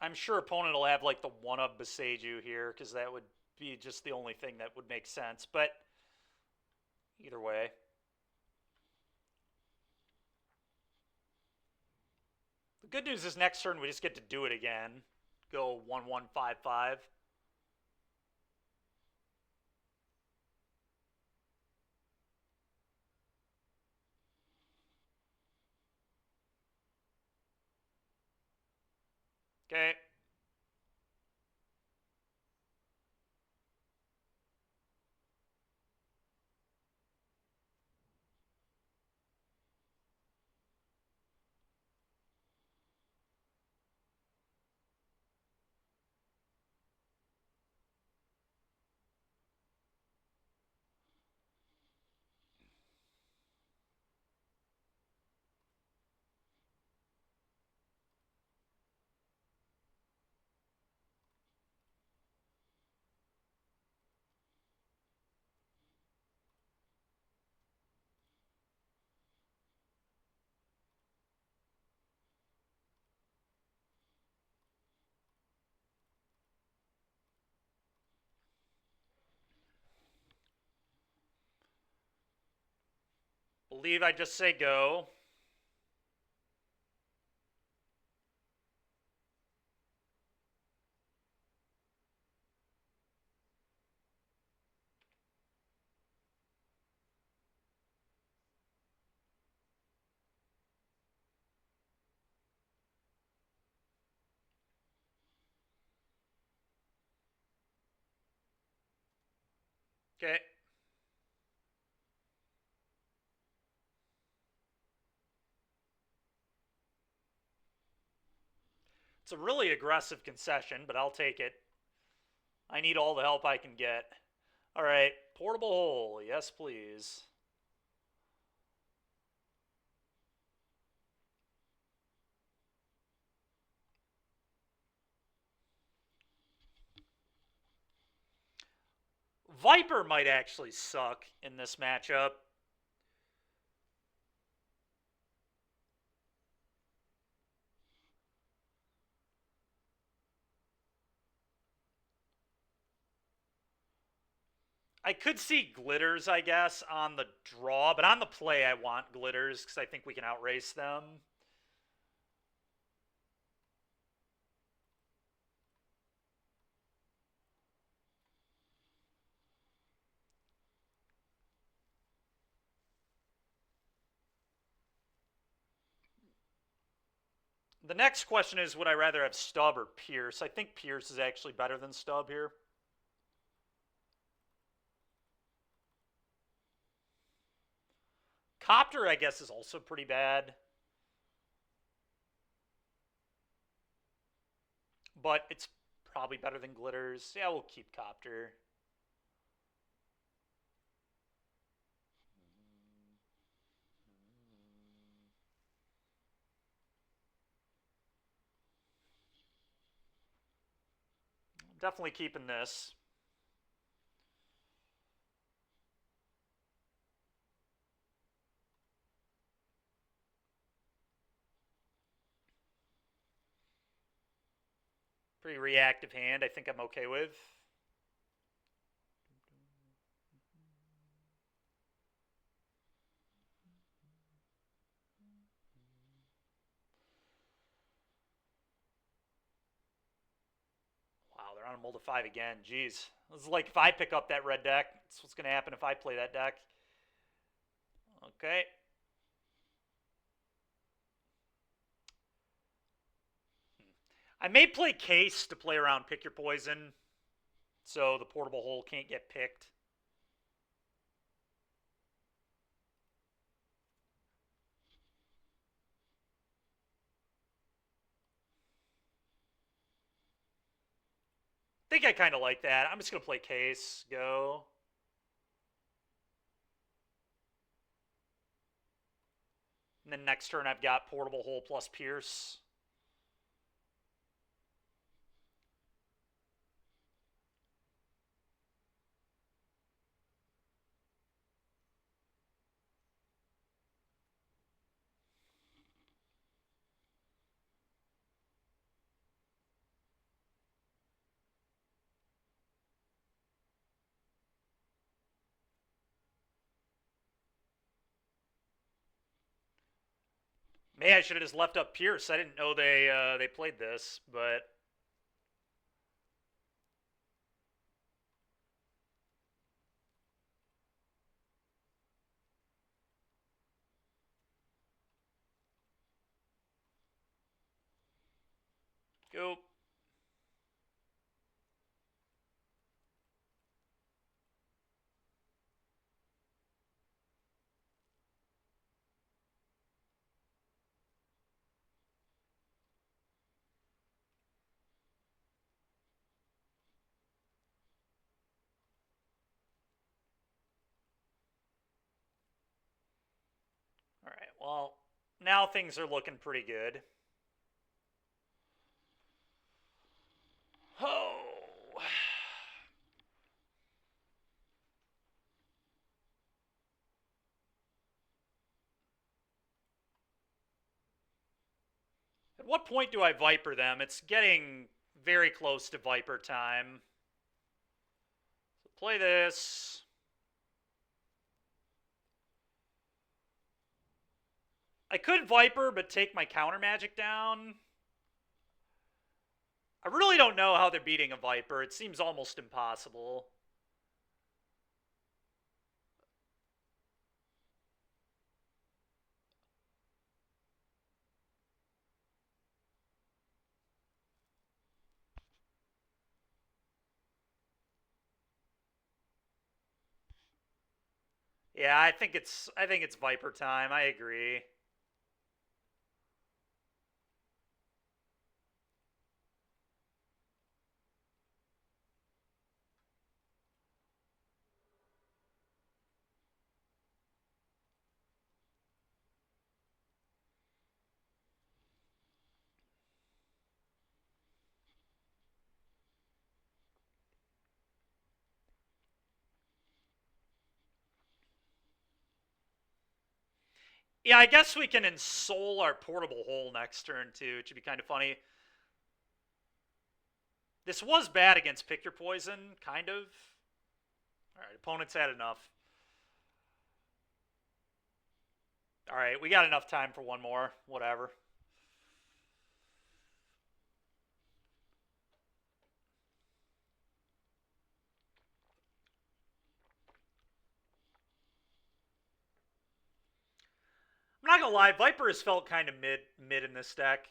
I'm sure opponent will have like the 1-up Beseju here, because that would be just the only thing that would make sense. But either way. The good news is next turn we just get to do it again. Go 1/1/5/5. Okay. Believe I just say go. Okay. It's a really aggressive concession, but I'll take it. I need all the help I can get. All right, portable hole. Yes, please. Viper might actually suck in this matchup. I could see glitters, I guess, on the draw, but on the play, I want glitters because I think we can outrace them. The next question is, would I rather have Stub or Pierce? I think Pierce is actually better than Stub here. Copter, I guess, is also pretty bad. But it's probably better than Glitters. Yeah, we'll keep Copter. Definitely keeping this. Pretty reactive hand, I think I'm okay with. Wow, they're on a mold of 5 again. Jeez. This is like if I pick up that red deck. That's what's going to happen if I play that deck. Okay. I may play Case to play around Pick Your Poison, so the portable hole can't get picked. I think I kind of like that. I'm just going to play Case. Go. And then next turn I've got portable hole plus Pierce. Maybe I should have just left up Pierce. I didn't know they played this, but go. All right. Well, now things are looking pretty good. Oh. At what point do I Viper them? It's getting very close to Viper time. So play this. I could Viper, but take my counter magic down. I really don't know how they're beating a Viper. It seems almost impossible. Yeah, I think it's Viper time. I agree. Yeah, I guess we can ensole our portable hole next turn too. It should be kind of funny. This was bad against Pick Your Poison, kind of. All right, opponents had enough. All right, we got enough time for one more. Whatever. I'm not gonna lie, Viper has felt kind of mid in this deck.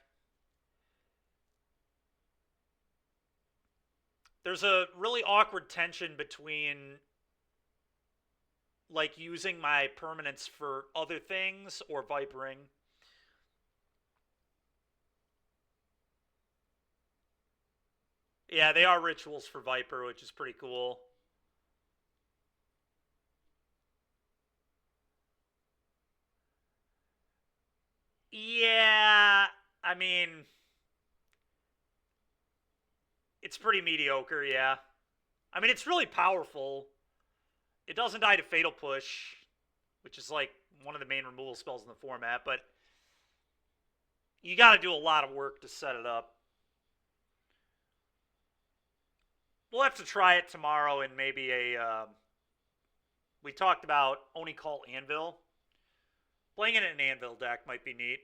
There's a really awkward tension between like using my permanents for other things or vipering. Yeah, they are rituals for Viper, which is pretty cool. Yeah, I mean, it's pretty mediocre, yeah. I mean, it's really powerful. It doesn't die to Fatal Push, which is like one of the main removal spells in the format, but you got to do a lot of work to set it up. We'll have to try it tomorrow in maybe a. We talked about Oni Call Anvil. Playing it in an Anvil deck might be neat.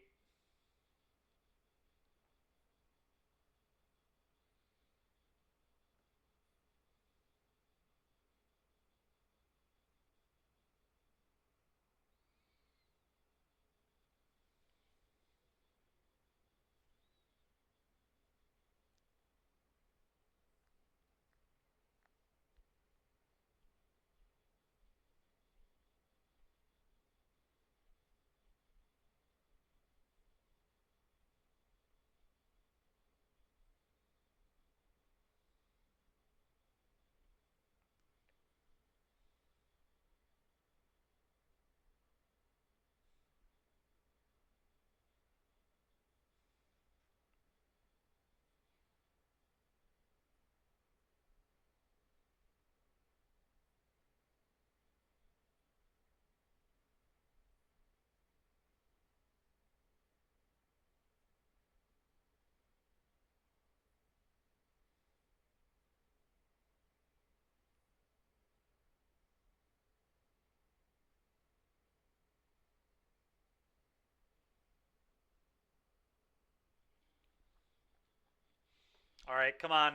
All right, come on.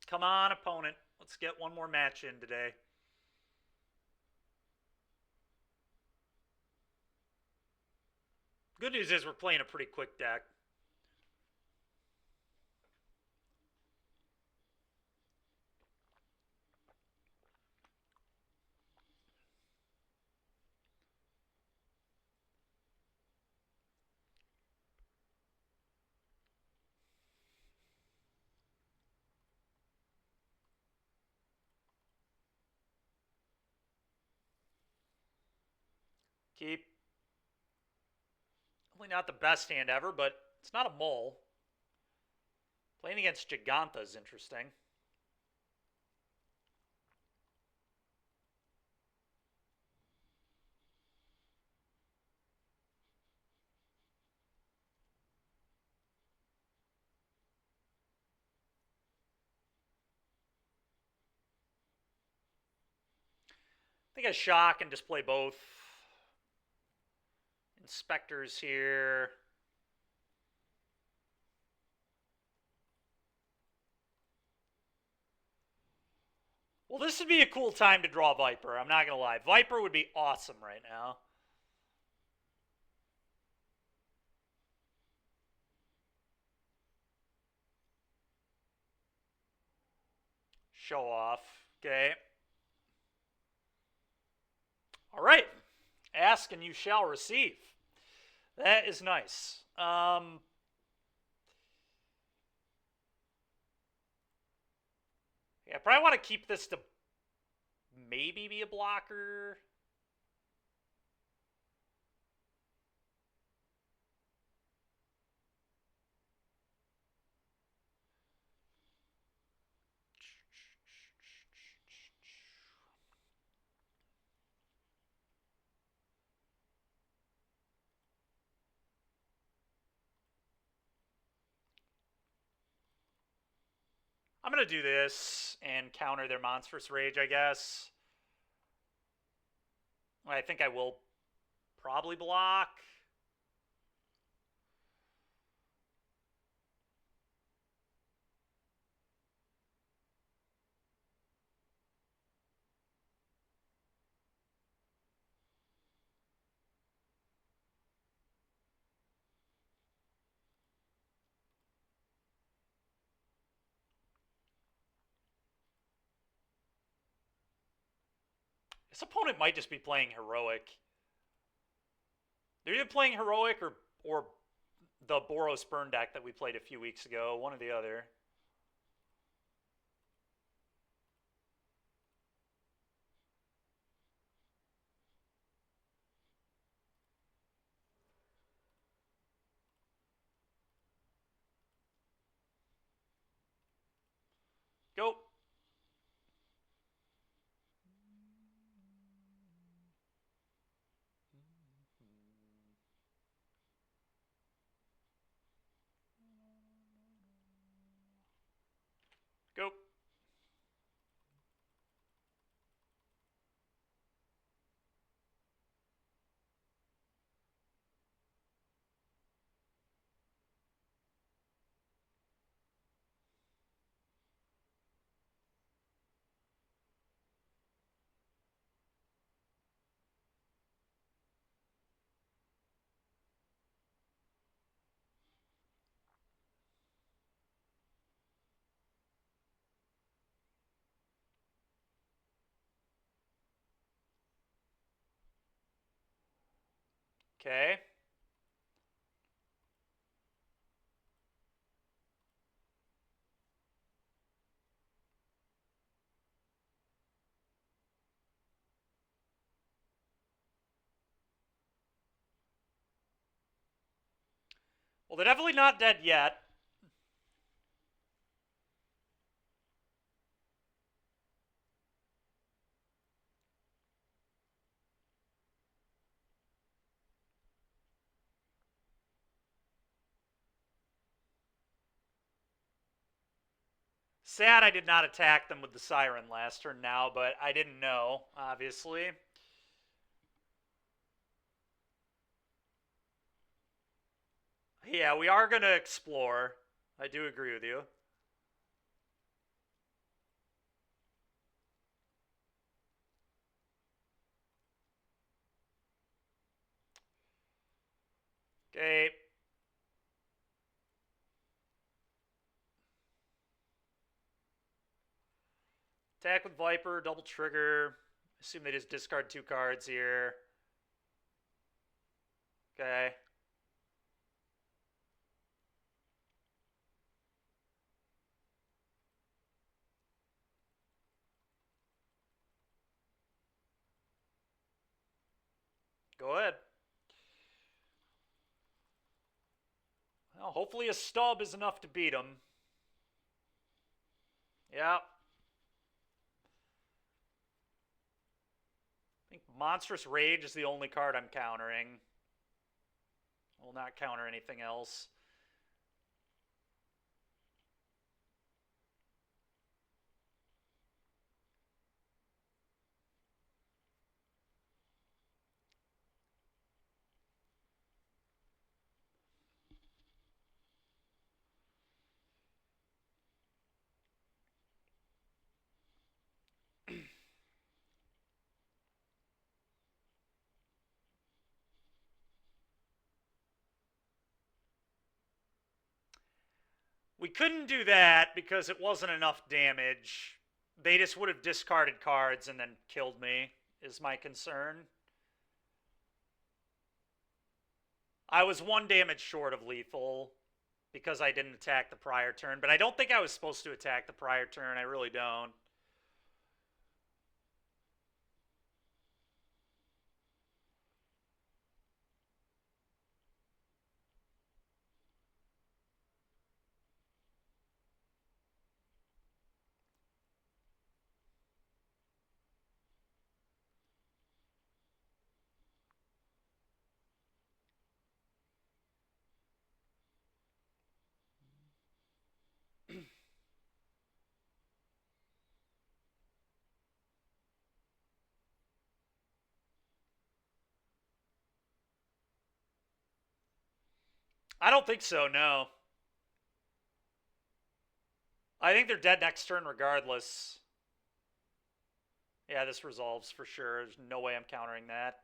Come on, opponent. Let's get one more match in today. Good news is we're playing a pretty quick deck. Keep. Probably not the best hand ever, but it's not a mole. Playing against Giganta is interesting. I think I shock and display both. Inspectors here. Well, this would be a cool time to draw Viper. I'm not going to lie. Viper would be awesome right now. Show off. Okay. All right. Ask and you shall receive. That is nice. Yeah, I probably want to keep this to maybe be a blocker. I'm going to do this and counter their Monstrous Rage, I guess. I think I will probably block. This opponent might just be playing Heroic. They're either playing Heroic or the Boros Burn deck that we played a few weeks ago. One or the other. Go. Go. Okay. Well, they're definitely not dead yet. Sad I did not attack them with the Siren last turn now, but I didn't know, obviously. Yeah, we are going to explore. I do agree with you. Okay. Attack with Viper, double trigger. Assume they just discard 2 cards here. Okay. Go ahead. Well, hopefully a stub is enough to beat them. Yeah. I think Monstrous Rage is the only card I'm countering. I will not counter anything else. We couldn't do that because it wasn't enough damage. They just would have discarded cards and then killed me, is my concern. I was 1 damage short of lethal because I didn't attack the prior turn, but I don't think I was supposed to attack the prior turn. I really don't. I don't think so, no. I think they're dead next turn regardless. Yeah, this resolves for sure. There's no way I'm countering that.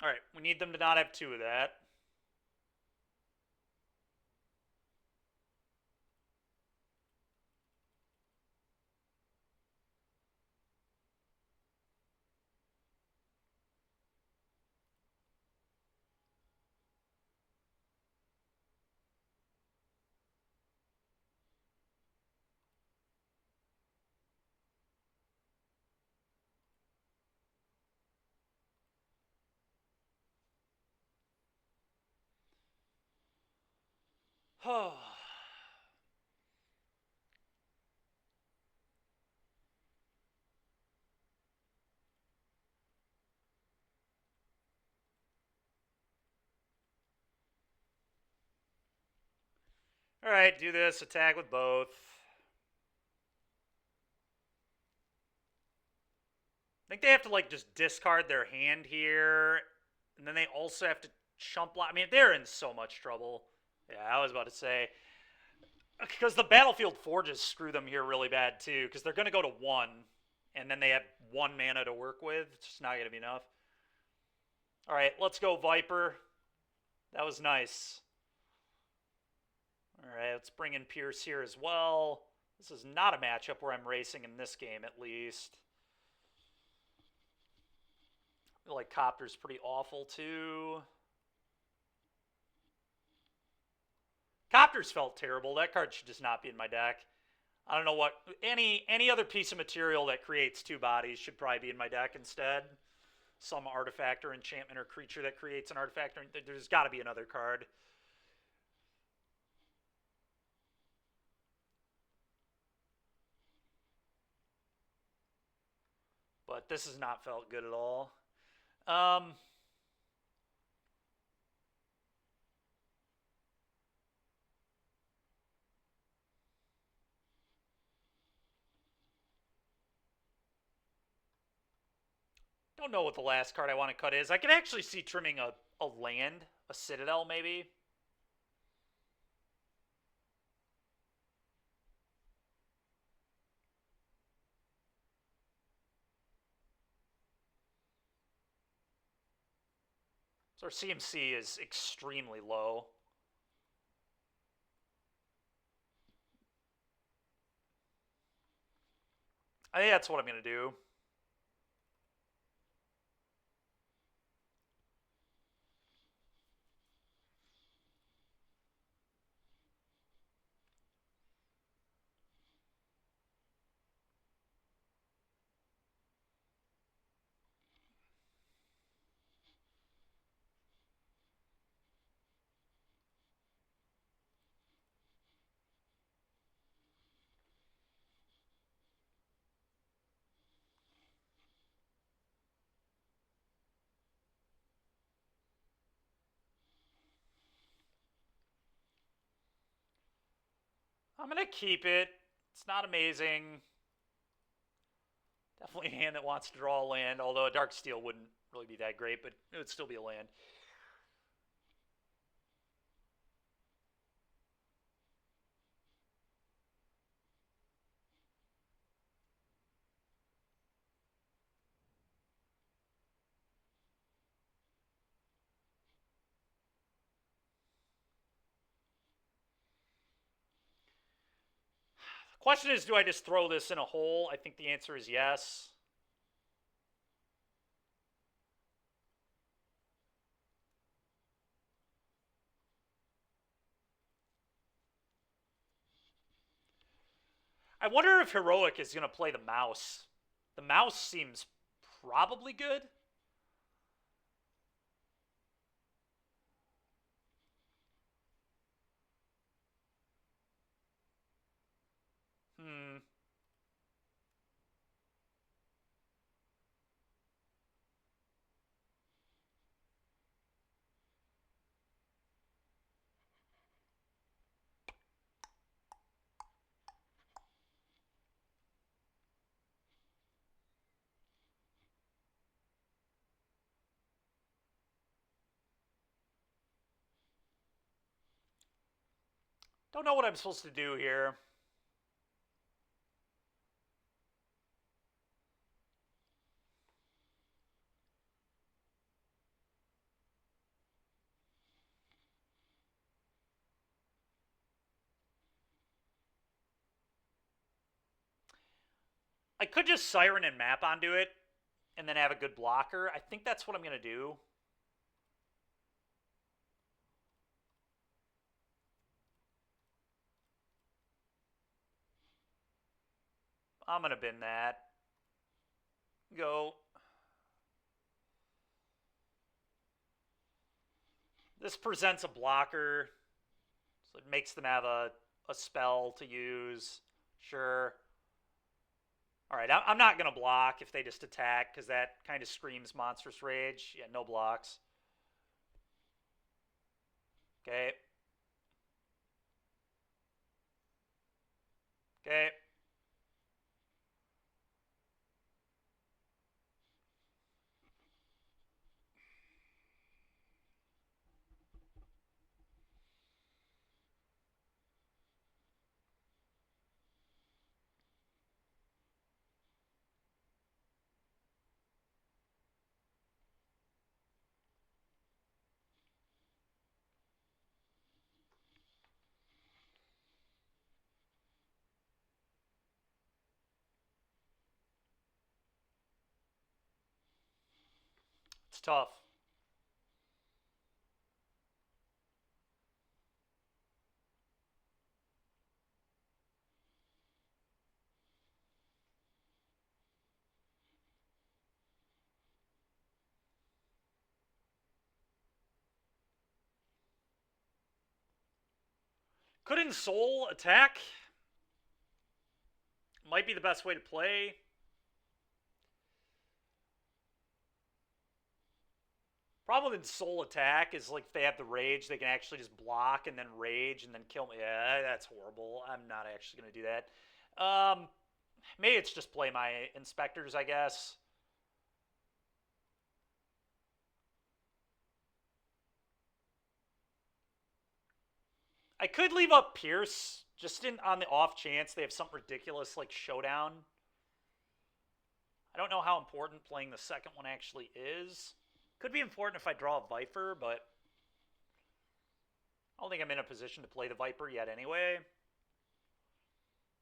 All right, we need them to not have 2 of that. Oh. All right, do this. Attack with both. I think they have to like just discard their hand here, and then they also have to chump block. I mean, they're in so much trouble. Yeah, I was about to say because the battlefield forges screw them here really bad too, because they're gonna go to 1, and then they have 1 mana to work with. It's just not gonna be enough. All right, let's go Viper. That was nice. All right, let's bring in Pierce here as well. This is not a matchup where I'm racing in this game, at least. I feel like Copter's pretty awful, too. Copters felt terrible. That card should just not be in my deck. I don't know what... Any other piece of material that creates 2 bodies should probably be in my deck instead. Some artifact or enchantment or creature that creates an artifact. There's got to be another card. But this has not felt good at all. Don't know what the last card I want to cut is. I could actually see trimming a land, a citadel maybe. So our CMC is extremely low. I think that's what I'm going to do. I'm going to keep it. It's not amazing. Definitely a hand that wants to draw a land, although a Dark Steel wouldn't really be that great, but it would still be a land. The question is, do I just throw this in a hole? I think the answer is yes. I wonder if Heroic is going to play the mouse. The mouse seems probably good. Hmm. Don't know what I'm supposed to do here. I could just Siren and map onto it and then have a good blocker. I think that's what I'm going to do. I'm going to bin that. Go. This presents a blocker, so it makes them have a spell to use. Sure. All right, I'm not going to block if they just attack because that kind of screams Monstrous Rage. Yeah, no blocks. Okay. Okay. It's tough. Couldn't Soul attack? Might be the best way to play. Problem with Soul attack is like if they have the rage, they can actually just block and then rage and then kill me. Yeah, that's horrible. I'm not actually gonna do that. Maybe it's just play my inspectors, I guess. I could leave up Pierce just on the off chance they have something ridiculous like Showdown. I don't know how important playing the second one actually is. Could be important if I draw a Viper, but I don't think I'm in a position to play the Viper yet anyway.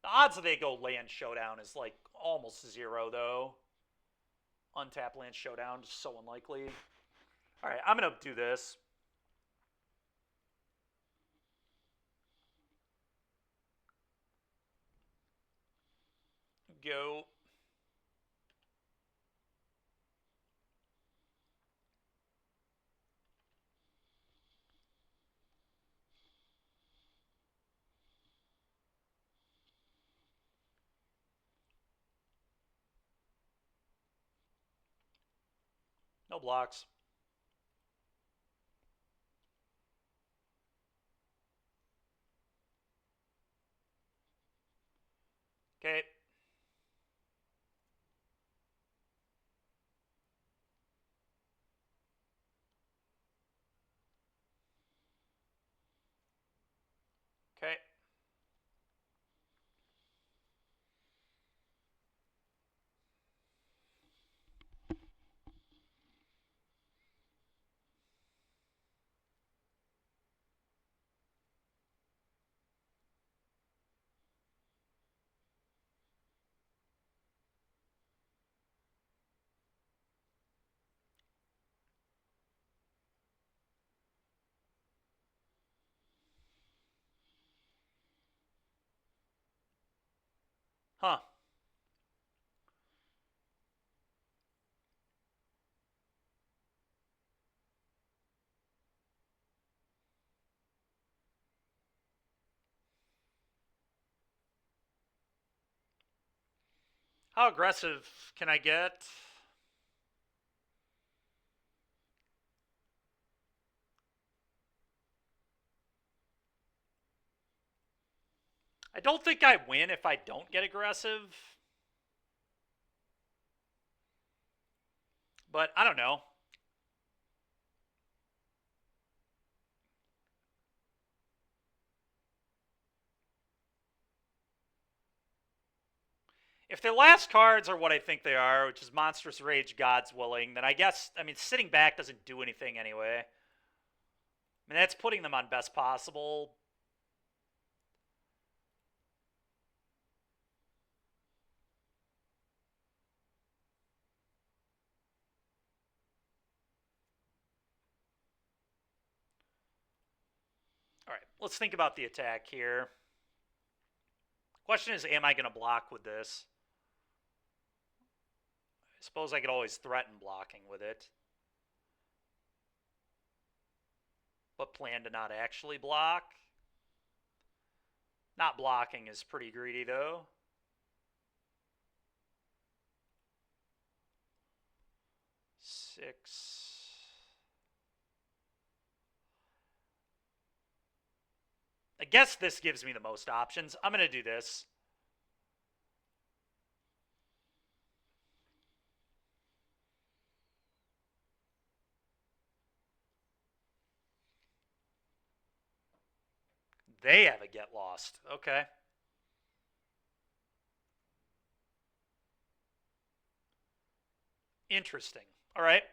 The odds that they go land Showdown is like almost zero, though. Untap land Showdown, just so unlikely. All right, I'm going to do this. Go. No blocks. Okay. Okay. Huh. How aggressive can I get? I don't think I win if I don't get aggressive. But I don't know. If their last cards are what I think they are, which is Monstrous Rage, God's Willing, then I guess, I mean, sitting back doesn't do anything anyway. I mean, that's putting them on best possible. All right, let's think about the attack here. Question is, am I going to block with this? I suppose I could always threaten blocking with it. But plan to not actually block. Not blocking is pretty greedy, though. Six. I guess this gives me the most options. I'm going to do this. They have a get lost. Okay. Interesting. All right.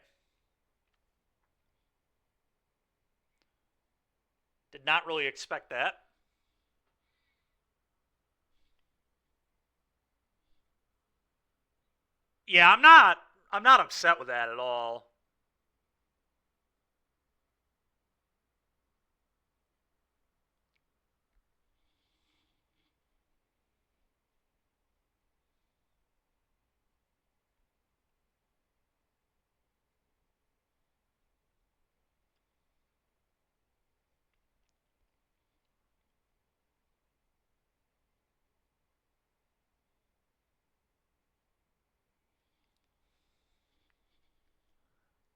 Did not really expect that. Yeah, I'm not upset with that at all.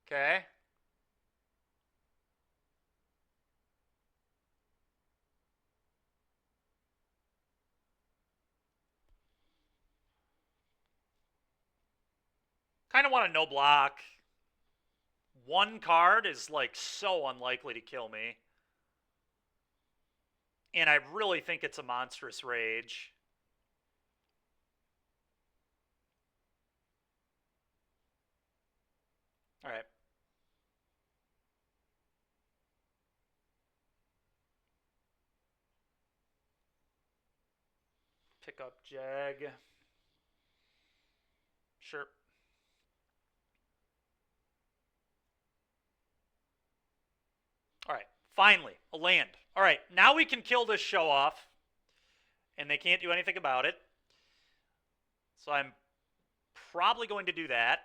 Okay. Kind of want a no block. One card is like so unlikely to kill me. And I really think it's a Monstrous Rage. All right. Pick up Jag. Sure. All right. Finally, a land. All right. Now we can kill this show off. And they can't do anything about it. So I'm probably going to do that.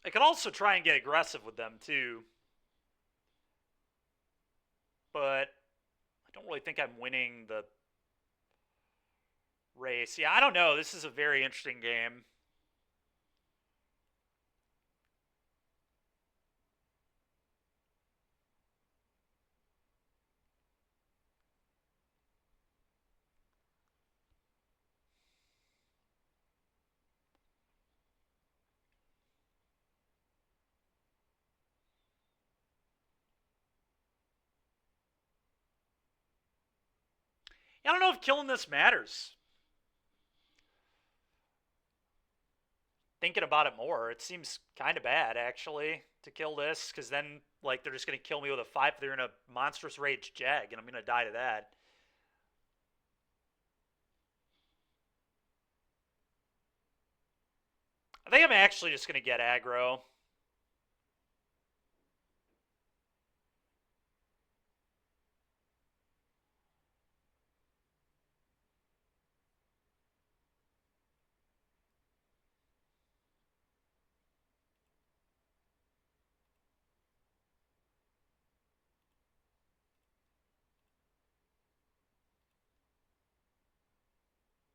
I could also try and get aggressive with them, too. but I don't really think I'm winning the race. Yeah, I don't know. This is a very interesting game. I don't know if killing this matters. Thinking about it more, it seems kind of bad actually to kill this, because then like they're just gonna kill me with a 5. They're in a monstrous rage jag, and I'm gonna die to that. I think I'm actually just gonna get aggro.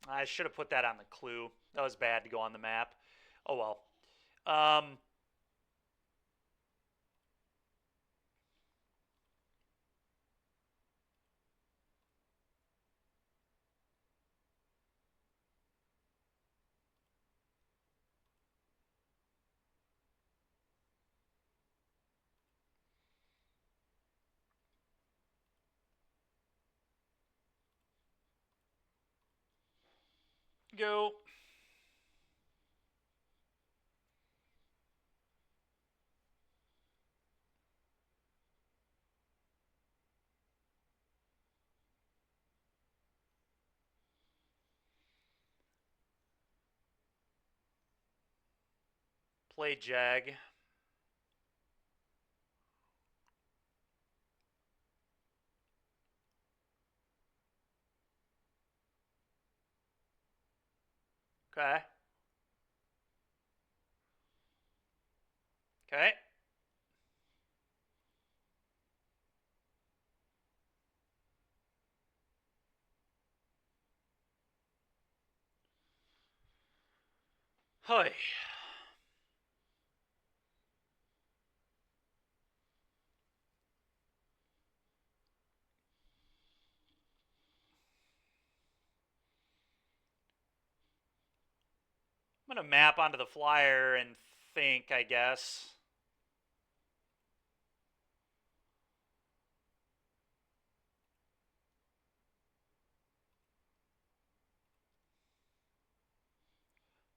I should have put that on the clue. That was bad to go on the map. Oh well. Um, go. Play jag. Okay. Okay. Hey. I'm gonna map onto the flyer and think, I guess.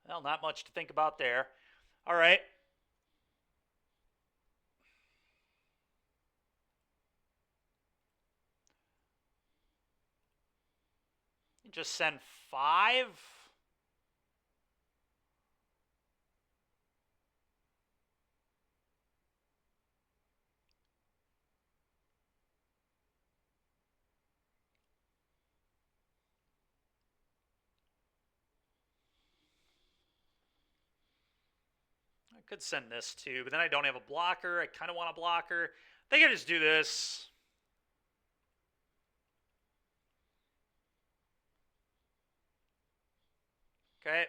Well, not much to think about there. All right. Just send 5. I could send this too, but then I don't have a blocker. I kind of want a blocker. I think I just do this. Okay.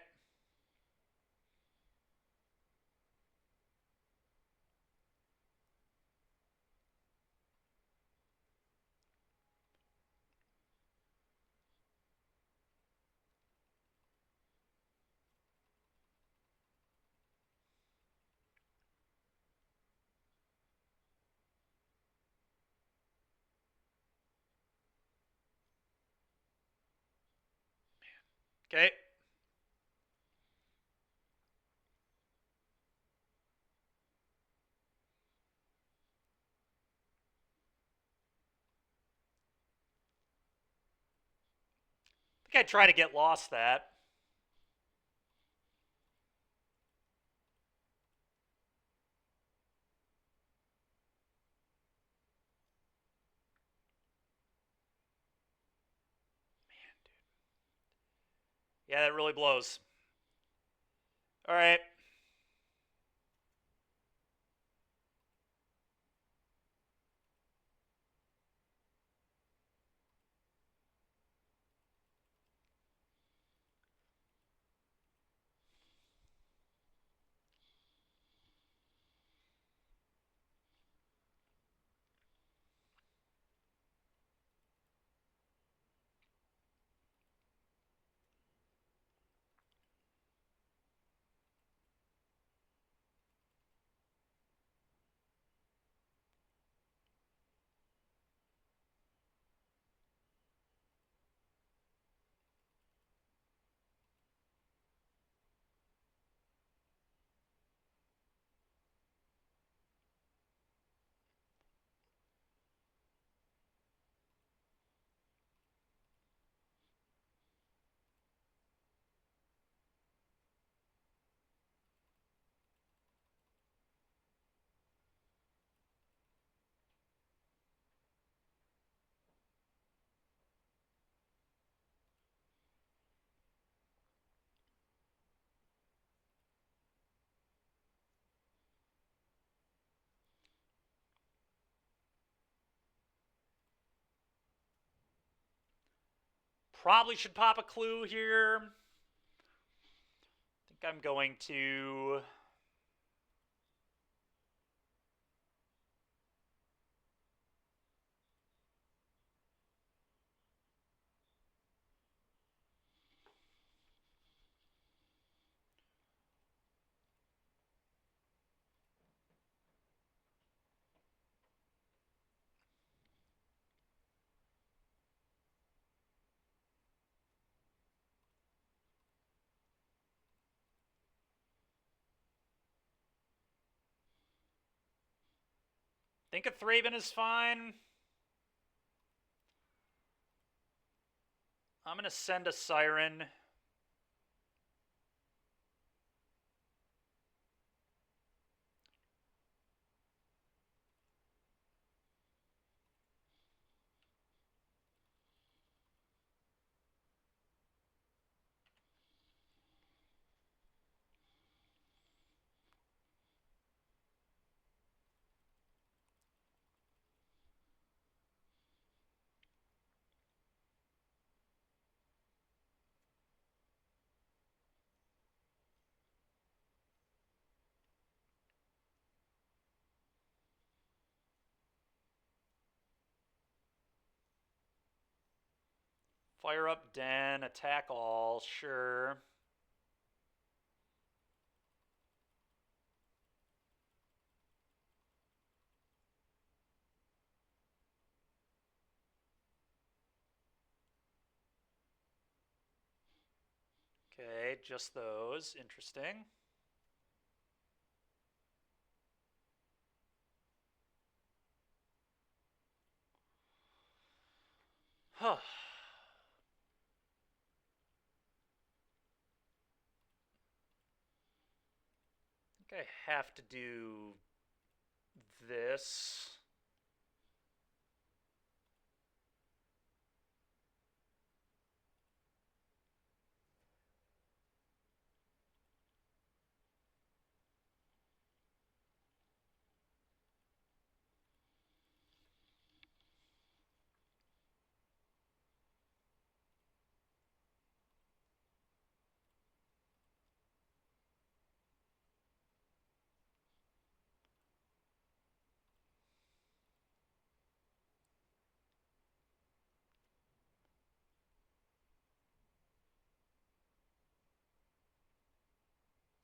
Okay. I think I try to get lost that. Yeah, that really blows. All right. probably should pop a clue here. I think I'm going to... think a Thraben is fine. I'm going to send a Siren. Fire up Den, attack all, sure. Okay, just those. Interesting. Huh. I think I have to do this.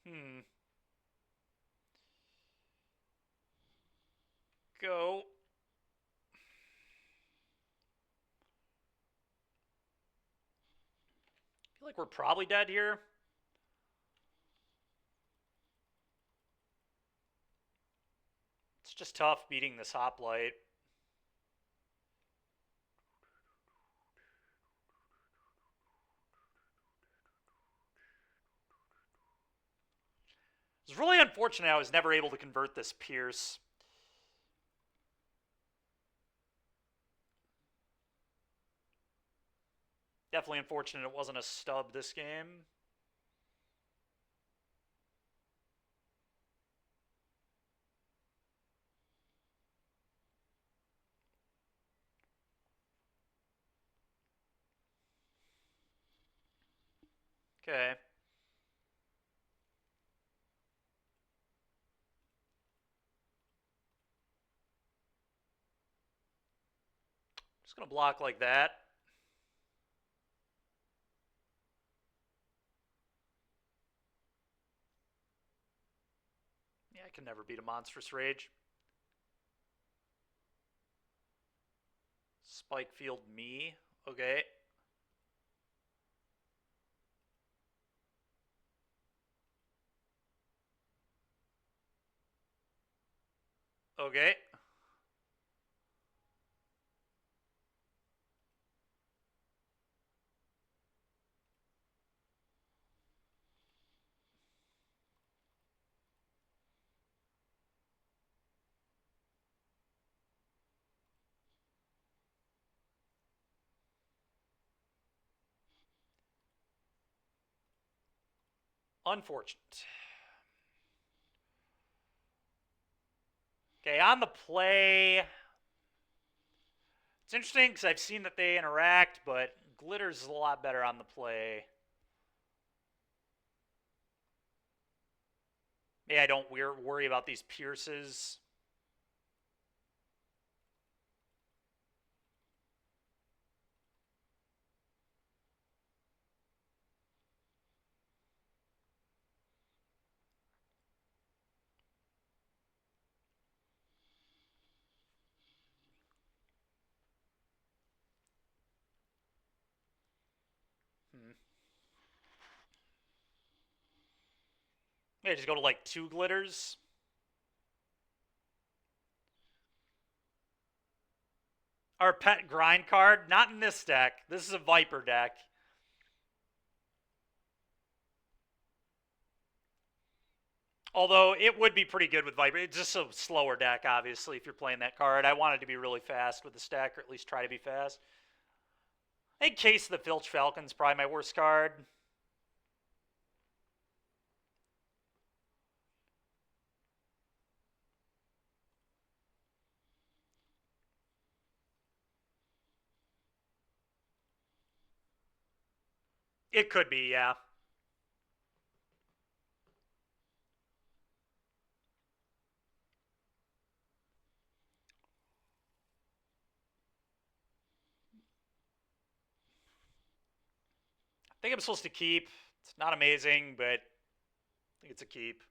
Hmm. Go. I feel like we're probably dead here. It's just tough beating this hoplite. It's really unfortunate I was never able to convert this Pierce. Definitely unfortunate it wasn't a stub this game. Okay. Just gonna block like that. Yeah, I can never beat a Monstrous Rage. Spike Field me. Okay. Okay. Unfortunate. Okay, on the play. It's interesting because I've seen that they interact, but Glitter's a lot better on the play. Yeah, I don't worry about these Pierces. Hmm. Yeah, just go to like 2 Glitters. Our pet grind card, not in this deck. This is a Viper deck. Although it would be pretty good with Viper. It's just a slower deck, obviously, if you're playing that card. I wanted to be really fast with the stack, or at least try to be fast. I think Case of the Filch Falcon's probably my worst card. It could be, yeah. I think I'm supposed to keep. It's not amazing, but I think it's a keep.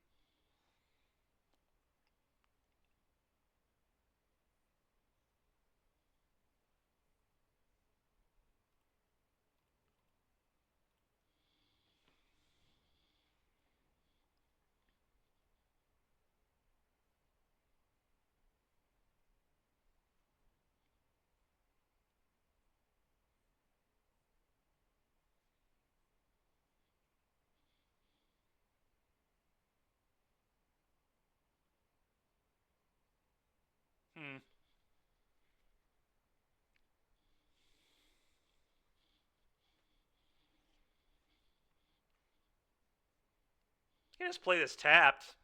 Hmm. You can just play this tapped.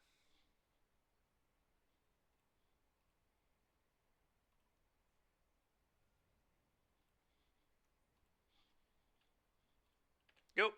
Go.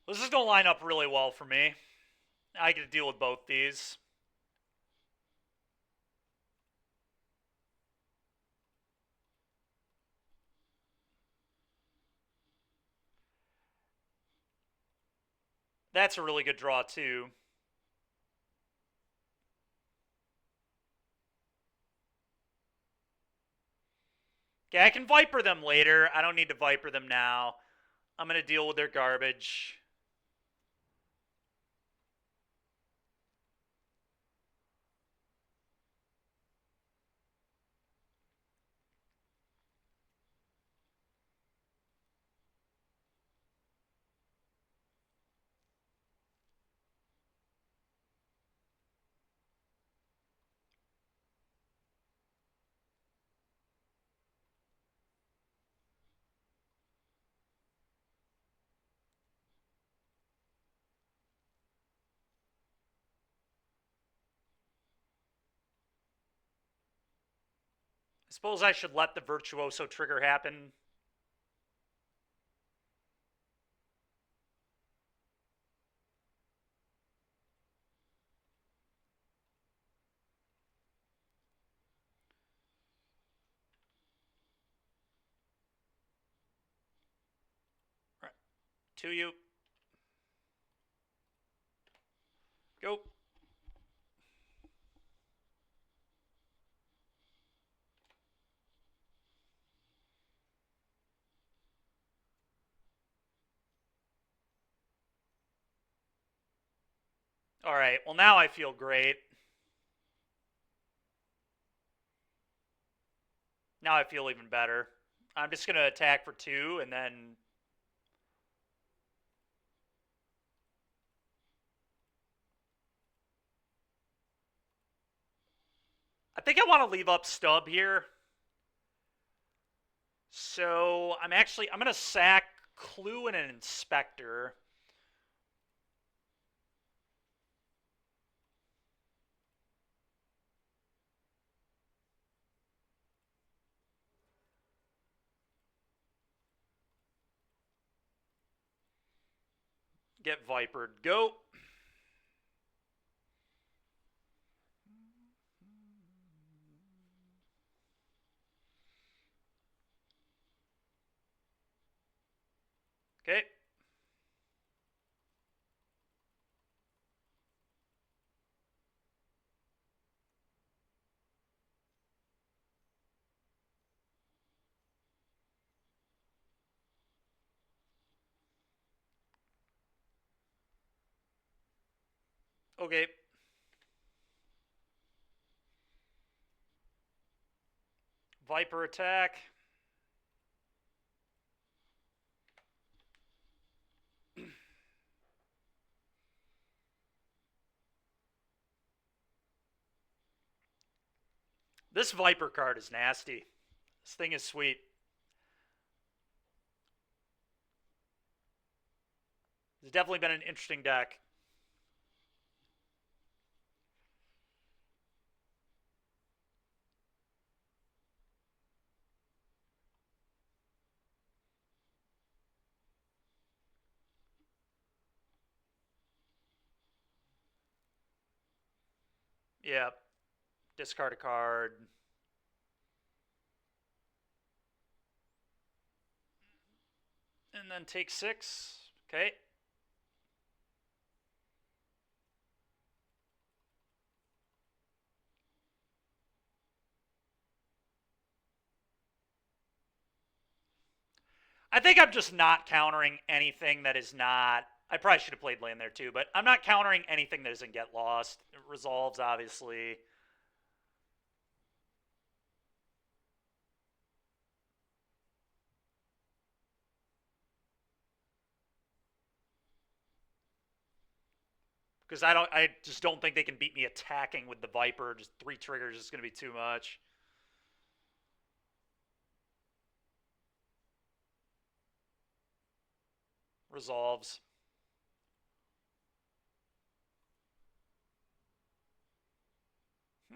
This is going to line up really well for me. I get to deal with both these. That's a really good draw, too. Okay, I can Viper them later. I don't need to Viper them now. I'm going to deal with their garbage. Suppose I should let the Virtuoso trigger happen. Right. To you. Go. All right. Well, now I feel great. Now I feel even better. I'm just going to attack for 2 and then... I think I want to leave up stub here. So I'm going to sack Clue and an Inspector. Get Vipered. Go. Okay. Okay. Viper attack. This Viper card is nasty. This thing is sweet. It's definitely been an interesting deck. Yeah. Discard a card. And then take 6. Okay. I think I'm just not countering anything that is not... I probably should have played land there too, but I'm not countering anything that doesn't get lost. It resolves, obviously. Because I just don't think they can beat me attacking with the Viper. Just 3 triggers is going to be too much. Resolves.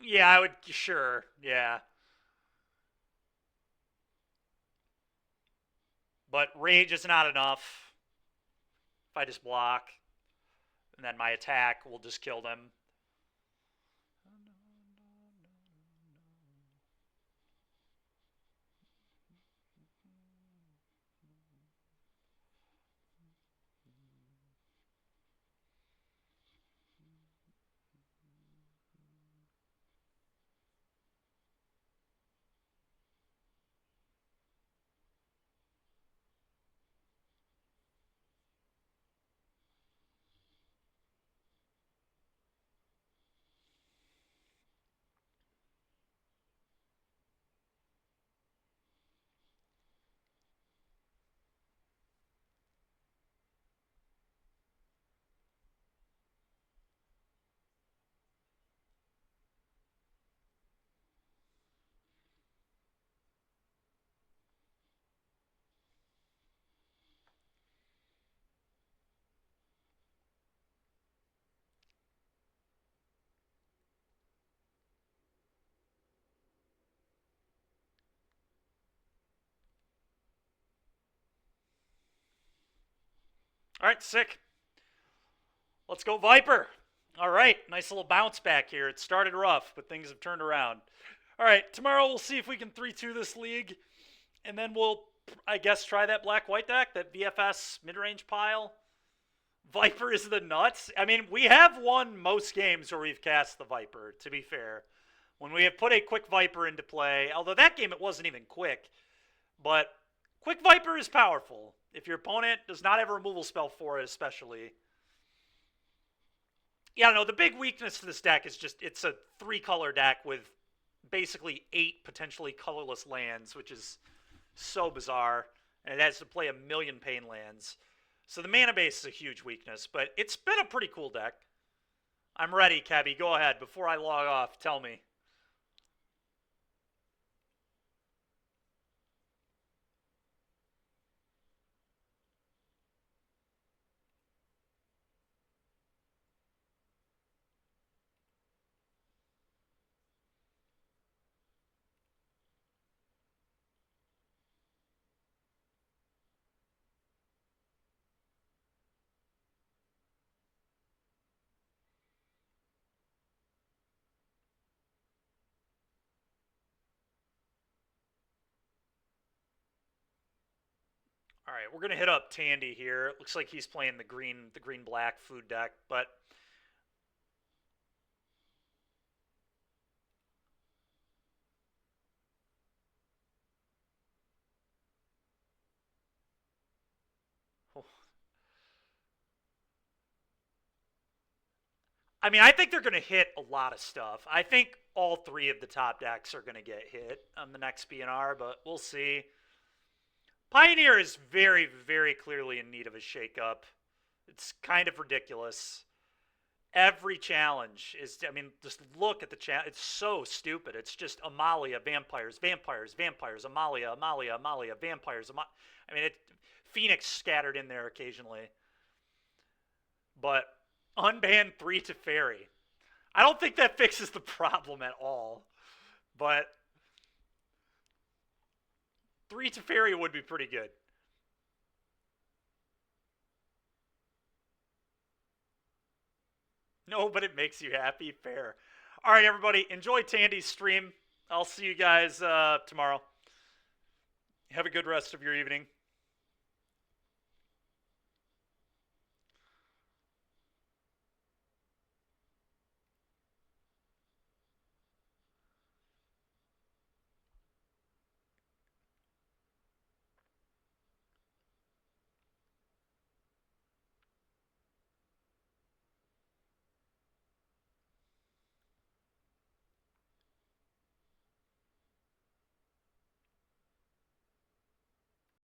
Yeah, I would... Sure, yeah. But rage is not enough. If I just block, and then my attack will just kill them. All right, sick. Let's go Viper. All right, nice little bounce back here. It started rough, but things have turned around. All right, tomorrow we'll see if we can 3-2 this league, and then we'll, I guess, try that black-white deck, that VFS mid-range pile. Viper is the nuts. I mean, we have won most games where we've cast the Viper, to be fair. When we have put a quick Viper into play, although that game it wasn't even quick, but quick Viper is powerful. If your opponent does not have a removal spell for it, especially. Yeah, no, the big weakness to this deck is just it's a 3-color deck with basically 8 potentially colorless lands, which is so bizarre. And it has to play a million pain lands. So the mana base is a huge weakness, but it's been a pretty cool deck. I'm ready, Cabby. Go ahead. Before I log off, tell me. All right, we're going to hit up Tandy here. It looks like he's playing the green-black food deck, but I mean, I think they're going to hit a lot of stuff. I think all 3 of the top decks are going to get hit on the next BNR, but we'll see. Pioneer is very, very clearly in need of a shakeup. It's kind of ridiculous. Every challenge is, I mean, just look at the challenge. It's so stupid. It's just Amalia, vampires, vampires, vampires, Amalia, Amalia, Amalia, vampires. I mean, Phoenix scattered in there occasionally. But unban 3 Teferi. I don't think that fixes the problem at all. But 3 Teferi would be pretty good. No, but it makes you happy. Fair. All right, everybody. Enjoy Tandy's stream. I'll see you guys tomorrow. Have a good rest of your evening.